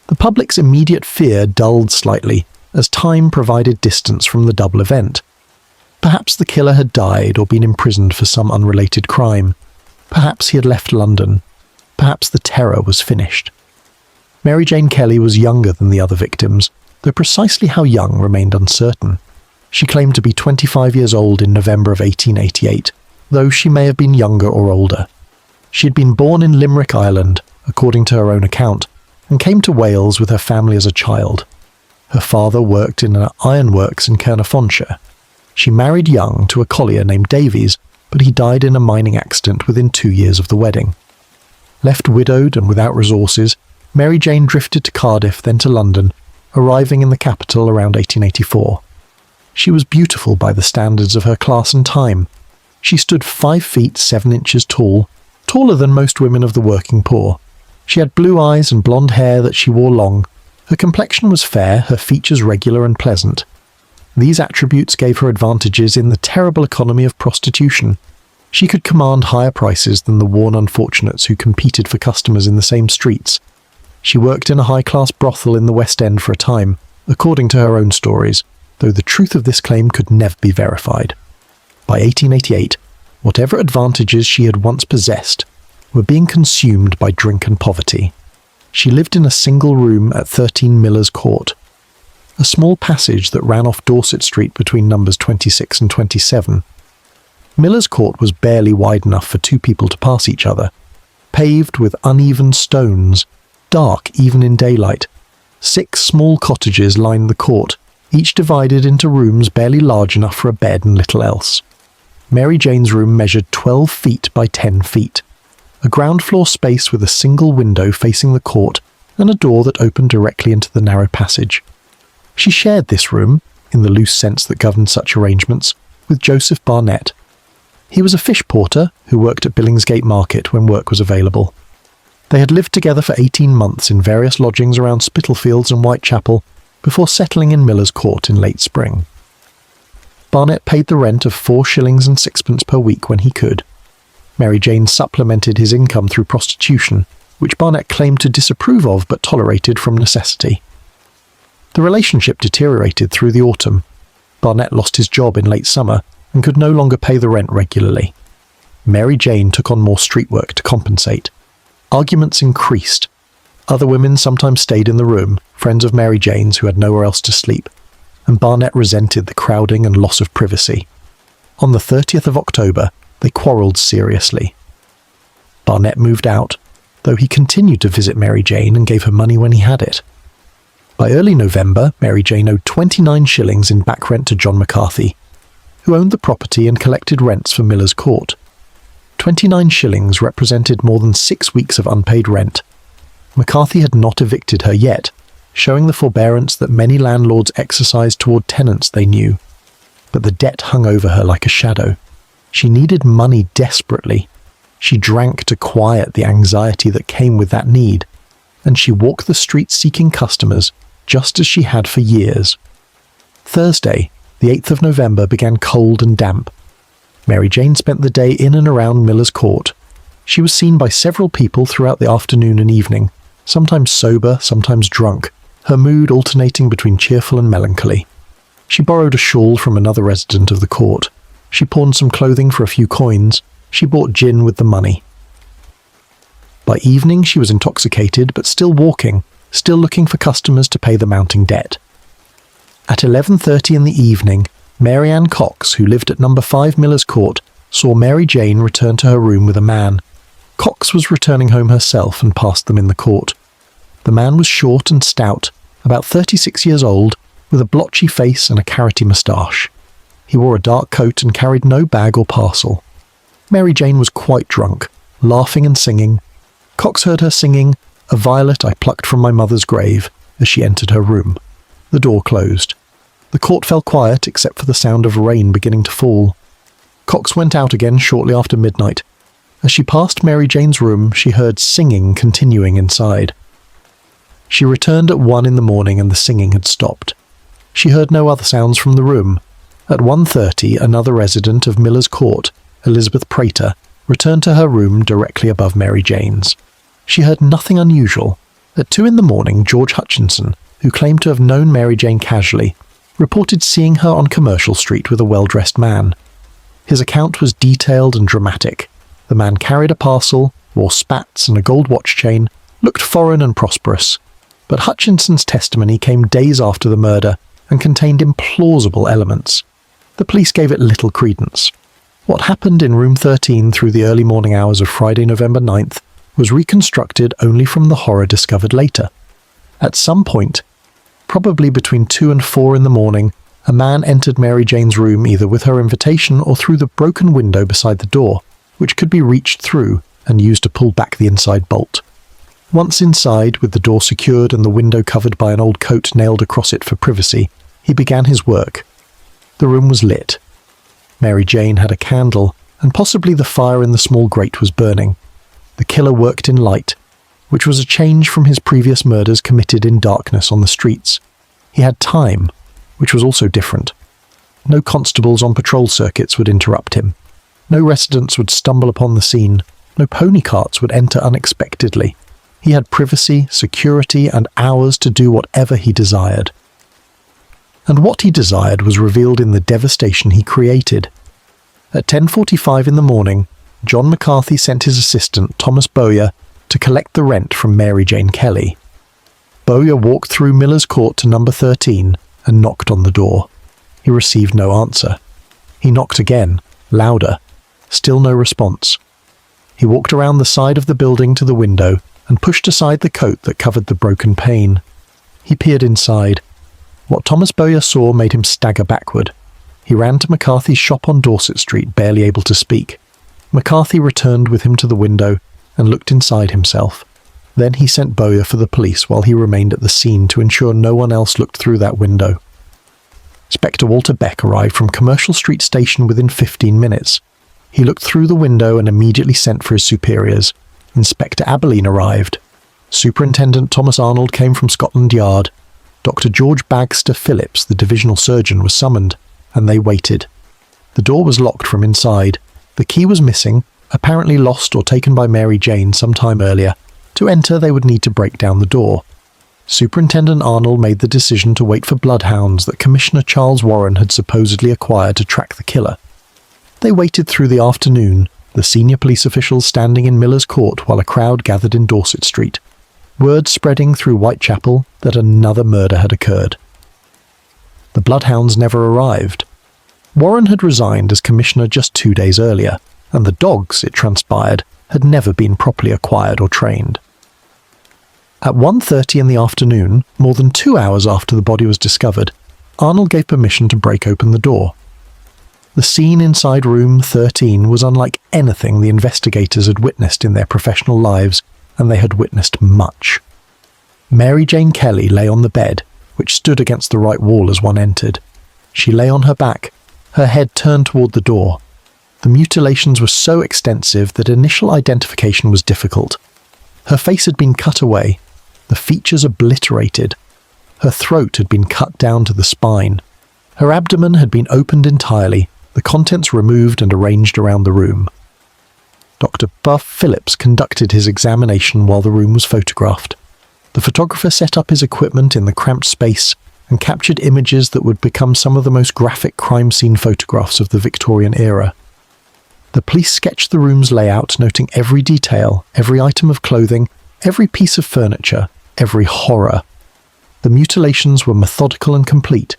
The public's immediate fear dulled slightly, as time provided distance from the double event. Perhaps the killer had died or been imprisoned for some unrelated crime. Perhaps he had left London. Perhaps the terror was finished. Mary Jane Kelly was younger than the other victims, though precisely how young remained uncertain. She claimed to be 25 years old in November of 1888, though she may have been younger or older. She had been born in Limerick, Ireland, according to her own account, and came to Wales with her family as a child. Her father worked in an ironworks in Caernarfonshire. She married young to a collier named Davies, but he died in a mining accident within 2 years of the wedding. Left widowed and without resources, Mary Jane drifted to Cardiff, then to London, arriving in the capital around 1884. She was beautiful by the standards of her class and time. She stood 5 feet 7 inches tall, taller than most women of the working poor. She had blue eyes and blonde hair that she wore long. Her complexion was fair, her features regular and pleasant. These attributes gave her advantages in the terrible economy of prostitution. She could command higher prices than the worn unfortunates who competed for customers in the same streets. She worked in a high-class brothel in the West End for a time, according to her own stories, though the truth of this claim could never be verified. By 1888, whatever advantages she had once possessed were being consumed by drink and poverty. She lived in a single room at 13 Miller's Court, a small passage that ran off Dorset Street between numbers 26 and 27. Miller's Court was barely wide enough for 2 people to pass each other, paved with uneven stones, dark even in daylight. 6 small cottages lined the court, each divided into rooms barely large enough for a bed and little else. Mary Jane's room measured 12 feet by 10 feet, a ground floor space with a single window facing the court and a door that opened directly into the narrow passage. She shared this room, in the loose sense that governed such arrangements, with Joseph Barnett. He was a fish porter who worked at Billingsgate Market when work was available. They had lived together for 18 months in various lodgings around Spitalfields and Whitechapel before settling in Miller's Court in late spring. Barnett paid the rent of 4 shillings and 6pence per week when he could. Mary Jane supplemented his income through prostitution, which Barnett claimed to disapprove of but tolerated from necessity. The relationship deteriorated through the autumn. Barnett lost his job in late summer and could no longer pay the rent regularly. Mary Jane took on more street work to compensate. Arguments increased. Other women sometimes stayed in the room, friends of Mary Jane's who had nowhere else to sleep, and Barnett resented the crowding and loss of privacy. On the 30th of October, they quarrelled seriously. Barnett moved out, though he continued to visit Mary Jane and gave her money when he had it. By early November, Mary Jane owed 29 shillings in back rent to John McCarthy, who owned the property and collected rents for Miller's Court. 29 shillings represented more than 6 weeks of unpaid rent. McCarthy had not evicted her yet, showing the forbearance that many landlords exercised toward tenants they knew. But the debt hung over her like a shadow. She needed money desperately. She drank to quiet the anxiety that came with that need, and she walked the streets seeking customers, just as she had for years. Thursday, the 8th of November, began cold and damp. Mary Jane spent the day in and around Miller's Court. She was seen by several people throughout the afternoon and evening, sometimes sober, sometimes drunk, her mood alternating between cheerful and melancholy. She borrowed a shawl from another resident of the court. She pawned some clothing for a few coins. She bought gin with the money. By evening she was intoxicated, but still walking, still looking for customers to pay the mounting debt. At 11:30 in the evening, Mary Ann Cox, who lived at number 5 Miller's Court, saw Mary Jane return to her room with a man. Cox was returning home herself and passed them in the court. The man was short and stout, about 36 years old, with a blotchy face and a carroty moustache. He wore a dark coat and carried no bag or parcel. Mary Jane was quite drunk, laughing and singing. Cox heard her singing, "A violet I plucked from my mother's grave," as she entered her room. The door closed. The court fell quiet except for the sound of rain beginning to fall. Cox went out again shortly after midnight. As she passed Mary Jane's room, she heard singing continuing inside. She returned at 1 in the morning and the singing had stopped. She heard no other sounds from the room. At 1:30, another resident of Miller's Court, Elizabeth Prater, returned to her room directly above Mary Jane's. She heard nothing unusual. At 2 in the morning, George Hutchinson, who claimed to have known Mary Jane casually, reported seeing her on Commercial Street with a well-dressed man. His account was detailed and dramatic. The man carried a parcel, wore spats and a gold watch chain, looked foreign and prosperous. But Hutchinson's testimony came days after the murder and contained implausible elements. The police gave it little credence. What happened in room 13 through the early morning hours of Friday, November 9th was reconstructed only from the horror discovered later. At some point, probably between 2 and 4 in the morning, a man entered Mary Jane's room either with her invitation or through the broken window beside the door, which could be reached through and used to pull back the inside bolt. Once inside, with the door secured and the window covered by an old coat nailed across it for privacy, he began his work. The room was lit. Mary Jane had a candle, and possibly the fire in the small grate was burning. The killer worked in light, which was a change from his previous murders committed in darkness on the streets. He had time, which was also different. No constables on patrol circuits would interrupt him. No residents would stumble upon the scene. No pony carts would enter unexpectedly. He had privacy, security, and hours to do whatever he desired. And what he desired was revealed in the devastation he created. At 10:45 in the morning, John McCarthy sent his assistant, Thomas Bowyer, to collect the rent from Mary Jane Kelly. Bowyer walked through Miller's Court to number 13 and knocked on the door. He received no answer. He knocked again, louder. Still no response. He walked around the side of the building to the window and pushed aside the coat that covered the broken pane. He peered inside. What Thomas Bowyer saw made him stagger backward. He ran to McCarthy's shop on Dorset Street, barely able to speak. McCarthy returned with him to the window and looked inside himself. Then he sent Bowyer for the police while he remained at the scene to ensure no one else looked through that window. Inspector Walter Beck arrived from Commercial Street Station within 15 minutes. He looked through the window and immediately sent for his superiors. Inspector Aberline arrived. Superintendent Thomas Arnold came from Scotland Yard. Dr. George Bagster Phillips, the divisional surgeon, was summoned, and they waited. The door was locked from inside. The key was missing, apparently lost or taken by Mary Jane some time earlier. To enter, they would need to break down the door. Superintendent Arnold made the decision to wait for bloodhounds that Commissioner Charles Warren had supposedly acquired to track the killer. They waited through the afternoon, the senior police officials standing in Miller's Court while a crowd gathered in Dorset Street, word spreading through Whitechapel that another murder had occurred. The bloodhounds never arrived. Warren had resigned as commissioner just 2 days earlier, and the dogs, it transpired, had never been properly acquired or trained. At 1:30 in the afternoon, more than 2 hours after the body was discovered, Arnold gave permission to break open the door. The scene inside room 13 was unlike anything the investigators had witnessed in their professional lives, and they had witnessed much. Mary Jane Kelly lay on the bed, which stood against the right wall as one entered. She lay on her back, her head turned toward the door. The mutilations were so extensive that initial identification was difficult. Her face had been cut away, the features obliterated. Her throat had been cut down to the spine. Her abdomen had been opened entirely, the contents removed and arranged around the room. Dr. Buff Phillips conducted his examination while the room was photographed. The photographer set up his equipment in the cramped space and captured images that would become some of the most graphic crime scene photographs of the Victorian era. The police sketched the room's layout, noting every detail, every item of clothing, every piece of furniture, every horror. The mutilations were methodical and complete.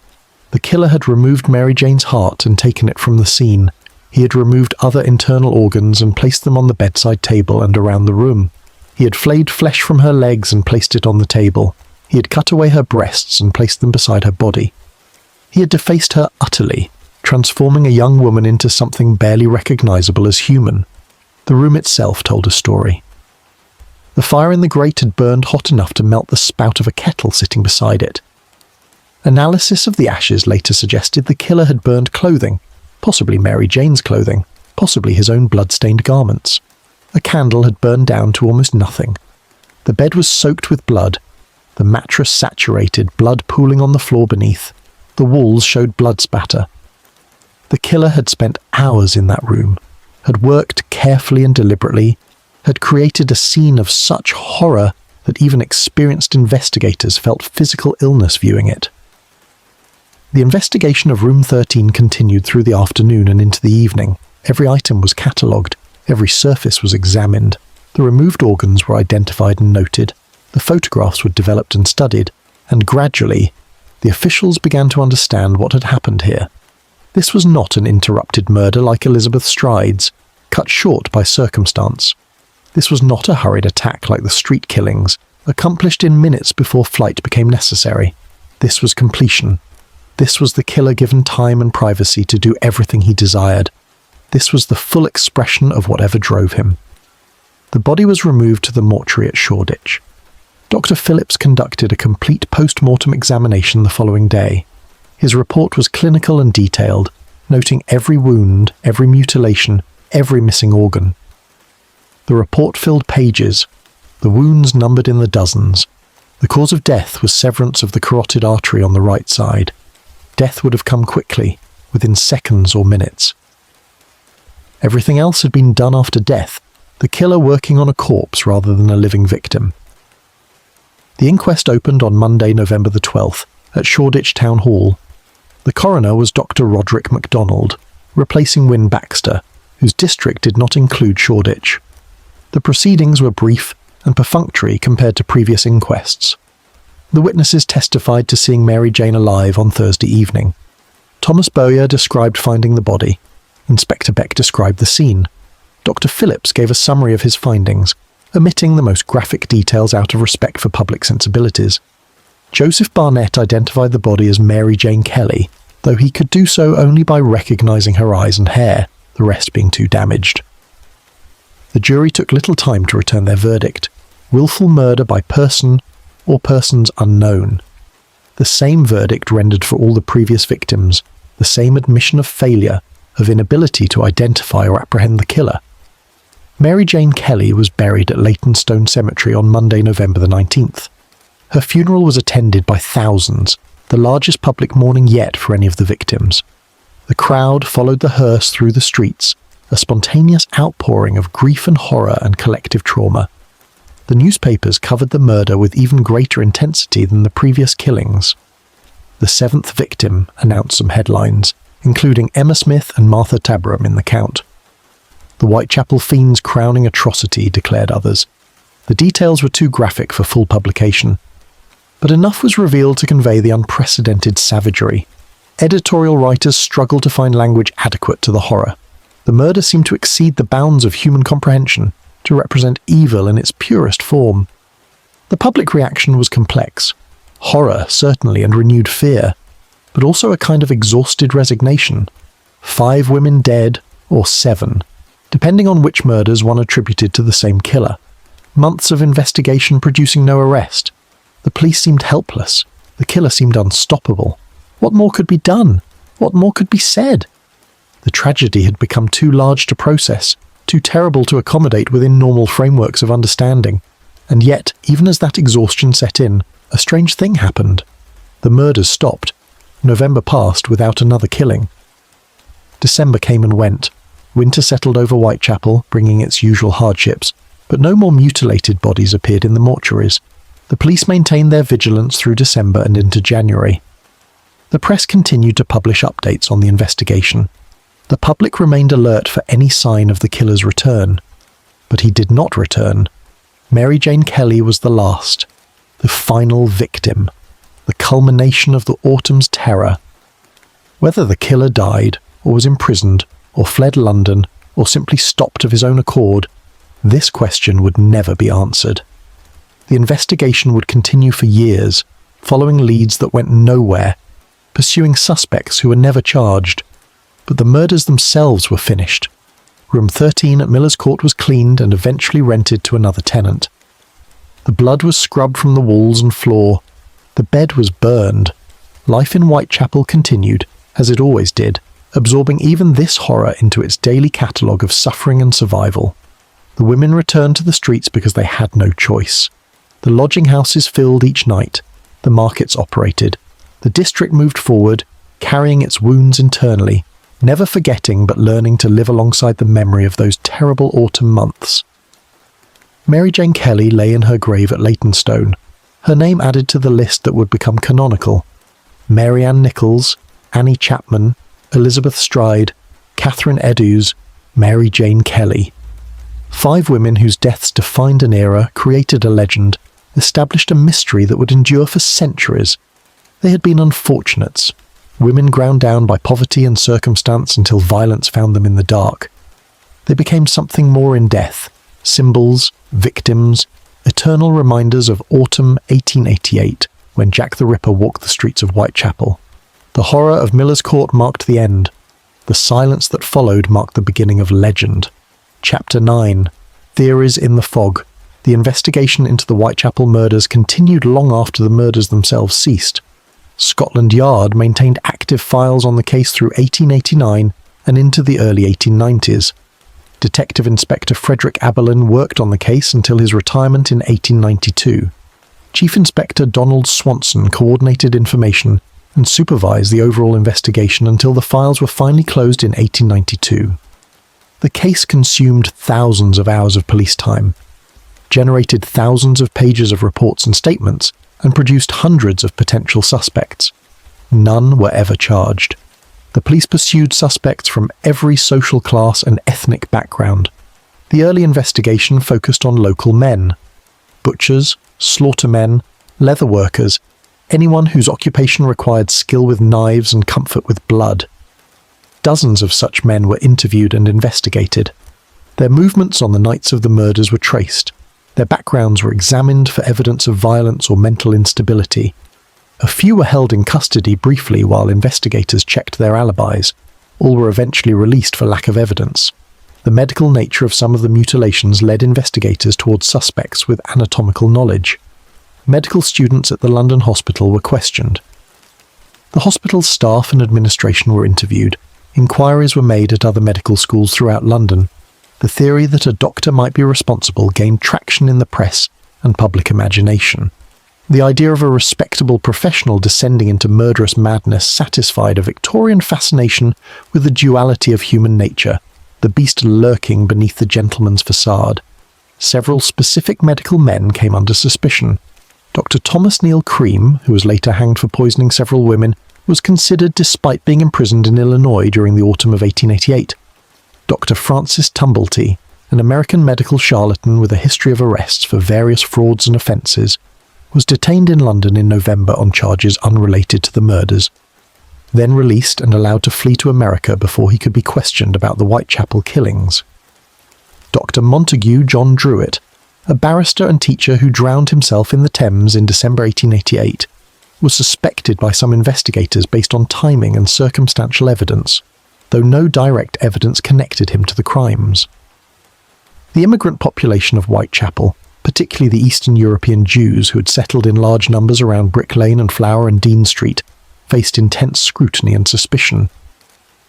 The killer had removed Mary Jane's heart and taken it from the scene. He had removed other internal organs and placed them on the bedside table and around the room. He had flayed flesh from her legs and placed it on the table. He had cut away her breasts and placed them beside her body. He had defaced her utterly, transforming a young woman into something barely recognizable as human. The room itself told a story. The fire in the grate had burned hot enough to melt the spout of a kettle sitting beside it. Analysis of the ashes later suggested the killer had burned clothing, possibly Mary Jane's clothing, possibly his own blood-stained garments. A candle had burned down to almost nothing. The bed was soaked with blood, the mattress saturated, blood pooling on the floor beneath. The walls showed blood spatter. The killer had spent hours in that room, had worked carefully and deliberately, had created a scene of such horror that even experienced investigators felt physical illness viewing it. The investigation of room 13 continued through the afternoon and into the evening. Every item was catalogued, every surface was examined, the removed organs were identified and noted, the photographs were developed and studied, and gradually, the officials began to understand what had happened here. This was not an interrupted murder like Elizabeth Stride's, cut short by circumstance. This was not a hurried attack like the street killings, accomplished in minutes before flight became necessary. This was completion. This was the killer given time and privacy to do everything he desired. This was the full expression of whatever drove him. The body was removed to the mortuary at Shoreditch. Dr. Phillips conducted a complete post-mortem examination the following day. His report was clinical and detailed, noting every wound, every mutilation, every missing organ. The report filled pages, the wounds numbered in the dozens. The cause of death was severance of the carotid artery on the right side. Death would have come quickly, within seconds or minutes. Everything else had been done after death, the killer working on a corpse rather than a living victim. The inquest opened on Monday, November the 12th, at Shoreditch Town Hall. The coroner was Dr. Roderick MacDonald, replacing Wynne Baxter, whose district did not include Shoreditch. The proceedings were brief and perfunctory compared to previous inquests. The witnesses testified to seeing Mary Jane alive on Thursday evening. Thomas Bowyer described finding the body. Inspector Beck described the scene. Dr. Phillips gave a summary of his findings, omitting the most graphic details out of respect for public sensibilities. Joseph Barnett identified the body as Mary Jane Kelly, though he could do so only by recognising her eyes and hair, the rest being too damaged. The jury took little time to return their verdict: willful murder by person or persons unknown. The same verdict rendered for all the previous victims, the same admission of failure, of inability to identify or apprehend the killer. Mary Jane Kelly was buried at Leytonstone Cemetery on Monday, November the 19th. Her funeral was attended by thousands, the largest public mourning yet for any of the victims. The crowd followed the hearse through the streets, a spontaneous outpouring of grief and horror and collective trauma. The newspapers covered the murder with even greater intensity than the previous killings. The seventh victim announced some headlines, including Emma Smith and Martha Tabram in the count. The Whitechapel fiend's crowning atrocity, declared others. The details were too graphic for full publication, but enough was revealed to convey the unprecedented savagery. Editorial writers struggled to find language adequate to the horror. The murder seemed to exceed the bounds of human comprehension, to represent evil in its purest form. The public reaction was complex. Horror, certainly, and renewed fear, but also a kind of exhausted resignation. 5 women dead, or 7, depending on which murders one attributed to the same killer. Months of investigation producing no arrest. The police seemed helpless. The killer seemed unstoppable. What more could be done? What more could be said? The tragedy had become too large to process, too terrible to accommodate within normal frameworks of understanding. And yet, even as that exhaustion set in, a strange thing happened. The murders stopped. November passed without another killing. December came and went. Winter settled over Whitechapel, bringing its usual hardships, but no more mutilated bodies appeared in the mortuaries. The police maintained their vigilance through December and into January. The press continued to publish updates on the investigation. The public remained alert for any sign of the killer's return. But he did not return. Mary Jane Kelly was the last, the final victim, the culmination of the autumn's terror. Whether the killer died, or was imprisoned, or fled London, or simply stopped of his own accord, this question would never be answered. The investigation would continue for years, following leads that went nowhere, pursuing suspects who were never charged. But the murders themselves were finished. Room 13 at Miller's Court was cleaned and eventually rented to another tenant. The blood was scrubbed from the walls and floor. The bed was burned. Life in Whitechapel continued, as it always did, absorbing even this horror into its daily catalogue of suffering and survival. The women returned to the streets because they had no choice. The lodging houses filled each night. The markets operated. The district moved forward, carrying its wounds internally, never forgetting but learning to live alongside the memory of those terrible autumn months. Mary Jane Kelly lay in her grave at Leytonstone, her name added to the list that would become canonical. Mary Ann Nichols, Annie Chapman, Elizabeth Stride, Catherine Eddowes, Mary Jane Kelly. 5 women whose deaths defined an era, created a legend, established a mystery that would endure for centuries. They had been unfortunates, women ground down by poverty and circumstance until violence found them in the dark. They became something more in death, Symbols, victims, eternal reminders of autumn 1888, when Jack the Ripper walked the streets of Whitechapel. The horror of Miller's Court marked the end. The silence that followed marked the beginning of legend. Chapter 9. Theories in the Fog. The investigation into the Whitechapel murders continued long after the murders themselves ceased. Scotland Yard maintained active files on the case through 1889 and into the early 1890s. Detective Inspector Frederick Aberlin worked on the case until his retirement in 1892. Chief Inspector Donald Swanson coordinated information and supervised the overall investigation until the files were finally closed in 1892. The case consumed thousands of hours of police time, generated thousands of pages of reports and statements, and produced hundreds of potential suspects. None were ever charged. The police pursued suspects from every social class and ethnic background. The early investigation focused on local men: butchers, slaughtermen, leather workers, anyone whose occupation required skill with knives and comfort with blood. Dozens of such men were interviewed and investigated. Their movements on the nights of the murders were traced. Their backgrounds were examined for evidence of violence or mental instability. A few were held in custody briefly while investigators checked their alibis. All were eventually released for lack of evidence. The medical nature of some of the mutilations led investigators towards suspects with anatomical knowledge. Medical students at the London hospital were questioned. The hospital's staff and administration were interviewed. Inquiries were made at other medical schools throughout London. The theory that a doctor might be responsible gained traction in the press and public imagination. The idea of a respectable professional descending into murderous madness satisfied a Victorian fascination with the duality of human nature, the beast lurking beneath the gentleman's facade. Several specific medical men came under suspicion. Dr. Thomas Neal Cream, who was later hanged for poisoning several women, was considered despite being imprisoned in Illinois during the autumn of 1888. Dr. Francis Tumblety, an American medical charlatan with a history of arrests for various frauds and offences, was detained in London in November on charges unrelated to the murders, then released and allowed to flee to America before he could be questioned about the Whitechapel killings. Dr. Montague John Druitt, a barrister and teacher who drowned himself in the Thames in December 1888, was suspected by some investigators based on timing and circumstantial evidence, though no direct evidence connected him to the crimes. The immigrant population of Whitechapel, particularly the Eastern European Jews who had settled in large numbers around Brick Lane and Flower and Dean Street, faced intense scrutiny and suspicion.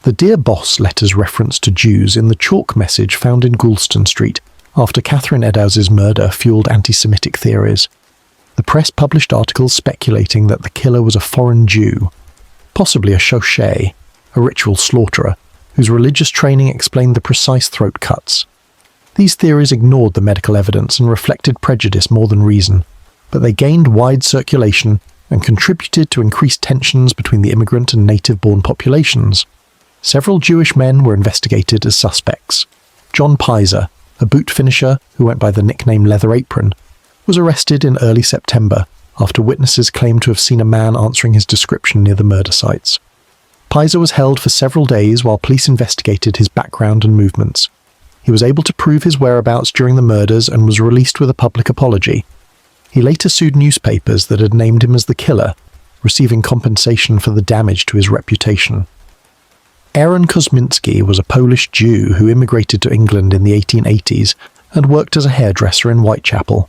The Dear Boss letters reference to Jews in the chalk message found in Goulston Street after Catherine Eddowes' murder fueled anti-Semitic theories. The press published articles speculating that the killer was a foreign Jew, possibly a shochet, a ritual slaughterer, whose religious training explained the precise throat cuts. These theories ignored the medical evidence and reflected prejudice more than reason, but they gained wide circulation and contributed to increased tensions between the immigrant and native-born populations. Several Jewish men were investigated as suspects. John Pizer, a boot finisher who went by the nickname Leather Apron, was arrested in early September after witnesses claimed to have seen a man answering his description near the murder sites. Pizer was held for several days while police investigated his background and movements. He was able to prove his whereabouts during the murders and was released with a public apology. He later sued newspapers that had named him as the killer, receiving compensation for the damage to his reputation. Aaron Kosminski was a Polish Jew who immigrated to England in the 1880s and worked as a hairdresser in Whitechapel.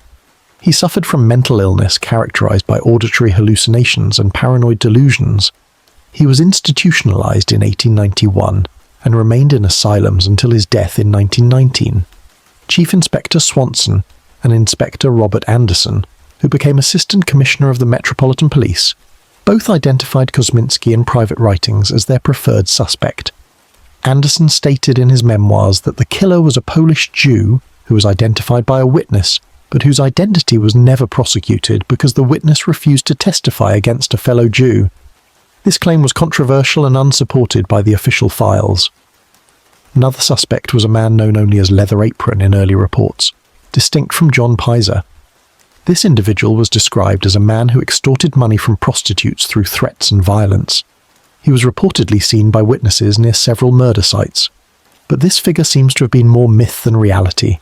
He suffered from mental illness characterized by auditory hallucinations and paranoid delusions. He was institutionalized in 1891 and remained in asylums until his death in 1919. Chief Inspector Swanson and Inspector Robert Anderson, who became Assistant Commissioner of the Metropolitan Police, both identified Kosminski in private writings as their preferred suspect. Anderson stated in his memoirs that the killer was a Polish Jew who was identified by a witness, but whose identity was never prosecuted because the witness refused to testify against a fellow Jew. This claim was controversial and unsupported by the official files. Another suspect was a man known only as Leather Apron in early reports, distinct from John Pizer. This individual was described as a man who extorted money from prostitutes through threats and violence. He was reportedly seen by witnesses near several murder sites, but this figure seems to have been more myth than reality.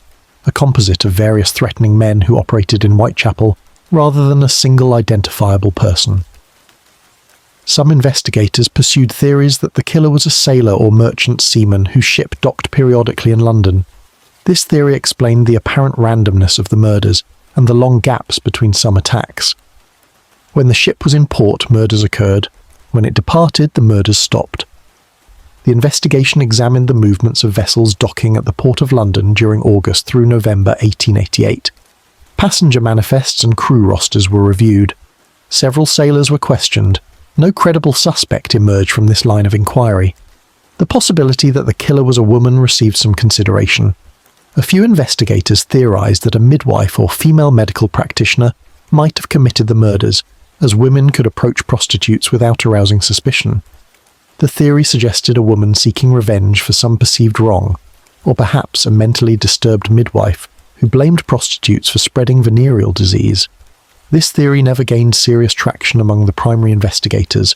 a composite of various threatening men who operated in Whitechapel, rather than a single identifiable person. Some investigators pursued theories that the killer was a sailor or merchant seaman whose ship docked periodically in London. This theory explained the apparent randomness of the murders and the long gaps between some attacks. When the ship was in port, murders occurred. When it departed, the murders stopped. The investigation examined the movements of vessels docking at the Port of London during August through November 1888. Passenger manifests and crew rosters were reviewed. Several sailors were questioned. No credible suspect emerged from this line of inquiry. The possibility that the killer was a woman received some consideration. A few investigators theorized that a midwife or female medical practitioner might have committed the murders, as women could approach prostitutes without arousing suspicion. The theory suggested a woman seeking revenge for some perceived wrong, or perhaps a mentally disturbed midwife who blamed prostitutes for spreading venereal disease. This theory never gained serious traction among the primary investigators,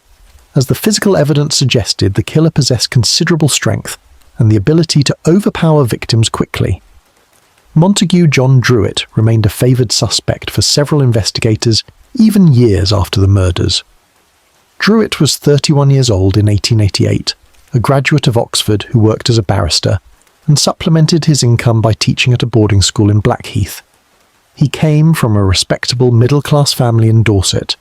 as the physical evidence suggested the killer possessed considerable strength and the ability to overpower victims quickly. Montague John Druitt remained a favoured suspect for several investigators, even years after the murders. Druitt was 31 years old in 1888, a graduate of Oxford who worked as a barrister, and supplemented his income by teaching at a boarding school in Blackheath. He came from a respectable middle-class family in Dorset.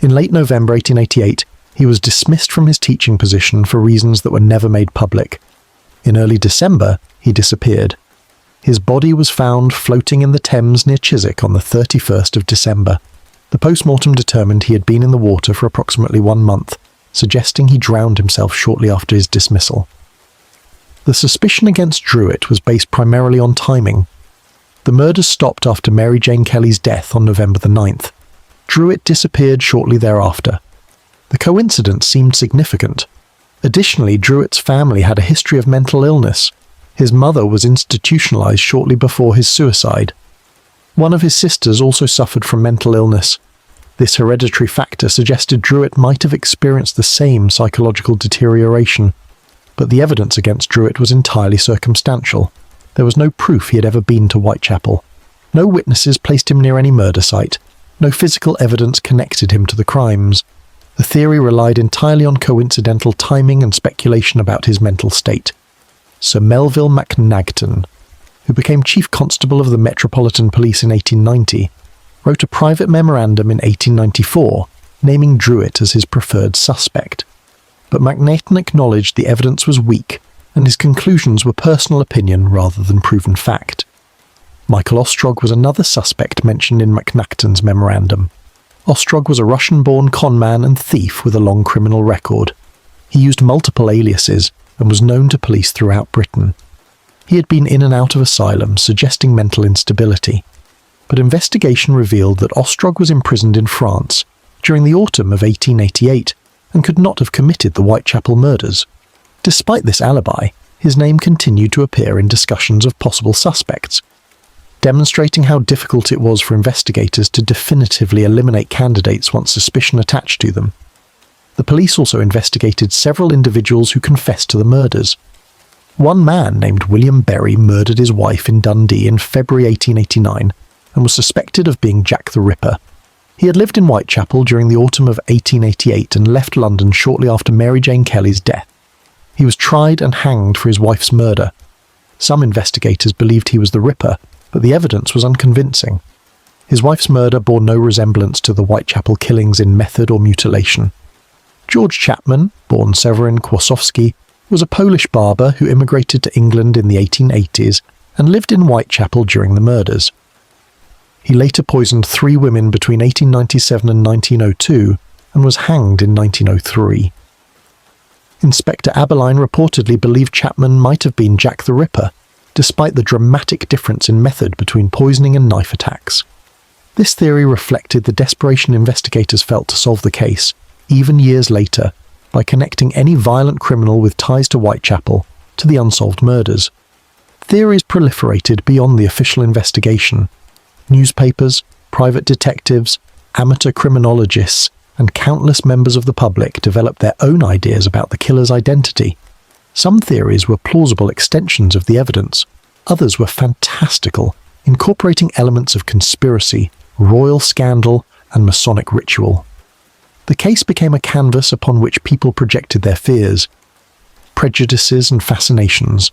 In late November 1888, he was dismissed from his teaching position for reasons that were never made public. In early December, he disappeared. His body was found floating in the Thames near Chiswick on the 31st of December. The post-mortem determined he had been in the water for approximately 1 month, suggesting he drowned himself shortly after his dismissal. The suspicion against Druitt was based primarily on timing. The murders stopped after Mary Jane Kelly's death on November the 9th. Druitt disappeared shortly thereafter. The coincidence seemed significant. Additionally, Druitt's family had a history of mental illness. His mother was institutionalized shortly before his suicide. One of his sisters also suffered from mental illness. This hereditary factor suggested Druitt might have experienced the same psychological deterioration, but the evidence against Druitt was entirely circumstantial. There was no proof he had ever been to Whitechapel. No witnesses placed him near any murder site. No physical evidence connected him to the crimes. The theory relied entirely on coincidental timing and speculation about his mental state. Sir Melville MacNagton, who became Chief Constable of the Metropolitan Police in 1890, wrote a private memorandum in 1894 naming Druitt as his preferred suspect. But MacNagton acknowledged the evidence was weak and his conclusions were personal opinion rather than proven fact. Michael Ostrog was another suspect mentioned in MacNagton's memorandum. Ostrog was a Russian-born conman and thief with a long criminal record. He used multiple aliases and was known to police throughout Britain. He had been in and out of asylums, suggesting mental instability. But investigation revealed that Ostrog was imprisoned in France during the autumn of 1888 and could not have committed the Whitechapel murders. Despite this alibi, his name continued to appear in discussions of possible suspects, demonstrating how difficult it was for investigators to definitively eliminate candidates once suspicion attached to them. The police also investigated several individuals who confessed to the murders. One man named William Berry murdered his wife in Dundee in February 1889 and was suspected of being Jack the Ripper. He had lived in Whitechapel during the autumn of 1888 and left London shortly after Mary Jane Kelly's death. He was tried and hanged for his wife's murder. Some investigators believed he was the Ripper, but the evidence was unconvincing. His wife's murder bore no resemblance to the Whitechapel killings in method or mutilation. George Chapman, born Severin Kłosowski, was a Polish barber who immigrated to England in the 1880s and lived in Whitechapel during the murders. He later poisoned 3 women between 1897 and 1902 and was hanged in 1903. Inspector Aberline reportedly believed Chapman might have been Jack the Ripper, despite the dramatic difference in method between poisoning and knife attacks. This theory reflected the desperation investigators felt to solve the case, even years later, by connecting any violent criminal with ties to Whitechapel to the unsolved murders. Theories proliferated beyond the official investigation. Newspapers, private detectives, amateur criminologists, and countless members of the public developed their own ideas about the killer's identity. Some theories were plausible extensions of the evidence, Others were fantastical, incorporating elements of conspiracy, royal scandal, and Masonic ritual. The case became a canvas upon which people projected their fears, prejudices, and fascinations.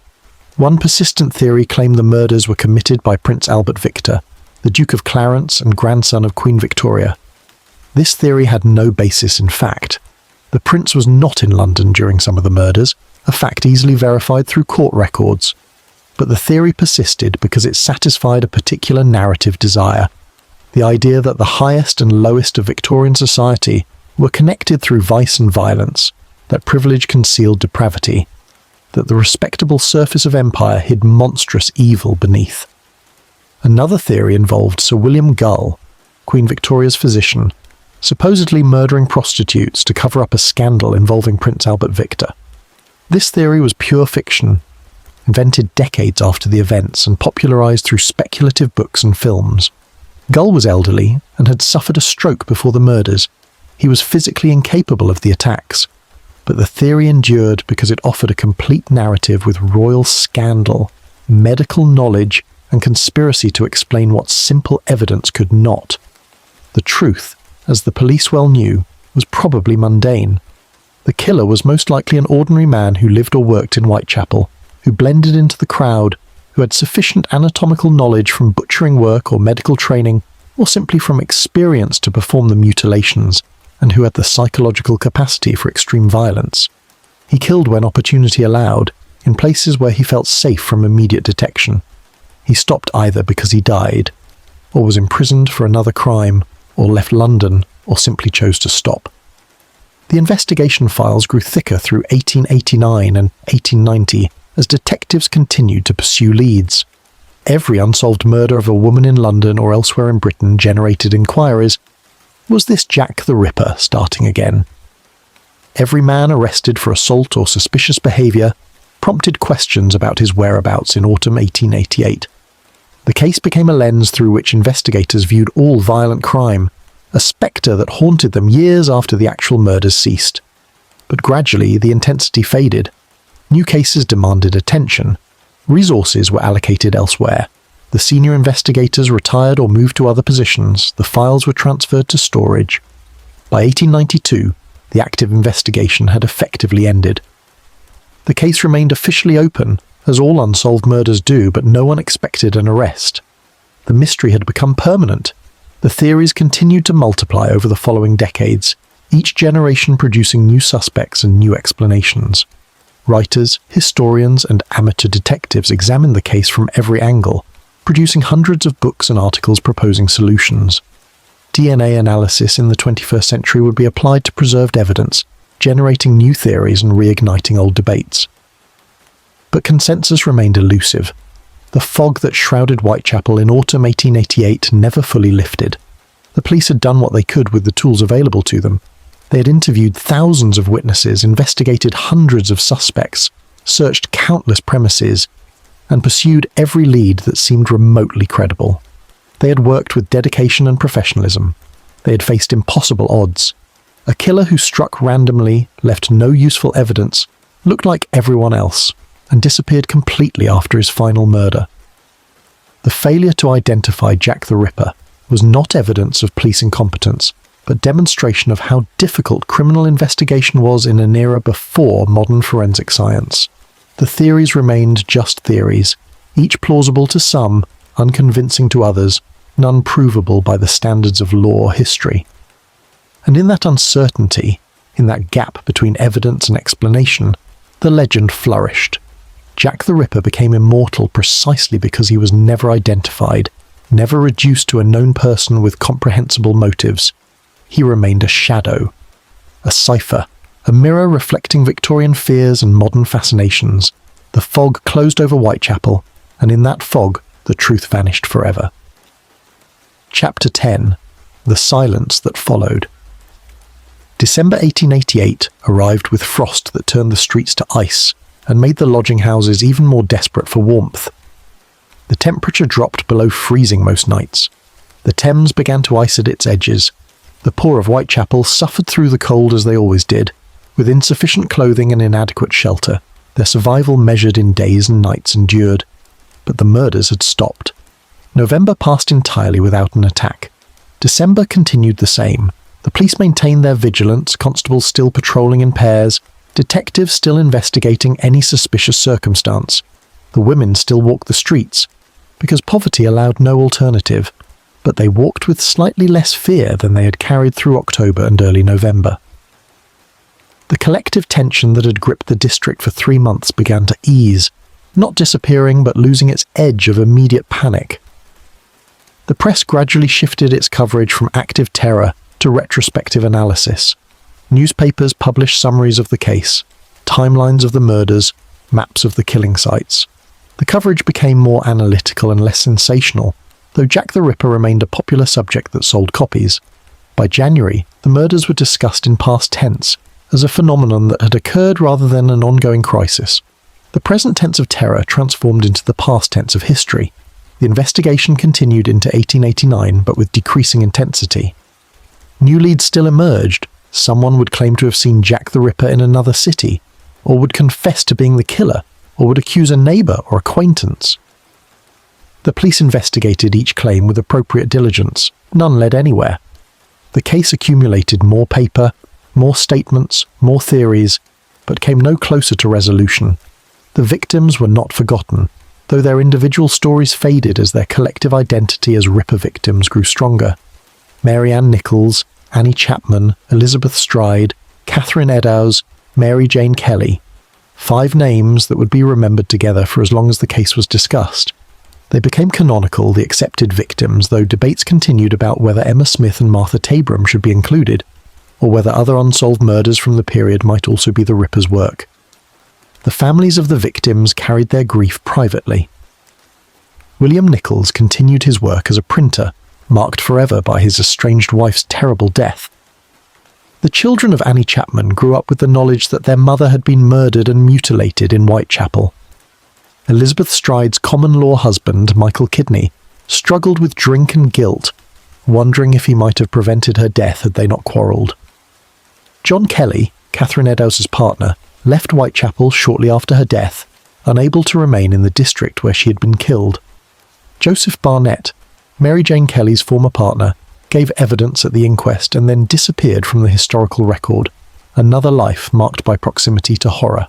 One persistent theory claimed the murders were committed by Prince Albert Victor, the Duke of Clarence and grandson of Queen Victoria. This theory had no basis in fact. The prince was not in London during some of the murders, a fact easily verified through court records. But the theory persisted because it satisfied a particular narrative desire, the idea that the highest and lowest of Victorian society were connected through vice and violence, that privilege concealed depravity, that the respectable surface of empire hid monstrous evil beneath. Another theory involved Sir William Gull, Queen Victoria's physician, supposedly murdering prostitutes to cover up a scandal involving Prince Albert Victor. This theory was pure fiction, invented decades after the events and popularized through speculative books and films. Gull was elderly and had suffered a stroke before the murders. He was physically incapable of the attacks, but the theory endured because it offered a complete narrative with royal scandal, medical knowledge, and conspiracy to explain what simple evidence could not. The truth, as the police well knew, was probably mundane. The killer was most likely an ordinary man who lived or worked in Whitechapel, who blended into the crowd, who had sufficient anatomical knowledge from butchering work or medical training, or simply from experience to perform the mutilations, and who had the psychological capacity for extreme violence. He killed when opportunity allowed, in places where he felt safe from immediate detection. He stopped either because he died, or was imprisoned for another crime, or left London, or simply chose to stop. The investigation files grew thicker through 1889 and 1890 as detectives continued to pursue leads. Every unsolved murder of a woman in London or elsewhere in Britain generated inquiries. Was this Jack the Ripper starting again? Every man arrested for assault or suspicious behaviour prompted questions about his whereabouts in autumn 1888. The case became a lens through which investigators viewed all violent crime, a spectre that haunted them years after the actual murders ceased. But gradually the intensity faded. New cases demanded attention. Resources were allocated elsewhere. The senior investigators retired or moved to other positions. The files were transferred to storage. By 1892, the active investigation had effectively ended. The case remained officially open, as all unsolved murders do, but no one expected an arrest. The mystery had become permanent. The theories continued to multiply over the following decades, each generation producing new suspects and new explanations. Writers, historians, and amateur detectives examined the case from every angle, producing hundreds of books and articles proposing solutions. DNA analysis in the 21st century would be applied to preserved evidence, generating new theories and reigniting old debates. But consensus remained elusive. The fog that shrouded Whitechapel in autumn 1888 never fully lifted. The police had done what they could with the tools available to them. They had interviewed thousands of witnesses, investigated hundreds of suspects, searched countless premises, and pursued every lead that seemed remotely credible. They had worked with dedication and professionalism. They had faced impossible odds. A killer who struck randomly, left no useful evidence, looked like everyone else, and disappeared completely after his final murder. The failure to identify Jack the Ripper was not evidence of police incompetence, but demonstration of how difficult criminal investigation was in an era before modern forensic science. The theories remained just theories, each plausible to some, unconvincing to others, none provable by the standards of law or history. And in that uncertainty, in that gap between evidence and explanation, the legend flourished. Jack the Ripper became immortal precisely because he was never identified, never reduced to a known person with comprehensible motives. He remained a shadow, a cipher, a mirror reflecting Victorian fears and modern fascinations. The fog closed over Whitechapel, and in that fog, the truth vanished forever. Chapter 10. The Silence That Followed. December 1888 arrived with frost that turned the streets to ice and made the lodging houses even more desperate for warmth. The temperature dropped below freezing most nights. The Thames began to ice at its edges. The poor of Whitechapel suffered through the cold as they always did, with insufficient clothing and inadequate shelter. Their survival measured in days and nights endured. but the murders had stopped. November passed entirely without an attack. December continued the same. The police maintained their vigilance, constables still patrolling in pairs, detectives still investigating any suspicious circumstance. The women still walked the streets, because poverty allowed no alternative, but they walked with slightly less fear than they had carried through October and early November. The collective tension that had gripped the district for 3 months began to ease, not disappearing but losing its edge of immediate panic. The press gradually shifted its coverage from active terror to retrospective analysis. Newspapers published summaries of the case, timelines of the murders, maps of the killing sites. The coverage became more analytical and less sensational, though Jack the Ripper remained a popular subject that sold copies. By January, the murders were discussed in past tense, as a phenomenon that had occurred rather than an ongoing crisis. The present tense of terror transformed into the past tense of history. The investigation continued into 1889, but with decreasing intensity. New leads still emerged. Someone would claim to have seen Jack the Ripper in another city, or would confess to being the killer, or would accuse a neighbour or acquaintance. The police investigated each claim with appropriate diligence. None led anywhere. The case accumulated more paper, more statements, more theories, but came no closer to resolution. The victims were not forgotten, though their individual stories faded as their collective identity as Ripper victims grew stronger. Mary Ann Nichols, Annie Chapman, Elizabeth Stride, Catherine Eddowes, Mary Jane Kelly. 5 names that would be remembered together for as long as the case was discussed. They became canonical, the accepted victims, though debates continued about whether Emma Smith and Martha Tabram should be included, or whether other unsolved murders from the period might also be the Ripper's work. The families of the victims carried their grief privately. William Nichols continued his work as a printer, marked forever by his estranged wife's terrible death. The children of Annie Chapman grew up with the knowledge that their mother had been murdered and mutilated in Whitechapel. Elizabeth Stride's common-law husband, Michael Kidney, struggled with drink and guilt, wondering if he might have prevented her death had they not quarrelled. John Kelly, Catherine Eddowes' partner, left Whitechapel shortly after her death, unable to remain in the district where she had been killed. Joseph Barnett, Mary Jane Kelly's former partner, gave evidence at the inquest and then disappeared from the historical record, another life marked by proximity to horror.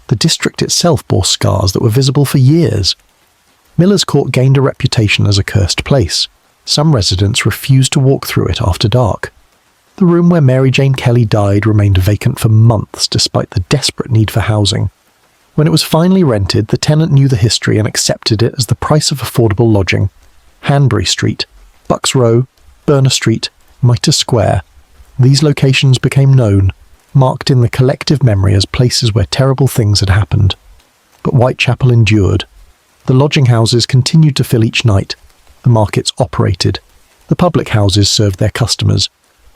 The district itself bore scars that were visible for years. Miller's Court gained a reputation as a cursed place. Some residents refused to walk through it after dark. The room where Mary Jane Kelly died remained vacant for months despite the desperate need for housing. When it was finally rented, the tenant knew the history and accepted it as the price of affordable lodging. Hanbury Street, Bucks Row, Burner Street, Mitre Square. These locations became known, marked in the collective memory as places where terrible things had happened. But Whitechapel endured. The lodging houses continued to fill each night. The markets operated. The public houses served their customers.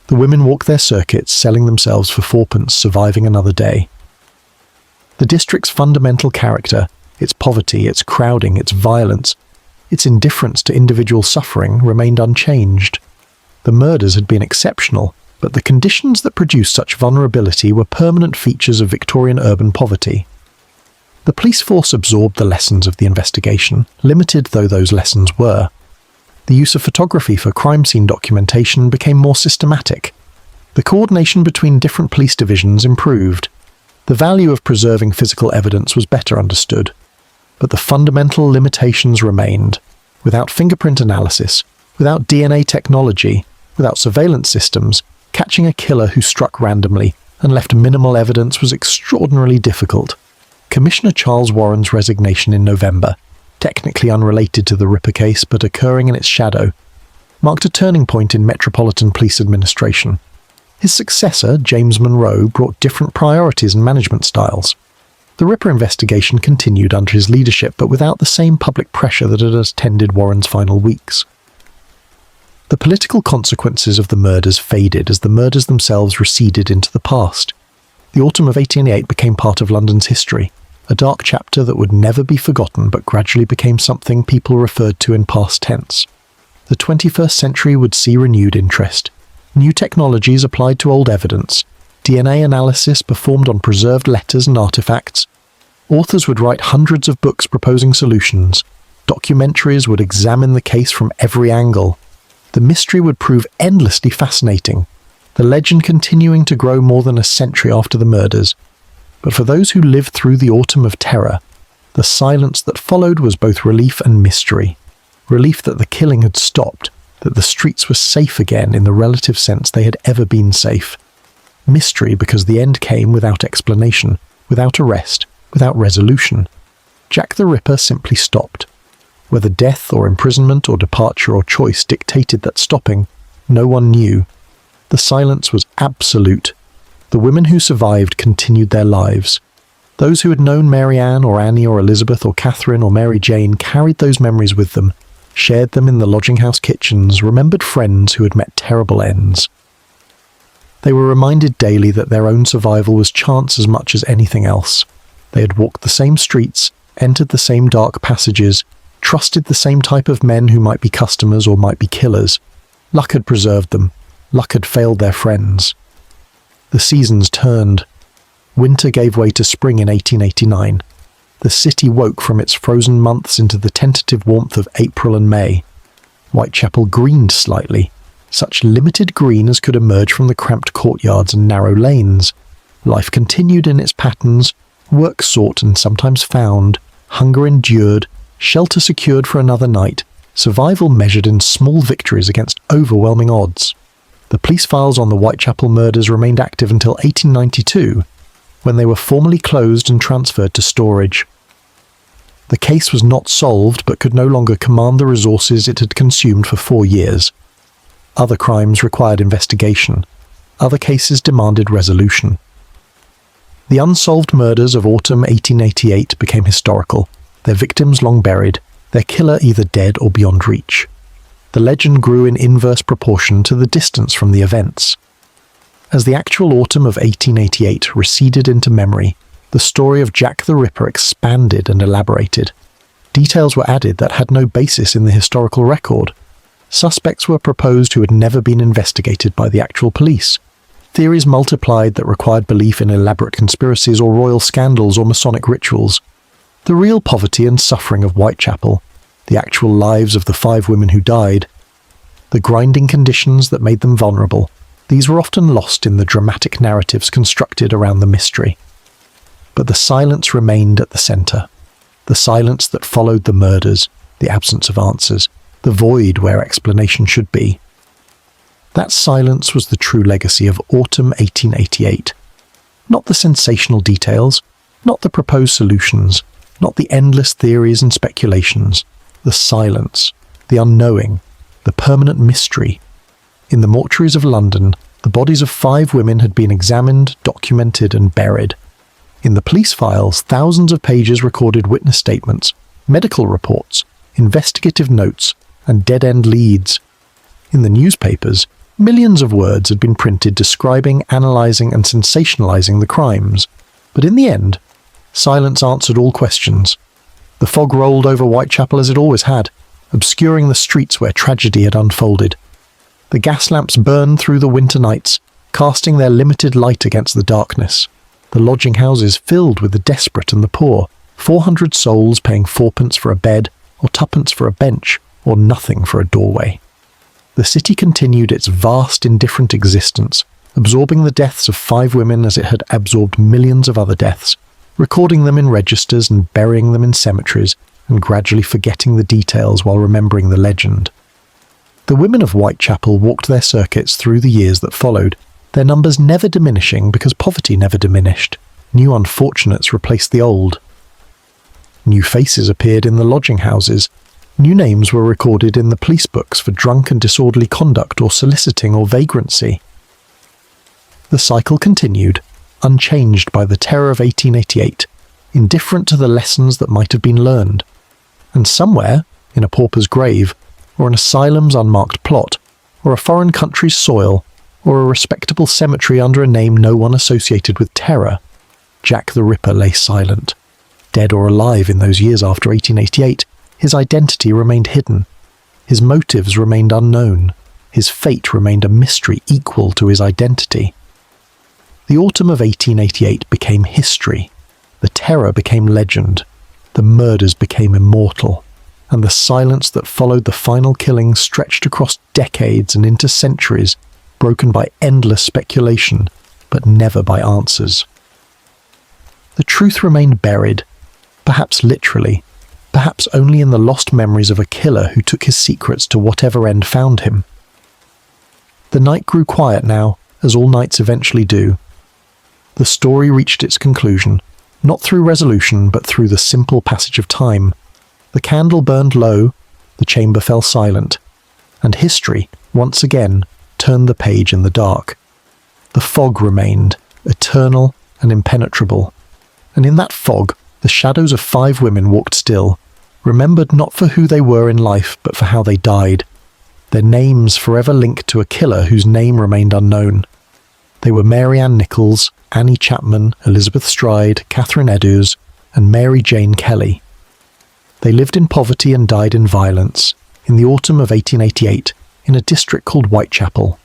The women walked their circuits, selling themselves for 4pence, surviving another day. The district's fundamental character, its poverty, its crowding, its violence, its indifference to individual suffering remained unchanged. The murders had been exceptional, but the conditions that produced such vulnerability were permanent features of Victorian urban poverty. The police force absorbed the lessons of the investigation, limited though those lessons were. The use of photography for crime scene documentation became more systematic. The coordination between different police divisions improved. The value of preserving physical evidence was better understood. But the fundamental limitations remained. Without fingerprint analysis, without DNA technology, without surveillance systems, catching a killer who struck randomly and left minimal evidence was extraordinarily difficult. Commissioner Charles Warren's resignation in November, technically unrelated to the Ripper case but occurring in its shadow, marked a turning point in Metropolitan Police administration. His successor, James Monroe, brought different priorities and management styles. The Ripper investigation continued under his leadership, but without the same public pressure that had attended Warren's final weeks. The political consequences of the murders faded as the murders themselves receded into the past. The autumn of 1888 became part of London's history, a dark chapter that would never be forgotten but gradually became something people referred to in past tense. The 21st century would see renewed interest. New technologies applied to old evidence, DNA analysis performed on preserved letters and artifacts, Authors would write hundreds of books proposing solutions. Documentaries would examine the case from every angle. The mystery would prove endlessly fascinating, the legend continuing to grow more than a century after the murders. But for those who lived through the Autumn of Terror, the silence that followed was both relief and mystery. Relief that the killing had stopped, that the streets were safe again in the relative sense they had ever been safe. Mystery because the end came without explanation, without arrest, without resolution. Jack the Ripper simply stopped. Whether death or imprisonment or departure or choice dictated that stopping, no one knew. The silence was absolute. The women who survived continued their lives. Those who had known Mary Ann or Annie or Elizabeth or Catherine or Mary Jane carried those memories with them, shared them in the lodging house kitchens, remembered friends who had met terrible ends. They were reminded daily that their own survival was chance as much as anything else. They had walked the same streets, entered the same dark passages, trusted the same type of men who might be customers or might be killers. Luck had preserved them. Luck had failed their friends. The seasons turned. Winter gave way to spring in 1889. The city woke from its frozen months into the tentative warmth of April and May. Whitechapel greened slightly, such limited green as could emerge from the cramped courtyards and narrow lanes. Life continued in its patterns, work sought and sometimes found, hunger endured, shelter secured for another night, survival measured in small victories against overwhelming odds. The police files on the Whitechapel murders remained active until 1892, when they were formally closed and transferred to storage. The case was not solved but could no longer command the resources it had consumed for 4 years. Other crimes required investigation. Other cases demanded resolution. The unsolved murders of autumn 1888 became historical, their victims long buried, their killer either dead or beyond reach. The legend grew in inverse proportion to the distance from the events. As the actual autumn of 1888 receded into memory, the story of Jack the Ripper expanded and elaborated. Details were added that had no basis in the historical record. Suspects were proposed who had never been investigated by the actual police. Theories multiplied that required belief in elaborate conspiracies or royal scandals or Masonic rituals. The real poverty and suffering of Whitechapel, the actual lives of the 5 women who died, the grinding conditions that made them vulnerable, these were often lost in the dramatic narratives constructed around the mystery. But the silence remained at the centre. The silence that followed the murders, the absence of answers, the void where explanation should be. That silence was the true legacy of autumn 1888. Not the sensational details, not the proposed solutions, not the endless theories and speculations. The silence, the unknowing, the permanent mystery. In the mortuaries of London, the bodies of 5 women had been examined, documented and buried. In the police files, thousands of pages recorded witness statements, medical reports, investigative notes, and dead-end leads. In the newspapers, millions of words had been printed describing, analysing and sensationalising the crimes. But in the end, silence answered all questions. The fog rolled over Whitechapel as it always had, obscuring the streets where tragedy had unfolded. The gas lamps burned through the winter nights, casting their limited light against the darkness. The lodging houses filled with the desperate and the poor, 400 souls paying 4p for a bed, or 2p for a bench, or nothing for a doorway. The city continued its vast, indifferent existence, absorbing the deaths of 5 women as it had absorbed millions of other deaths, recording them in registers and burying them in cemeteries, and gradually forgetting the details while remembering the legend. The women of Whitechapel walked their circuits through the years that followed, their numbers never diminishing because poverty never diminished. New unfortunates replaced the old. New faces appeared in the lodging houses. New names were recorded in the police books for drunk and disorderly conduct or soliciting or vagrancy. The cycle continued, unchanged by the terror of 1888, indifferent to the lessons that might have been learned. And somewhere, in a pauper's grave, or an asylum's unmarked plot, or a foreign country's soil, or a respectable cemetery under a name no one associated with terror, Jack the Ripper lay silent. Dead or alive in those years after 1888, his identity remained hidden. His motives remained unknown. His fate remained a mystery equal to his identity. The autumn of 1888 became history. The terror became legend, the murders became immortal, and the silence that followed the final killing stretched across decades and into centuries, broken by endless speculation, but never by answers. The truth remained buried, perhaps literally, perhaps only in the lost memories of a killer who took his secrets to whatever end found him. The night grew quiet now, as all nights eventually do. The story reached its conclusion, not through resolution, but through the simple passage of time. The candle burned low, the chamber fell silent, and history, once again, turned the page in the dark. The fog remained, eternal and impenetrable, and in that fog, the shadows of 5 women walked still, remembered not for who they were in life, but for how they died, their names forever linked to a killer whose name remained unknown. They were Mary Ann Nichols, Annie Chapman, Elizabeth Stride, Catherine Eddowes, and Mary Jane Kelly. They lived in poverty and died in violence, in the autumn of 1888, in a district called Whitechapel,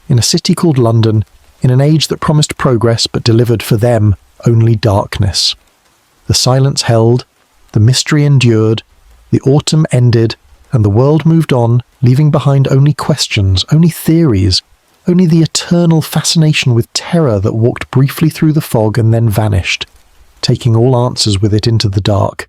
in a city called London, in an age that promised progress but delivered for them only darkness. The silence held, the mystery endured, the autumn ended, and the world moved on, leaving behind only questions, only theories, only the eternal fascination with terror that walked briefly through the fog and then vanished, taking all answers with it into the dark.